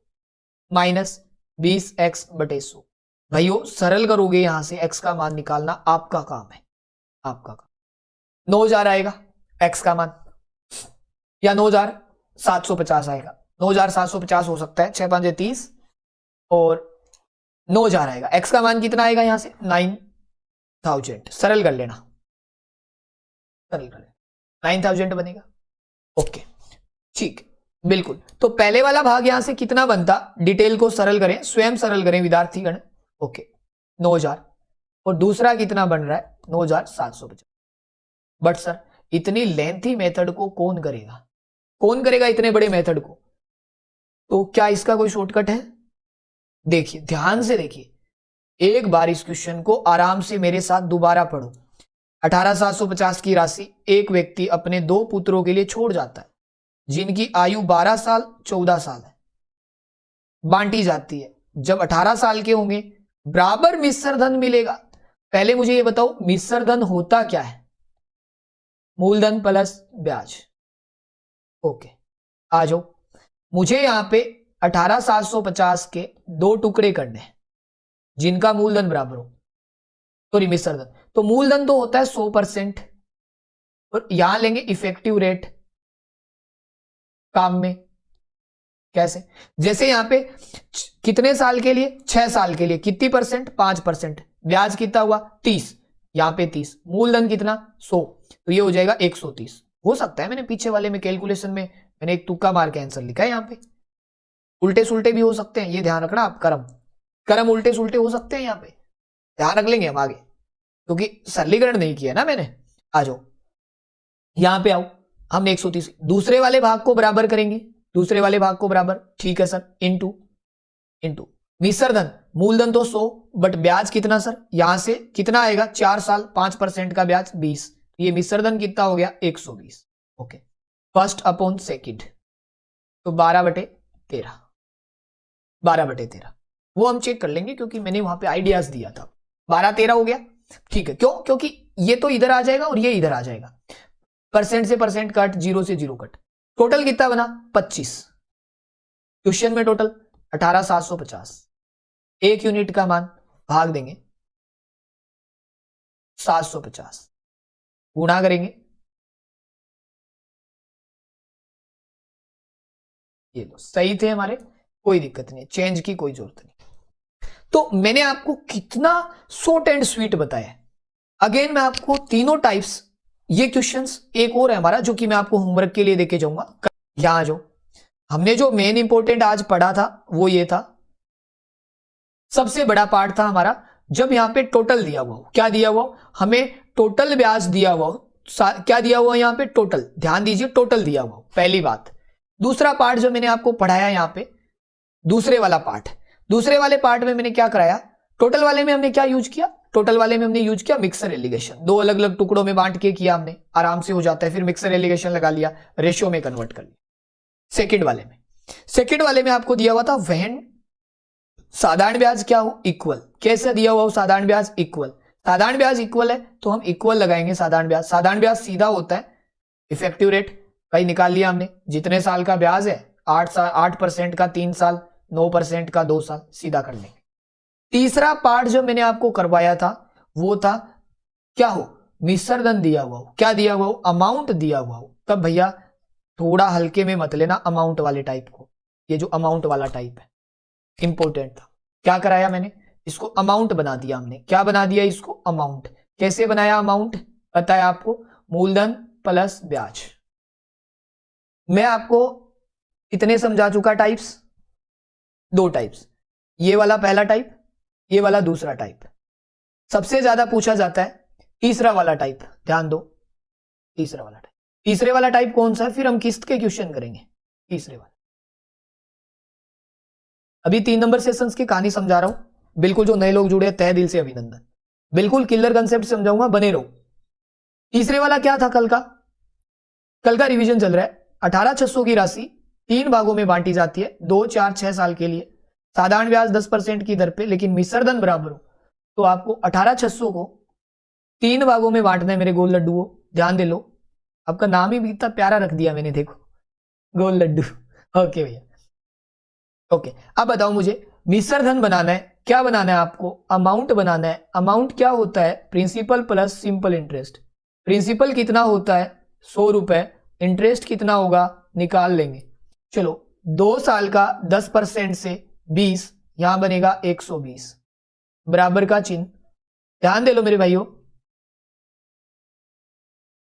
माइनस 20x बटे 100। भाइयों सरल करोगे, यहां से x का मान निकालना आपका काम है, आपका काम। 9,000 आएगा x का मान, या 9,750 आएगा। 9,750 हो सकता है, 6 5 30 और 9,000 आएगा। x का मान कितना आएगा, यहां से 9,000। सरल कर लेना, सरल कर लेना, 9,000 बनेगा। ओके ठीक, बिल्कुल। तो पहले वाला भाग यहां से कितना बनता, डिटेल को सरल करें, स्वयं सरल करें विद्यार्थीगण। ओके 9,000, और दूसरा कितना बन रहा है, 9,750। बट सर इतनी लेंथी मेथड को कौन करेगा, कौन करेगा इतने बड़े मेथड को? तो क्या इसका कोई शॉर्टकट है? देखिए ध्यान से देखिए, एक बार इस क्वेश्चन को आराम से मेरे साथ दोबारा पढ़ो। 18,750 की राशि एक व्यक्ति अपने 2 पुत्रों के लिए छोड़ जाता है, जिनकी आयु 12 साल 14 साल है, बांटी जाती है। जब 18 साल के होंगे बराबर मिश्र धन मिलेगा। पहले मुझे ये बताओ मिश्र धन होता क्या है, मूलधन प्लस ब्याज। ओके आ जाओ, मुझे यहां पे 18,750 के 2 टुकड़े करने हैं जिनका मूलधन बराबर हो, सॉरी मिश्र धन। तो मूलधन तो होता है 100%, और यहां लेंगे इफेक्टिव रेट काम में। कैसे, जैसे यहां पे कितने साल के लिए, 6 साल के लिए कितनी परसेंट, 5%। ब्याज कितना हुआ 30, यहां पे 30, मूलधन कितना 100, तो ये हो जाएगा 130। हो सकता है मैंने पीछे वाले में कैलकुलेशन में मैंने एक तुक्का मार के आंसर लिखा है, यहां पे उल्टे सुल्टे भी हो सकते हैं, ये ध्यान रखना आप। कर्म उल्टे सुल्टे हो सकते हैं, यहां पे ध्यान रख लेंगे हम आगे, क्योंकि सरलीकरण नहीं किया ना मैंने। आ जाओ यहां पे आओ, हमने 130 दूसरे वाले भाग को बराबर करेंगे, दूसरे वाले भाग को बराबर, ठीक है सर, इंटू इंटू मिश्र धन, मूलधन तो 100 बट ब्याज कितना सर, यहां से कितना आएगा, 4 साल 5% का ब्याज 20, ये मिश्र धन कितना हो गया 120। ओके फर्स्ट अपॉन सेकंड, तो 12/13, 12/13 वो हम चेक कर लेंगे क्योंकि मैंने वहां पे आइडियाज दिया था। 12/13 हो गया, ठीक है। क्यों, क्योंकि ये तो इधर आ जाएगा और ये इधर आ जाएगा, परसेंट से परसेंट कट, 0 से 0 कट। टोटल कितना बना 25, क्वेश्चन में टोटल 18,750। एक यूनिट का मान भाग देंगे 750, गुणा करेंगे, ये लो सही थे हमारे, कोई दिक्कत नहीं, चेंज की कोई जरूरत नहीं। तो मैंने आपको कितना शॉर्ट एंड स्वीट बताया। अगेन मैं आपको तीनों टाइप्स, ये क्वेश्चंस एक और है हमारा जो कि मैं आपको होमवर्क के लिए देके जाऊंगा। यहां जो हमने जो मेन इंपॉर्टेंट आज पढ़ा था वो ये था, सबसे बड़ा पार्ट था हमारा जब यहां पे टोटल दिया हुआ हो। क्या दिया हुआ, हमें टोटल ब्याज दिया हुआ हो, क्या दिया हुआ यहां पे टोटल, ध्यान दीजिए टोटल दिया हुआ, पहली बात। दूसरा पार्ट जो मैंने आपको पढ़ाया यहां पे, दूसरे वाला पार्ट, दूसरे वाले पार्ट में मैंने क्या कराया, टोटल वाले में हमने क्या यूज किया, टोटल वाले में हमने यूज किया मिक्सर एलिगेशन। 2 अलग अलग टुकड़ों में बांट के किया हमने, आराम से हो जाता है, फिर मिक्सर एलिगेशन लगा लिया, रेशियो में कन्वर्ट कर लिया। सेकंड वाले में आपको दिया हुआ था वहन साधारण ब्याज क्या हो, इक्वल। कैसे दिया हुआ हो साधारण ब्याज, इक्वल। साधारण ब्याज इक्वल है तो हम इक्वल लगाएंगे साधारण ब्याज। साधारण ब्याज सीधा होता है, इफेक्टिव रेट भाई निकाल लिया हमने, जितने साल का ब्याज है 8% का 3 साल, 9% का 2 साल, सीधा कर लेंगे। तीसरा पार्ट जो मैंने आपको करवाया था वो था क्या हो, मिश्र धन दिया हुआ हो। क्या दिया हुआ हो, अमाउंट दिया हुआ हो। तब भैया थोड़ा हल्के में मत लेना अमाउंट वाले टाइप को, ये जो अमाउंट वाला टाइप है इंपॉर्टेंट था। क्या कराया मैंने, इसको अमाउंट बना दिया हमने। क्या बना दिया इसको, अमाउंट। कैसे बनाया अमाउंट, पता है आपको, मूलधन प्लस ब्याज। मैं आपको इतने समझा चुका टाइप्स, 2 टाइप्स, ये वाला पहला टाइप, ये वाला दूसरा टाइप। सबसे ज्यादा पूछा जाता है तीसरा वाला टाइप, ध्यान दो, तीसरा वाला टाइप। तीसरे वाला टाइप कौन सा है, फिर हम किस्त के क्वेश्चन करेंगे तीसरे वाला। अभी 3 नंबर सेशंस की कहानी समझा रहा हूं, बिल्कुल जो नए लोग जुड़े तहे दिल से अभिनंदन, बिल्कुल क्लियर कंसेप्ट समझाऊंगा, बने रहो। तीसरे वाला क्या था, कल का रिवीजन चल रहा है। 18,600 की राशि 3 भागों में बांटी जाती है, 2, 4, 6 साल के लिए। साधारण ब्याज 10% की दर पे, लेकिन मिश्र धन बराबर हो, तो आपको 18,600 को 3 भागों में बांटना है मेरे गोल लड्डू। ध्यान दे लो, आपका नाम ही इतना प्यारा रख दिया मैंने, देखो, गोल लड्डू। ओके भैया, ओके। अब बताओ मुझे, मिश्र धन बनाना है, क्या बनाना है आपको, अमाउंट बनाना है। अमाउंट क्या होता है, principal plus simple interest. Principal कितना होता है, 100 रुपए, इंटरेस्ट कितना होगा निकाल लेंगे। चलो 2 साल का 10% से 20, यहां बनेगा 120, बराबर का चिन्ह। ध्यान दे लो मेरे भाइयों,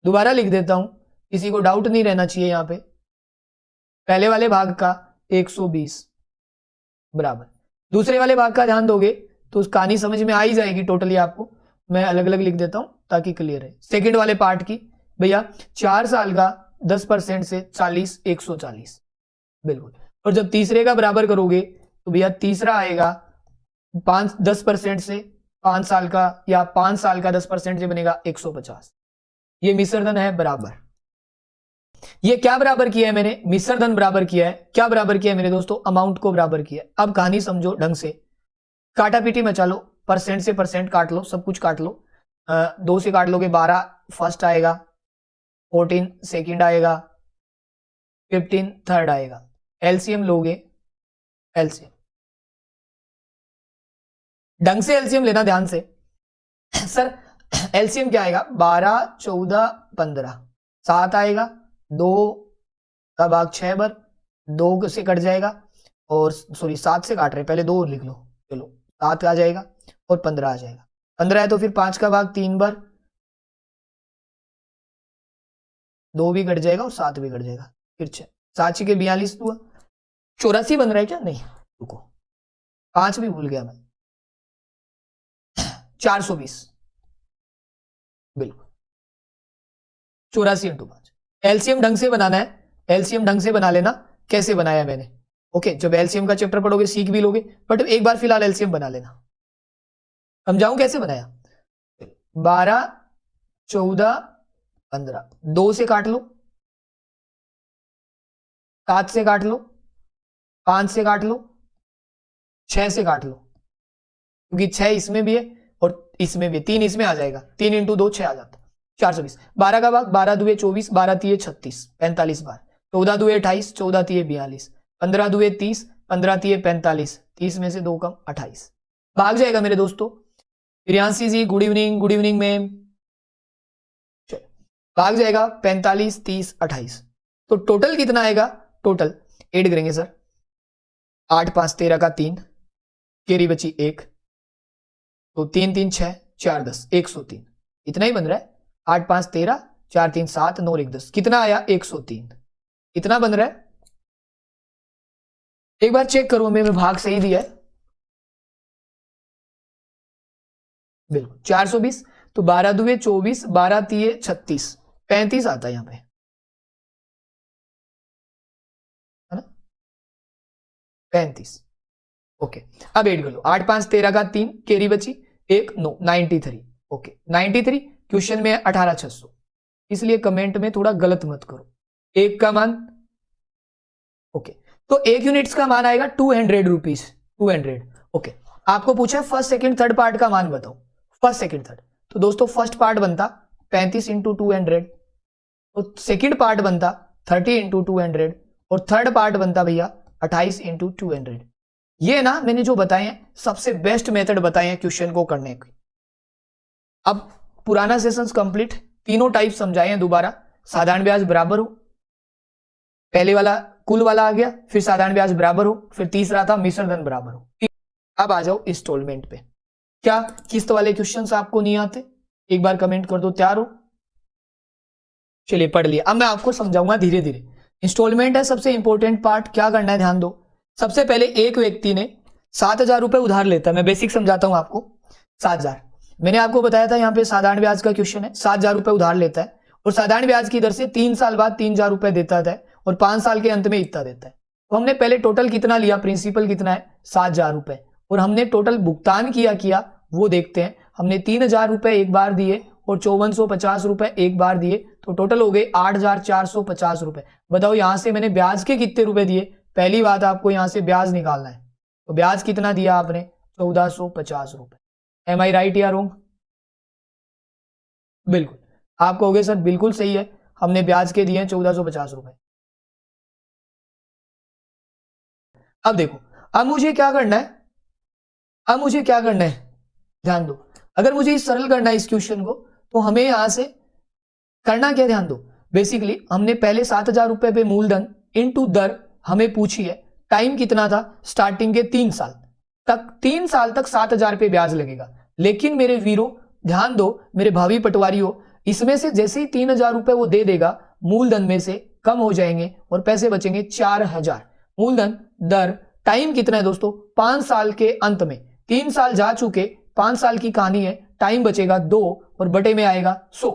दोबारा लिख देता हूं, किसी को डाउट नहीं रहना चाहिए। यहां पे पहले वाले भाग का 120 बराबर, दूसरे वाले भाग का ध्यान दोगे तो उस कहानी समझ में आ ही जाएगी टोटली आपको। मैं अलग अलग लिख देता हूं ताकि क्लियर है। सेकंड वाले पार्ट की भैया 4 साल का 10% से 40, 140 बिल्कुल। और जब तीसरे का बराबर करोगे तो भैया तीसरा आएगा 10% से 5 साल का, या 5 साल का 10% से बनेगा 150। ये मिश्र धन है बराबर। ये क्या बराबर किया है मैंने, मिश्र धन बराबर किया है। क्या बराबर किया है मेरे दोस्तों, अमाउंट को बराबर किया है। अब कहानी समझो ढंग से, काटा पीटी मचा लो, परसेंट से परसेंट काट लो, सब कुछ काट लो। 2 से काट लोगे 12 फर्स्ट आएगा, 14 सेकंड आएगा, 15 थर्ड आएगा। एलसीएम लोगे, एलसीएम ढंग से एलसीएम लेना ध्यान से। सर एलसीएम क्या आएगा, 12, 14, 15, 7 आएगा, 2 का भाग 6 बार, 2 से कट जाएगा, और सॉरी 7 से काट रहे, पहले 2 और लिख लो, चलो 7 आ जाएगा और 15 आ जाएगा। 15 है तो फिर 5 का भाग 3 बार, 2 भी कट जाएगा और 7 भी कट जाएगा, फिर 6, 7 के 42 हुआ। 84 बन रहा है क्या, नहीं रुको, 5 भी भूल गया मैं, 420 बिल्कुल, 84 इंटू 5। एलसीएम ढंग से बनाना है, एलसीएम ढंग से बना लेना। कैसे बनाया मैंने, ओके, जब एलसीएम का चैप्टर पढ़ोगे सीख भी लोगे, बट एक बार फिलहाल एलसीएम बना लेना, समझाऊं कैसे बनाया। 12, 14, 15, 2 से काट लो, 7 से काट लो, 5 से काट लो, 6 से काट लो, क्योंकि 6 इसमें भी है और इसमें भी, 3 इसमें आ जाएगा, 3 इंटू 2 6 आ जाता, 420। 12 का भाग 12 दुए 24, 12 तिये 36, 45 बार, 14 दुए 28, 14 तिये 42, 15 दुए 30, 15 तिये 45, 30 में से 2 कम 28, भाग जाएगा मेरे दोस्तों। Priyanshi ji good evening, good evening ma'am, भाग जाएगा 45, 30, 28। तो टोटल कितना आएगा, टोटल ऐड करेंगे सर, 8, 5, 13 का 3, केरी बची 1, तो 3, 3, 6, 4, 10, 103, इतना ही बन रहा है। 8, 5, 13, 4, 3, 7, 9, 1, 10, कितना आया 103, इतना बन रहा है। एक बार चेक करो मैं भाग सही दिया है, बिल्कुल 420, तो 12 दुए 24, 12 तिये 36, 35 आता है यहां पे, है ना, 35। ओके, अब ऐड कर लो, 8, 5, 13 का 3, केरी बची 1, 9, 93। ओके 93, क्वेश्चन में है 18,600, इसलिए कमेंट में थोड़ा गलत मत करो। 1 का मान, ओके, तो 1 यूनिट्स का मान आएगा 200 रुपीज, 200। ओके, आपको पूछा फर्स्ट सेकंड थर्ड पार्ट का मान बताओ, फर्स्ट सेकंड थर्ड, तो दोस्तों फर्स्ट पार्ट बनता 35 इंटू 200, तो सेकेंड पार्ट बनता 30 इंटू 200 और थर्ड पार्ट बनता भैया 28 इंटू 200। ये ना मैंने जो बताए हैं सबसे बेस्ट मेथड बताए हैं क्वेश्चन को करने की। अब पुराना सेशंस कंप्लीट, तीनों टाइप समझाए हैं दोबारा। साधारण ब्याज बराबर हो, पहले वाला कुल वाला आ गया, फिर साधारण ब्याज बराबर हो, फिर तीसरा था मिश्र धन बराबर हो। अब आ जाओ इंस्टॉलमेंट पे। क्या किस्त वाले क्वेश्चंस आपको नहीं आते? एक बार कमेंट कर दो, तैयार हो? चलिए पढ़ लिया। अब मैं आपको समझाऊंगा धीरे धीरे। इंस्टॉलमेंट है सबसे इंपॉर्टेंट पार्ट। क्या करना है ध्यान दो। सबसे पहले एक व्यक्ति ने 7,000 रुपए उधार लेता है। मैं बेसिक समझाता हूं आपको। 7,000 मैंने आपको बताया था, यहां पे साधारण ब्याज का क्वेश्चन है। 7,000 रुपए उधार लेता है और साधारण ब्याज की दर से 3 साल बाद 3,000 रुपए देता है और 5 साल के अंत में इतना देता है। तो हमने पहले टोटल कितना लिया, प्रिंसिपल कितना है 7,000 रुपए, और हमने टोटल भुगतान किया वो देखते हैं। हमने 3,000 रुपए एक बार दिए और 5450 रुपए एक बार दिए, तो टोटल हो गए 8,450 रुपए। बताओ यहां से मैंने ब्याज के कितने रुपए दिए? पहली बात आपको यहां से ब्याज निकालना है, तो ब्याज कितना दिया आपने? 1450 रुपए। एम आई राइट या रॉन्ग? बिल्कुल आप कहोगे सर बिल्कुल सही है, हमने ब्याज के दिए हैं 1450 रुपए। अब देखो, अब मुझे क्या करना है, ध्यान दो। अगर मुझे सरल करना है इस क्वेश्चन को, तो हमें यहां से करना क्या, ध्यान दो। बेसिकली हमने पहले 7,000 रुपए पे मूलधन इनटू दर हमें पूछी है। टाइम कितना था? स्टार्टिंग के 3 साल तक। 3 साल तक 7,000 पे ब्याज लगेगा। लेकिन मेरे वीरों ध्यान दो, मेरे भावी पटवारियों, इसमें से जैसे ही 3,000 रुपए वो दे देगा, मूलधन में से कम हो जाएंगे और पैसे बचेंगे 4,000। मूलधन दर टाइम कितना है दोस्तों? 5 साल के अंत में। 3 साल जा चुके, 5 साल की कहानी है, टाइम बचेगा 2 और बटे में आएगा 100।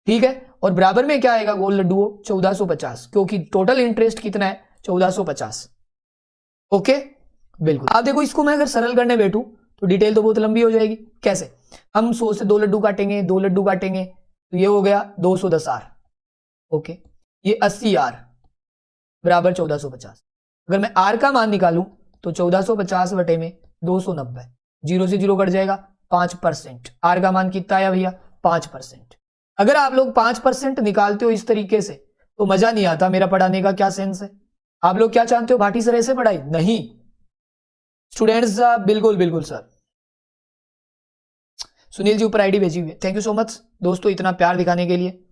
ठीक है, और बराबर में क्या आएगा गोल लड्डू? 1450, क्योंकि टोटल इंटरेस्ट कितना है? 1450। ओके बिल्कुल। आप देखो, इसको मैं अगर सरल करने बैठूं तो डिटेल तो बहुत लंबी हो जाएगी। कैसे? हम 100 से 2 लड्डू काटेंगे, 2 लड्डू काटेंगे, तो ये हो गया 210 आर। ओके, ये 80 आर बराबर 1450। अगर मैं आर का मान निकालूं तो 1450 बटे में 290, 0 से 0 कट जाएगा, 5%। आर का मान कितना आया भैया? 5%। अगर आप लोग 5% निकालते हो इस तरीके से तो मजा नहीं आता। मेरा पढ़ाने का क्या सेंस है? आप लोग क्या जानते हो, भाटी सर ऐसे पढ़ाई? नहीं स्टूडेंट्स, बिल्कुल बिल्कुल सर। सुनील जी ऊपर आईडी भेजी हुई है, थैंक यू सो मच दोस्तों इतना प्यार दिखाने के लिए।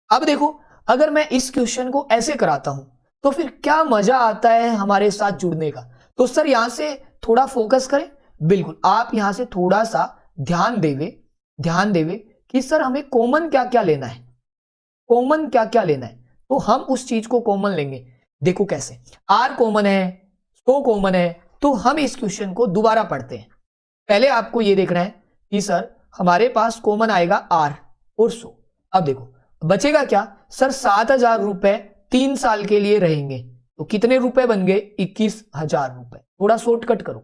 अब देखो, अगर मैं इस क्वेश्चन को ऐसे कराता हूं तो फिर क्या मजा आता है हमारे साथ जुड़ने का। तो सर यहां से थोड़ा फोकस करें। बिल्कुल, आप यहां से थोड़ा सा ध्यान देवे कि सर हमें कॉमन क्या क्या लेना है, कॉमन क्या क्या लेना है, तो हम उस चीज को कॉमन लेंगे। देखो कैसे, आर कॉमन है, 100 कॉमन है, तो हम इस क्वेश्चन को दोबारा पढ़ते हैं। पहले आपको यह देखना है कि सर हमारे पास कॉमन आएगा आर और 100। अब देखो बचेगा क्या सर? 7,000 रुपए 3 साल के लिए रहेंगे, तो कितने रुपए बन गए? 21,000 रुपए। थोड़ा शॉर्टकट करो,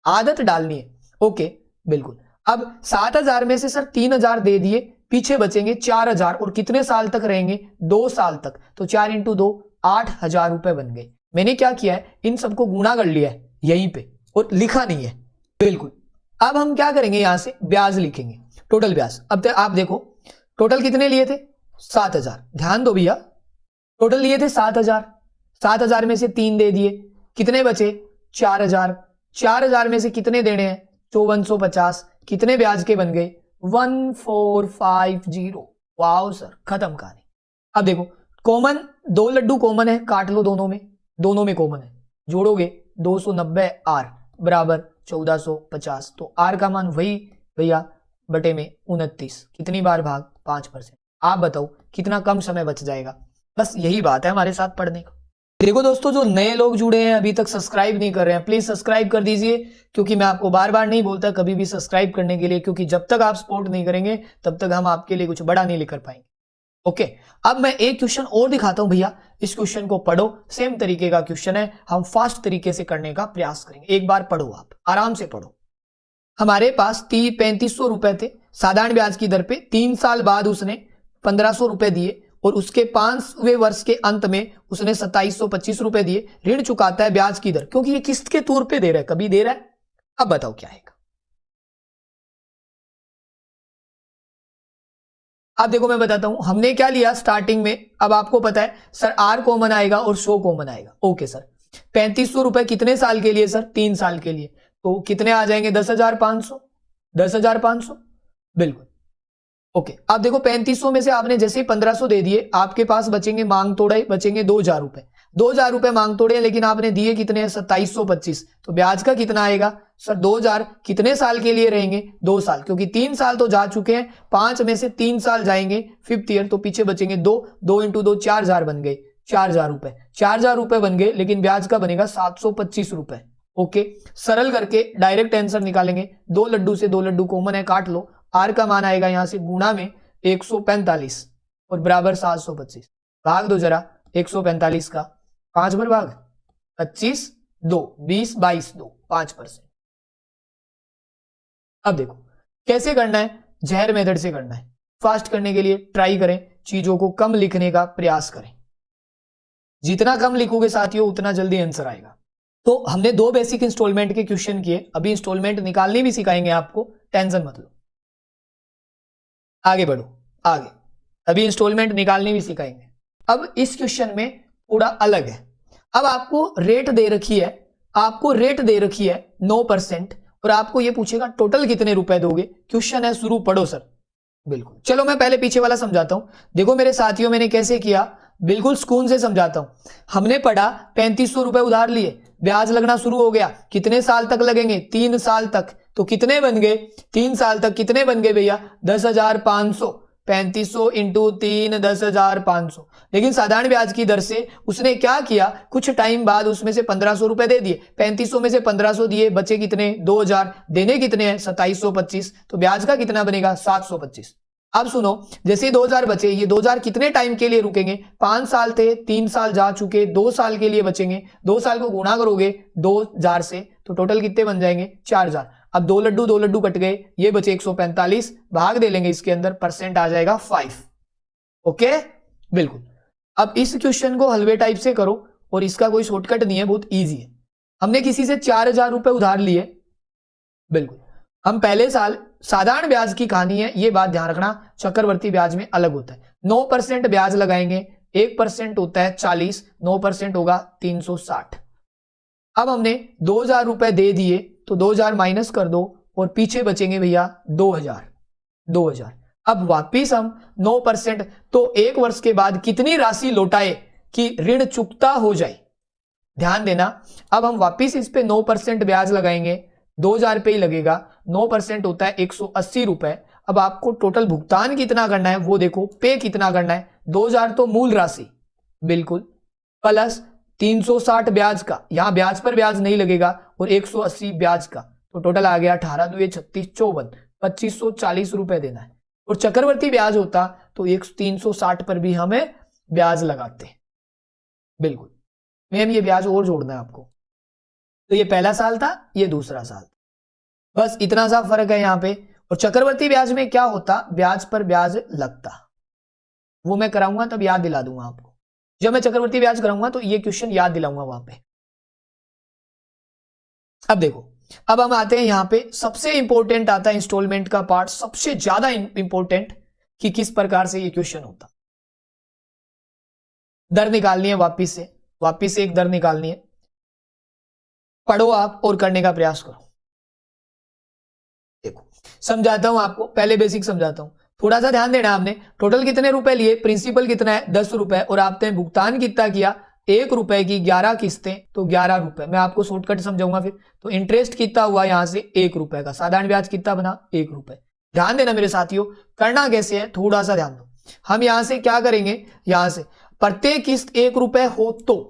आदत डालनी है। ओके बिल्कुल। अब 7,000 में से सर 3,000 दे दिए, पीछे बचेंगे 4,000 और कितने साल तक रहेंगे? 2 साल तक। तो 4 इंटू 2 8,000 रुपए बन गए। मैंने क्या किया है, इन सबको गुणा कर लिया है यहीं पे और लिखा नहीं है। बिल्कुल, अब हम क्या करेंगे, यहां से ब्याज लिखेंगे, टोटल ब्याज। अब आप देखो टोटल कितने लिए थे? 7,000। ध्यान दो भैया, टोटल लिए थे 7,000। 7,000 में से 3 दे दिए, कितने बचे? 4,000। 4,000 में से कितने देने हैं? 5450। कितने ब्याज के बन गए? 1450। वाओ सर, खत्म कहानी। अब देखो कॉमन 2 लड्डू कॉमन है, काट लो दोनों में कॉमन है, जोड़ोगे 290 आर बराबर 1450। तो आर का मान वही भैया बटे में 29। कितनी बार भाग? 5%। आप बताओ कितना कम समय बच जाएगा। बस यही बात है हमारे साथ पढ़ने का। देखो दोस्तों, जो नए लोग जुड़े हैं अभी तक सब्सक्राइब नहीं कर रहे हैं, प्लीज सब्सक्राइब कर दीजिए, क्योंकि मैं आपको बार बार नहीं बोलता कभी भी सब्सक्राइब करने के लिए, क्योंकि जब तक आप सपोर्ट नहीं करेंगे तब तक हम आपके लिए कुछ बड़ा नहीं लेकर पाएंगे। ओके, अब मैं एक क्वेश्चन और दिखाता हूं भैया, इस क्वेश्चन को पढ़ो। सेम तरीके का क्वेश्चन है, हम फास्ट तरीके से करने का प्रयास करेंगे। एक बार पढ़ो, आप आराम से पढ़ो। हमारे पास 3500 रुपए थे साधारण ब्याज की दर पे। 3 साल बाद उसने 1500 रुपए दिए और उसके 5वें वर्ष के अंत में उसने 2725 रुपए दिए। ऋण चुकाता है ब्याज की दर, क्योंकि ये किस्त के तौर पे दे रहा है, कभी दे रहा है। अब बताओ क्या आएगा। आप देखो मैं बताता हूं, हमने क्या लिया स्टार्टिंग में, अब आपको पता है सर आर कॉमन आएगा और 100 कॉमन आएगा। ओके सर, 3500 रुपए कितने साल के लिए सर? 3 साल के लिए। तो कितने आ जाएंगे? 10,500। 10,500 बिल्कुल। ओके, अब देखो 3500 में से आपने जैसे ही 1500 दे दिए, आपके पास बचेंगे मांग तोड़े, बचेंगे 2000 रुपए। 2000 रुपए मांग तोड़े, लेकिन आपने दिए कितने हैं? 2725। तो ब्याज का कितना आएगा सर? 2000। कितने साल के लिए रहेंगे? 2 साल, क्योंकि 3 साल तो जा चुके हैं, 5 में से 3 साल जाएंगे 5th ईयर, तो पीछे बचेंगे 2 इंटू 2 4000 बन गए, 4000 रुपए। 4000 रुपए बन गए, लेकिन ब्याज का बनेगा 725 रुपए। ओके, सरल करके डायरेक्ट आंसर निकालेंगे। 2 लड्डू से 2 लड्डू कॉमन है, काट लो। आर का मान आएगा यहां से गुणा में 145 और बराबर 725। भाग दो जरा 145 का, 5 बार भाग, 25 2 20 22 2 5%। अब देखो कैसे करना है, जहर मेथड से करना है। फास्ट करने के लिए ट्राई करें, चीजों को कम लिखने का प्रयास करें। जितना कम लिखोगे साथियों उतना जल्दी आंसर आएगा। तो हमने 2 बेसिक इंस्टॉलमेंट के क्वेश्चन किए, अभी इंस्टॉलमेंट निकालनी भी सिखाएंगे आपको, टेंशन मत लो। आगे बढ़ो आगे, अभी इंस्टॉलमेंट निकालनी भी सिखाएंगे। अब इस क्वेश्चन में थोड़ा अलग है। अब आपको रेट दे रखी है, आपको रेट दे रखी है 9%, और आपको ये पूछेगा टोटल कितने रुपए दोगे। क्वेश्चन है, शुरू पढ़ो सर। बिल्कुल, चलो मैं पहले पीछे वाला समझाता हूं। देखो मेरे साथियों, मैंने कैसे किया, बिल्कुल सुकून से समझाता हूं। हमने पढ़ा 3500 रुपए उधार लिए, ब्याज लगना शुरू हो गया। कितने साल तक लगेंगे? 3 साल तक। तो कितने बन गए 3 साल तक? कितने बन गए भैया? 10,500। 3500 इंटू 3 10,500। लेकिन साधारण ब्याज की दर से उसने क्या किया, कुछ टाइम बाद उसमें से 1500 रुपए दे दिए। 3500 में से 1500 दिए, बचे कितने? 2000। देने कितने हैं? 2725। तो ब्याज का कितना बनेगा? 725। अब सुनो, जैसे 2000 बचे, ये 2000 कितने टाइम के लिए रुकेंगे? 5 साल थे, 3 साल जा चुके, 2 साल के लिए बचेंगे। 2 साल को गुणा करोगे 2000 से, तो टोटल कितने बन जाएंगे? 4000। अब 2 लड्डू कट गए, ये बचे 145, भाग दे लेंगे इसके अंदर, परसेंट आ जाएगा 5। ओके, बिल्कुल। अब इस क्वेश्चन को हलवे टाइप से करो, और इसका कोई शॉर्टकट नहीं है, बहुत ईजी है। हमने किसी से 4000 रुपए उधार लिए, बिल्कुल। हम पहले साल, साधारण ब्याज की कहानी है, ये बात ध्यान रखना, चक्रवर्ती ब्याज में अलग होता है। 9% ब्याज लगाएंगे, 1% होता है 40, 9% होगा 360। अब हमने 2000 रुपए दे दिए, तो 2000 माइनस कर दो, और पीछे बचेंगे भैया 2000। अब वापिस हम 9%, तो 1 वर्ष के बाद कितनी राशि लौटाए कि ऋण चुकता हो जाए? ध्यान देना, अब हम वापिस इस पे 9% ब्याज लगाएंगे, 2000 पे ही लगेगा। 9% होता है 180 रुपए। अब आपको टोटल भुगतान कितना करना है वो देखो, पे कितना करना है। 2000 तो मूल राशि, बिल्कुल, प्लस 360 ब्याज का, यहां ब्याज पर ब्याज नहीं लगेगा, और 180 ब्याज का, तो टोटल आ गया 18 2 36 54, 2540 रुपए देना है। और चक्रवर्ती ब्याज होता तो 360 पर भी हमें ब्याज लगाते, बिल्कुल। मैम ये ब्याज और जोड़ना है आपको। तो ये पहला साल था, ये दूसरा साल, बस इतना सा फर्क है यहां पे। और चक्रवर्ती ब्याज में क्या होता? ब्याज पर ब्याज लगता, वो मैं कराऊंगा तब याद दिला दूंगा आपको। जब मैं चक्रवर्ती ब्याज कराऊंगा तो ये क्वेश्चन याद दिलाऊंगा वहां पे। अब देखो, अब हम आते हैं यहां पे, सबसे इंपॉर्टेंट आता है इंस्टॉलमेंट का पार्ट, सबसे ज्यादा इंपॉर्टेंट, कि किस प्रकार से ये क्वेश्चन होता। दर निकालनी है वापिस से एक दर निकालनी है। पढ़ो आप और करने का प्रयास करो। देखो समझाता हूं आपको, पहले बेसिक समझाता हूं, थोड़ा सा ध्यान देना। आपने टोटल कितने रुपए लिए? प्रिंसिपल कितना है? 10 रुपए, और आपने भुगतान कितना किया? 1 रुपए की 11 किस्तें, तो 11 रुपए। मैं आपको शॉर्टकट समझाऊंगा फिर। तो इंटरेस्ट कितना हुआ यहां से? 1 रुपए का। साधारण ब्याज कितना बना? 1 रुपए। ध्यान देना मेरे साथियों, करना कैसे है थोड़ा सा ध्यान दो। हम यहां से क्या करेंगे, यहां से प्रत्येक किस्त 1 रुपए हो, तो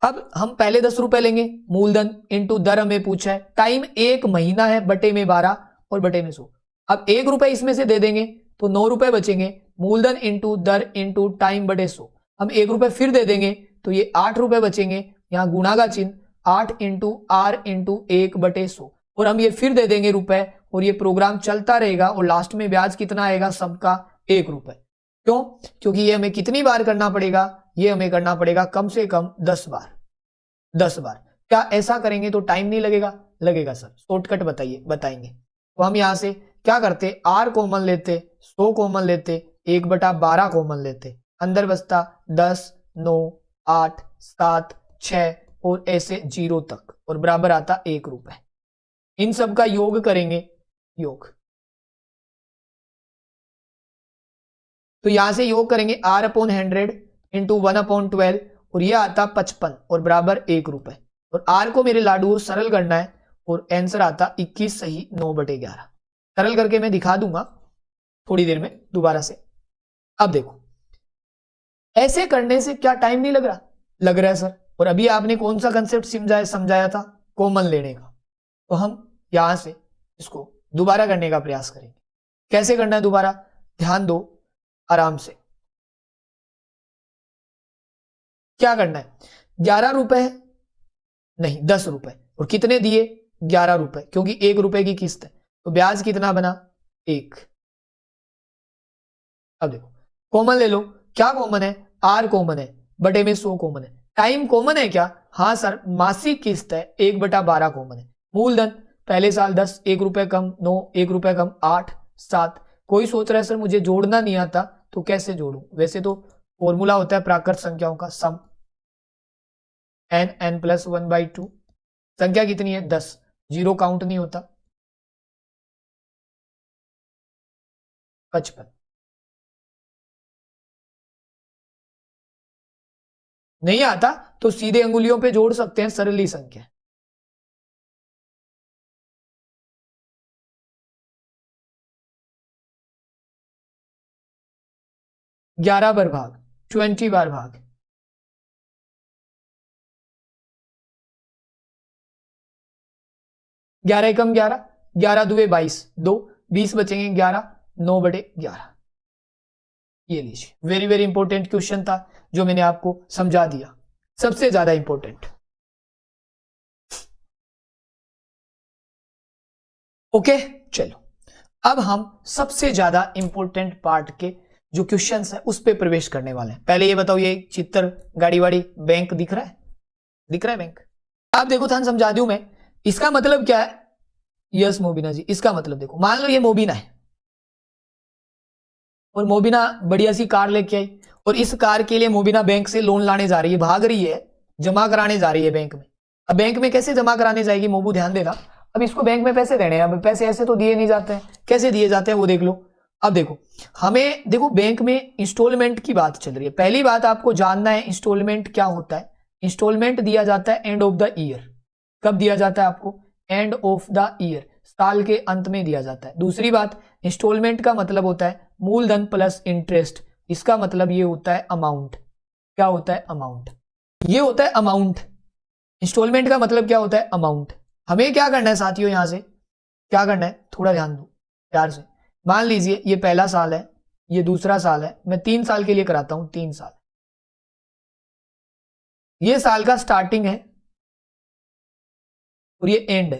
अब हम पहले 10 रुपए लेंगे, मूलधन इंटू दर हमें पूछा है, टाइम 1 महीना है, बटे में 12 और बटे में 100। अब 1 रुपए इसमें से दे देंगे तो 9 रुपए बचेंगे, मूलधन इंटू दर इंटू टाइम बटे 100। हम 1 रुपए फिर दे देंगे तो ये 8 रुपए बचेंगे, यहां गुणा का चिन्ह, 8 इंटू आर इंटू 1 बटे 100, और हम ये फिर दे देंगे रुपए, और ये प्रोग्राम चलता रहेगा, और लास्ट में ब्याज कितना आएगा? सबका 1 रुपए। क्यों? क्योंकि ये हमें कितनी बार करना पड़ेगा? ये हमें करना पड़ेगा कम से कम 10 बार। 10 बार। क्या ऐसा करेंगे तो टाइम नहीं लगेगा? लगेगा सर, शॉर्टकट बताइए, बताएंगे। तो हम यहां से क्या करते? आर कॉमन लेते, 100 कॉमन लेते, 1/12 कॉमन लेते, अंदर बचता 10, 9, 8, 7, 6 और ऐसे 0 तक और बराबर आता 1 रुपए। इन सब का योग करेंगे, योग, तो यहां से योग करेंगे R/100 इंटू 1/12 और ये आता 55 और बराबर 1 रुपए। और R को मेरे लाडू सरल करना है और आंसर आता 21 सही 9/11। सरल करके मैं दिखा दूंगा थोड़ी देर में दोबारा से। अब देखो, ऐसे करने से क्या टाइम नहीं लग रहा? लग रहा है सर। और अभी आपने कौन सा कंसेप्ट समझाया था? कॉमन लेने का। तो हम यहां से इसको दोबारा करने का प्रयास करेंगे। कैसे करना है दोबारा? ध्यान दो आराम से। क्या करना है? 11 रुपए नहीं 10 रुपए, और कितने दिए? 11 रुपए, क्योंकि 1 रुपए की किस्त है। तो ब्याज कितना बना? 1। अब देखो कॉमन ले लो। क्या कॉमन है? R कॉमन है, बटे में 100 कॉमन है। टाइम कॉमन है क्या? हाँ सर, मासिक किस्त है 1/12 कॉमन है। मूलधन पहले साल 10, 1 रुपए कम 9, 1 रुपए कम 8, 7। कोई सोच रहा है सर मुझे जोड़ना नहीं आता, तो कैसे जोड़ूं? वैसे तो फॉर्मूला होता है प्राकृत संख्याओं का सम, n+1/2। संख्या कितनी है? 10, 0 काउंट नहीं होता। 55 नहीं आता तो सीधे अंगुलियों पे जोड़ सकते हैं, सरली संख्या। ग्यारह बार भाग, 20 बार भाग। 11 एकम 11, 11 दुए 22, 2 20 बचेंगे 11, 9/11। ये लीजिए, वेरी वेरी इंपॉर्टेंट क्वेश्चन था जो मैंने आपको समझा दिया, सबसे ज्यादा इंपॉर्टेंट। ओके चलो, अब हम सबसे ज्यादा इंपॉर्टेंट पार्ट के जो क्वेश्चंस है उस पे प्रवेश करने वाले हैं। पहले ये बताओ, ये चित्र गाड़ी वाड़ी बैंक दिख रहा है? दिख रहा है बैंक? आप देखो थान समझा दूं मैं, इसका मतलब क्या है? यस मोबिना जी, इसका मतलब देखो, मान लो ये मोबिना है और मोबिना बढ़िया सी कार लेके आई और इस कार के लिए मोबिना बैंक से लोन लाने जा रही है, भाग रही है, जमा कराने जा रही है बैंक में। अब बैंक में कैसे जमा कराने जाएगी मोबू? ध्यान देना। अब इसको बैंक में पैसे देने हैं, अब पैसे ऐसे तो दिए नहीं जाते हैं, कैसे दिए जाते हैं वो देख लो। अब देखो, हमें देखो बैंक में इंस्टॉलमेंट की बात चल रही है। पहली बात आपको जानना है इंस्टॉलमेंट क्या होता है। इंस्टॉलमेंट दिया जाता है एंड ऑफ द ईयर। कब दिया जाता है आपको? एंड ऑफ द ईयर, साल के अंत में दिया जाता है। दूसरी बात, इंस्टॉलमेंट का मतलब होता है मूलधन प्लस इंटरेस्ट। इसका मतलब ये होता है अमाउंट। क्या होता है? अमाउंट। ये होता है अमाउंट। इंस्टॉलमेंट का मतलब क्या होता है? अमाउंट। हमें क्या करना है साथियों, यहां से क्या करना है, थोड़ा ध्यान दो प्यार से। मान लीजिए ये पहला साल है, ये दूसरा साल है, मैं 3 साल के लिए कराता हूं, 3 साल। ये साल का स्टार्टिंग है और ये एंड है।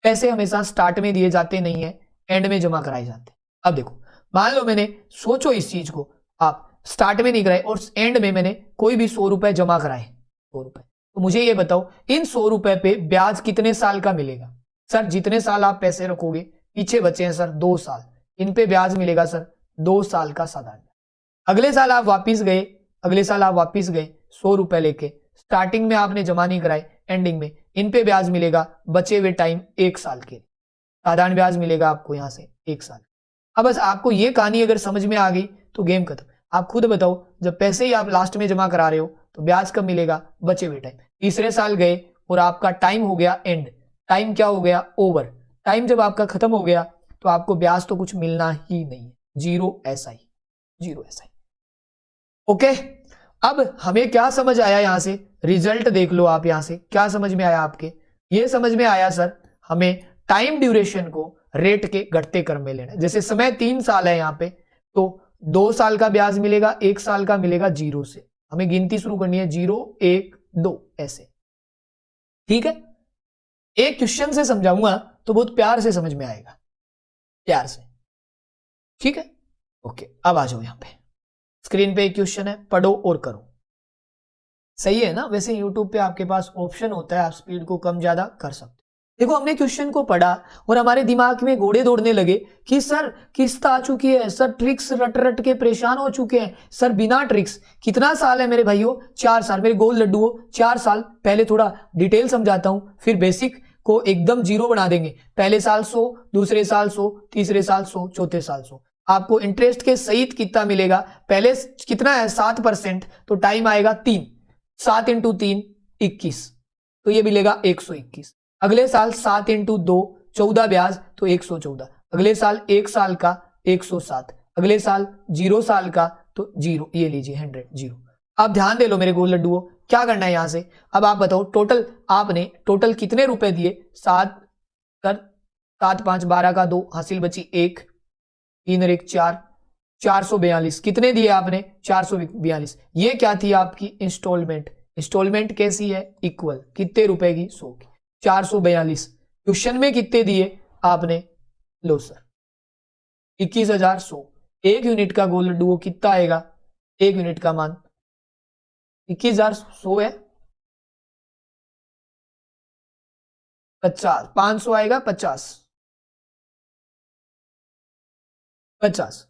पैसे हमेशा स्टार्ट में दिए जाते नहीं है, एंड में जमा कराए जाते हैं। अब देखो, मान लो मैंने, सोचो इस चीज को, आप स्टार्ट में नहीं कराए और एंड में मैंने कोई भी 100 रुपए जमा कराए, 100 रुपए, तो मुझे ये बताओ इन 100 रुपए पे ब्याज कितने साल का मिलेगा? सर जितने साल आप पैसे रखोगे, पीछे बचे हैं सर 2 साल, इन पे ब्याज मिलेगा सर 2 साल का साधारण। अगले साल आप वापिस गए, अगले साल आप वापिस गए 100 रुपए लेके, स्टार्टिंग में आपने जमा नहीं कराए, एंडिंग में इन पे ब्याज मिलेगा बचे हुए टाइम 1 साल के, साधारण ब्याज मिलेगा आपको यहां से 1 साल। अब बस आपको ये कहानी अगर समझ में आ गई तो गेम खत्म। आप खुद बताओ, जब पैसे ही आप लास्ट में जमा करा रहे हो तो ब्याज कब मिलेगा? बचे हुए टाइम। तीसरे साल गए और आपका टाइम हो गया एंड, टाइम क्या हो गया? ओवर। टाइम जब आपका खत्म हो गया तो आपको ब्याज तो कुछ मिलना ही नहीं है, जीरो ऐसा ही, जीरो ऐसा ही। ओके, अब हमें क्या समझ आया यहां से? रिजल्ट देख लो आप, यहां से क्या समझ में आया आपके? ये समझ में आया सर, हमें टाइम ड्यूरेशन को रेट के घटते क्रम में लेना है। जैसे समय 3 साल है यहां पे, तो 2 साल का ब्याज मिलेगा, 1 साल का मिलेगा जीरो से। हमें गिनती शुरू करनी है, 0 1 2 ऐसे, ठीक है? एक क्वेश्चन से समझाऊंगा तो बहुत प्यार से समझ में आएगा, प्यार से, ठीक है? ओके, अब आ जाओ यहां पे, स्क्रीन पे एक क्वेश्चन है, पढ़ो और करो। सही है ना? वैसे YouTube पे आपके पास ऑप्शन होता है, आप स्पीड को कम ज्यादा कर सकते हो। देखो हमने क्वेश्चन को पढ़ा और हमारे दिमाग में घोड़े दौड़ने लगे कि सर किस्त आ चुकी है, सर ट्रिक्स रट रट के परेशान हो चुके हैं, सर बिना ट्रिक्स। कितना साल है मेरे भाइयों? 4 साल। मेरे गोल लड्डू हो 4 साल। पहले थोड़ा डिटेल समझाता हूं, फिर बेसिक को एकदम जीरो बना देंगे। पहले साल 100, दूसरे साल 100, तीसरे साल 100, चौथे साल 100। आपको इंटरेस्ट के सहित कितना मिलेगा? पहले कितना है? 7%, तो टाइम आएगा 3। 7 × 3 21, तो ये मिलेगा 121। अगले साल 7 × 2 14 ब्याज, तो 114। अगले साल 1 साल का 107। अगले साल 0 साल का तो 0, ये लीजिए 100 0। अब ध्यान दे लो मेरे गोल लड्डुओं, क्या करना है यहां से? अब आप बताओ टोटल आपने टोटल कितने रुपए दिए? 7 कर 7 5 12 का 2, हासिल बची 1, 3 और 1 4, 442 कितने दिए आपने? 442। ये क्या थी आपकी? इंस्टॉलमेंट। इंस्टॉलमेंट कैसी है? इक्वल कितने रुपए की? 100 की। 442 क्वेश्चन में कितने दिए आपने? लो सर 21,100। 1 यूनिट का गोल लड्डू कितना आएगा? 1 यूनिट का मान 21,100 है। 50 500 आएगा। 50 50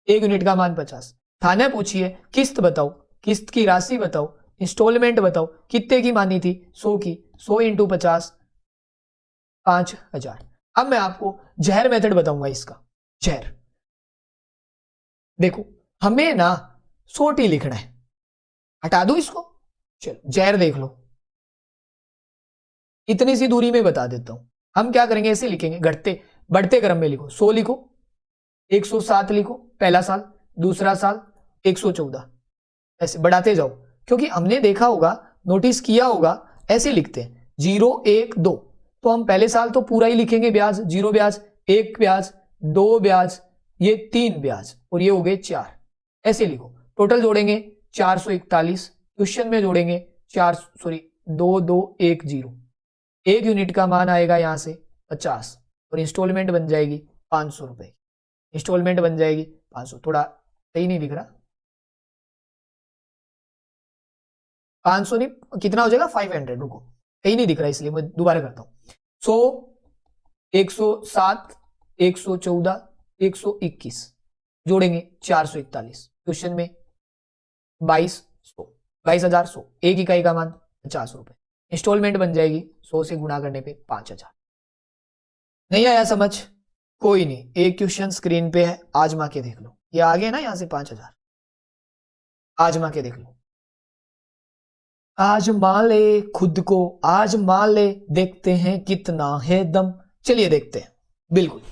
1 यूनिट का मान 50। थाने पूछिए किस्त बताओ, किस्त की राशि बताओ, इंस्टॉलमेंट बताओ, कितने की मानी थी? 100 की। 100 × 50 5,000। अब मैं आपको जहर मेथड बताऊंगा इसका। जहर देखो, हमें ना 100 लिखना है। हटा दो इसको, चलो जहर देख लो। इतनी सी दूरी में बता देता हूं। हम क्या करेंगे? ऐसे लिखेंगे, घटते बढ़ते क्रम में लिखो। 100 लिखो, 107 लिखो पहला साल, दूसरा साल 114, ऐसे बढ़ाते जाओ। क्योंकि हमने देखा होगा, नोटिस किया होगा, ऐसे लिखते हैं 0 1 2, तो हम पहले साल तो पूरा ही लिखेंगे ब्याज, 0 ब्याज, 1 ब्याज, 2 ब्याज, ये 3 ब्याज और ये हो गए 4। ऐसे लिखो। टोटल जोड़ेंगे 441, क्वेश्चन में जोड़ेंगे 2210। 1 यूनिट का मान आएगा यहां से 50 और इंस्टॉलमेंट बन जाएगी 500 रुपए। इंस्टॉलमेंट बन जाएगी 500। थोड़ा सही नहीं दिख रहा, 500 नहीं, कितना हो जाएगा? 500। रुको, सही नहीं दिख रहा इसलिए मैं दोबारा करता हूं। 100 107 114 121 जोड़ेंगे 441, क्वेश्चन में 22,100। 1 इकाई का मान 50 रुपए। इंस्टॉलमेंट बन जाएगी 100 से गुणा करने पे 5,000। नहीं आया समझ? कोई नहीं, एक क्वेश्चन स्क्रीन पे है, आजमा के देख लो। ये आ गया ना यहां से 5,000, आजमा के देख लो। आजमा ले खुद को, आजमा ले, देखते हैं कितना है दम। चलिए देखते हैं। बिल्कुल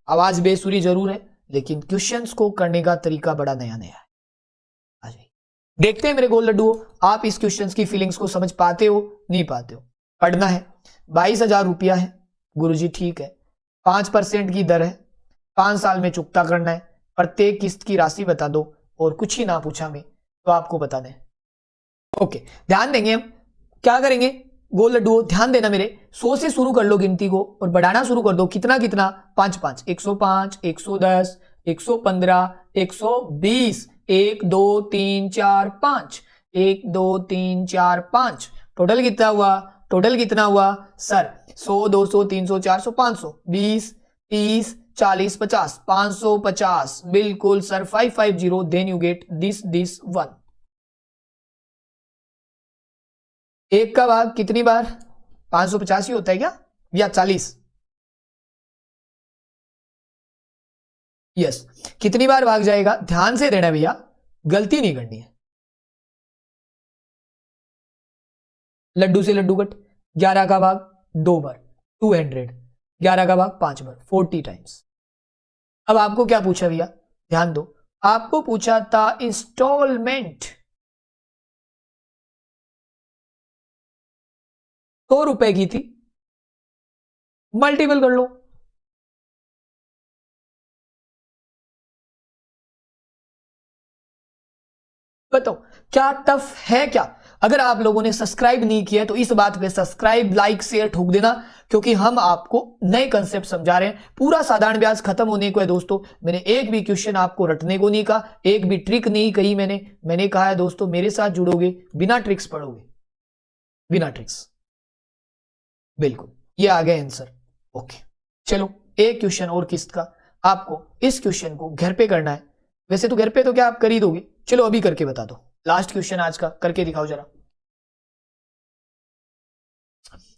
आवाज बेसुरी जरूर है, लेकिन क्वेश्चंस को करने का तरीका बड़ा नया नया है। आ जाइए देखते हैं मेरे गोल लड्डुओं, आप इस क्वेश्चंस की फीलिंग्स को समझ पाते हो नहीं पाते हो। पढ़ना है। 22,000 रुपया है गुरुजी, ठीक है। 5% की दर है, 5 साल में चुकता करना है। प्रत्येक किस्त की राशि बता दो और कुछ ही ना पूछा मैं तो आपको बताना है। ओके, ध्यान देंगे हम। क्या करेंगे? गोल लड्डू ध्यान देना मेरे, 100 से शुरू कर लो गिनती को और बढ़ाना शुरू कर दो। कितना कितना? 5 5, 105, 110, 115, 120, 1 2 3 4 5, 1 2 3 4 5। टोटल कितना हुआ? टोटल कितना हुआ सर? 100 200 300 400 500, 20 30 40 50, 550। बिल्कुल sir, 550। Then you get this one. 1 का भाग कितनी बार? 550 ही होता है क्या, या 40? यस, कितनी बार भाग जाएगा? ध्यान से देना भैया, गलती नहीं करनी है। लड्डू से लड्डू कट। 11 का भाग 2 बार 200, 11 का भाग 5 बार 40 टाइम्स। अब आपको क्या पूछा भैया? ध्यान दो, आपको पूछा था इंस्टॉलमेंट। 100 रुपए की थी, मल्टीपल कर लो। बताओ क्या टफ है क्या? अगर आप लोगों ने सब्सक्राइब नहीं किया तो इस बात पे सब्सक्राइब लाइक शेयर ठोक देना, क्योंकि हम आपको नए कंसेप्ट समझा रहे हैं। पूरा साधारण ब्याज खत्म होने को है दोस्तों। मैंने एक भी क्वेश्चन आपको रटने को नहीं कहा, एक भी ट्रिक नहीं कही मैंने कहा है दोस्तों मेरे साथ जुड़ोगे, बिना ट्रिक्स पढ़ोगे, बिना ट्रिक्स। बिल्कुल ये आ गया आंसर। ओके, चलो एक क्वेश्चन और किस्त का। आपको इस क्वेश्चन को घर पे करना है। वैसे तो घर पे तो क्या आप कर ही दोगे, चलो अभी करके बता दो। लास्ट क्वेश्चन आज का, करके दिखाओ जरा।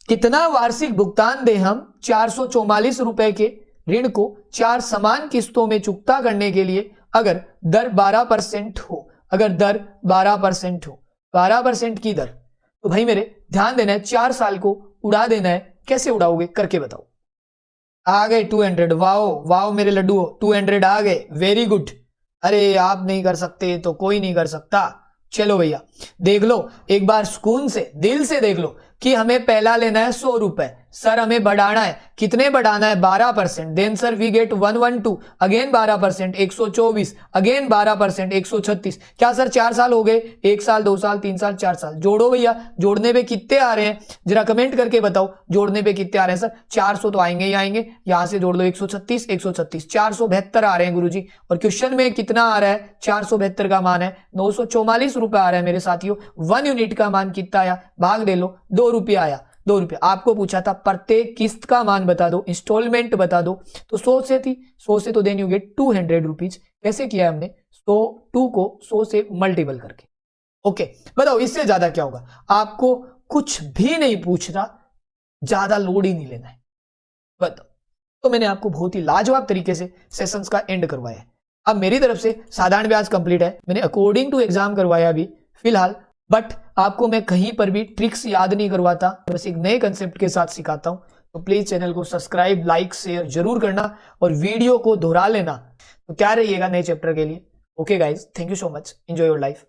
कितना वार्षिक भुगतान दे हम 444 रुपए के ऋण को 4 समान किस्तों में चुकता करने के लिए, अगर दर 12% हो। अगर दर 12% हो, 12% की दर, तो भाई मेरे ध्यान देना है, 4 साल को उड़ा देना है। कैसे उड़ाओगे, करके बताओ। आ गए 200, वाओ वाओ मेरे लड्डू, 200 आ गए, वेरी गुड। अरे आप नहीं कर सकते तो कोई नहीं कर सकता। चलो भैया देख लो एक बार, सुकून से दिल से देख लो कि हमें पहला लेना है 100 रुपए। सर हमें बढ़ाना है, कितने बढ़ाना है, 12%। Then sir we get 112, again 12%, 124, again 12%, 136। क्या सर 4 साल हो गए, 1 साल 2 साल 3 साल 4 साल। जोड़ो भैया, जोड़ने पे कितने आ रहे हैं जरा कमेंट करके बताओ, जोड़ने पे कितने आ रहे हैं सर। 400 तो आएंगे ही आएंगे, यहां से जोड़ लो 136, 136, 472 आ रहे हैं गुरुजी। और क्वेश्चन में कितना आ रहा है, 472 का मान है 944 रुपए आ रहा है मेरे साथियों। 1 यूनिट का मान कितना आया, भाग दे लो, 2 रुपया आया। 2 रुपया। आपको पूछा था प्रत्येक किस्त का मान बता दो, इंस्टॉलमेंट बता दो, तो 100 से थी, 100 से तो देन यू गेट 200 रुपीज। कैसे किया हमने, 2 को 100 से मल्टीपल करके। ओके बताओ इससे ज्यादा क्या होगा। आपको कुछ भी नहीं पूछना, ज्यादा लोड ही नहीं लेना है, बताओ। तो मैंने आपको बहुत ही लाजवाब तरीके से सेशंस का एंड करवाया है। अब मेरी तरफ से साधारण ब्याज कंप्लीट है, मैंने अकॉर्डिंग टू एग्जाम करवाया अभी फिलहाल, बट आपको मैं कहीं पर भी ट्रिक्स याद नहीं करवाता, बस एक नए कंसेप्ट के साथ सिखाता हूं। तो प्लीज चैनल को सब्सक्राइब, लाइक, शेयर जरूर करना और वीडियो को दोहरा लेना, तो क्या रहिएगा नए चैप्टर के लिए। Okay guys, thank you so much, enjoy your life.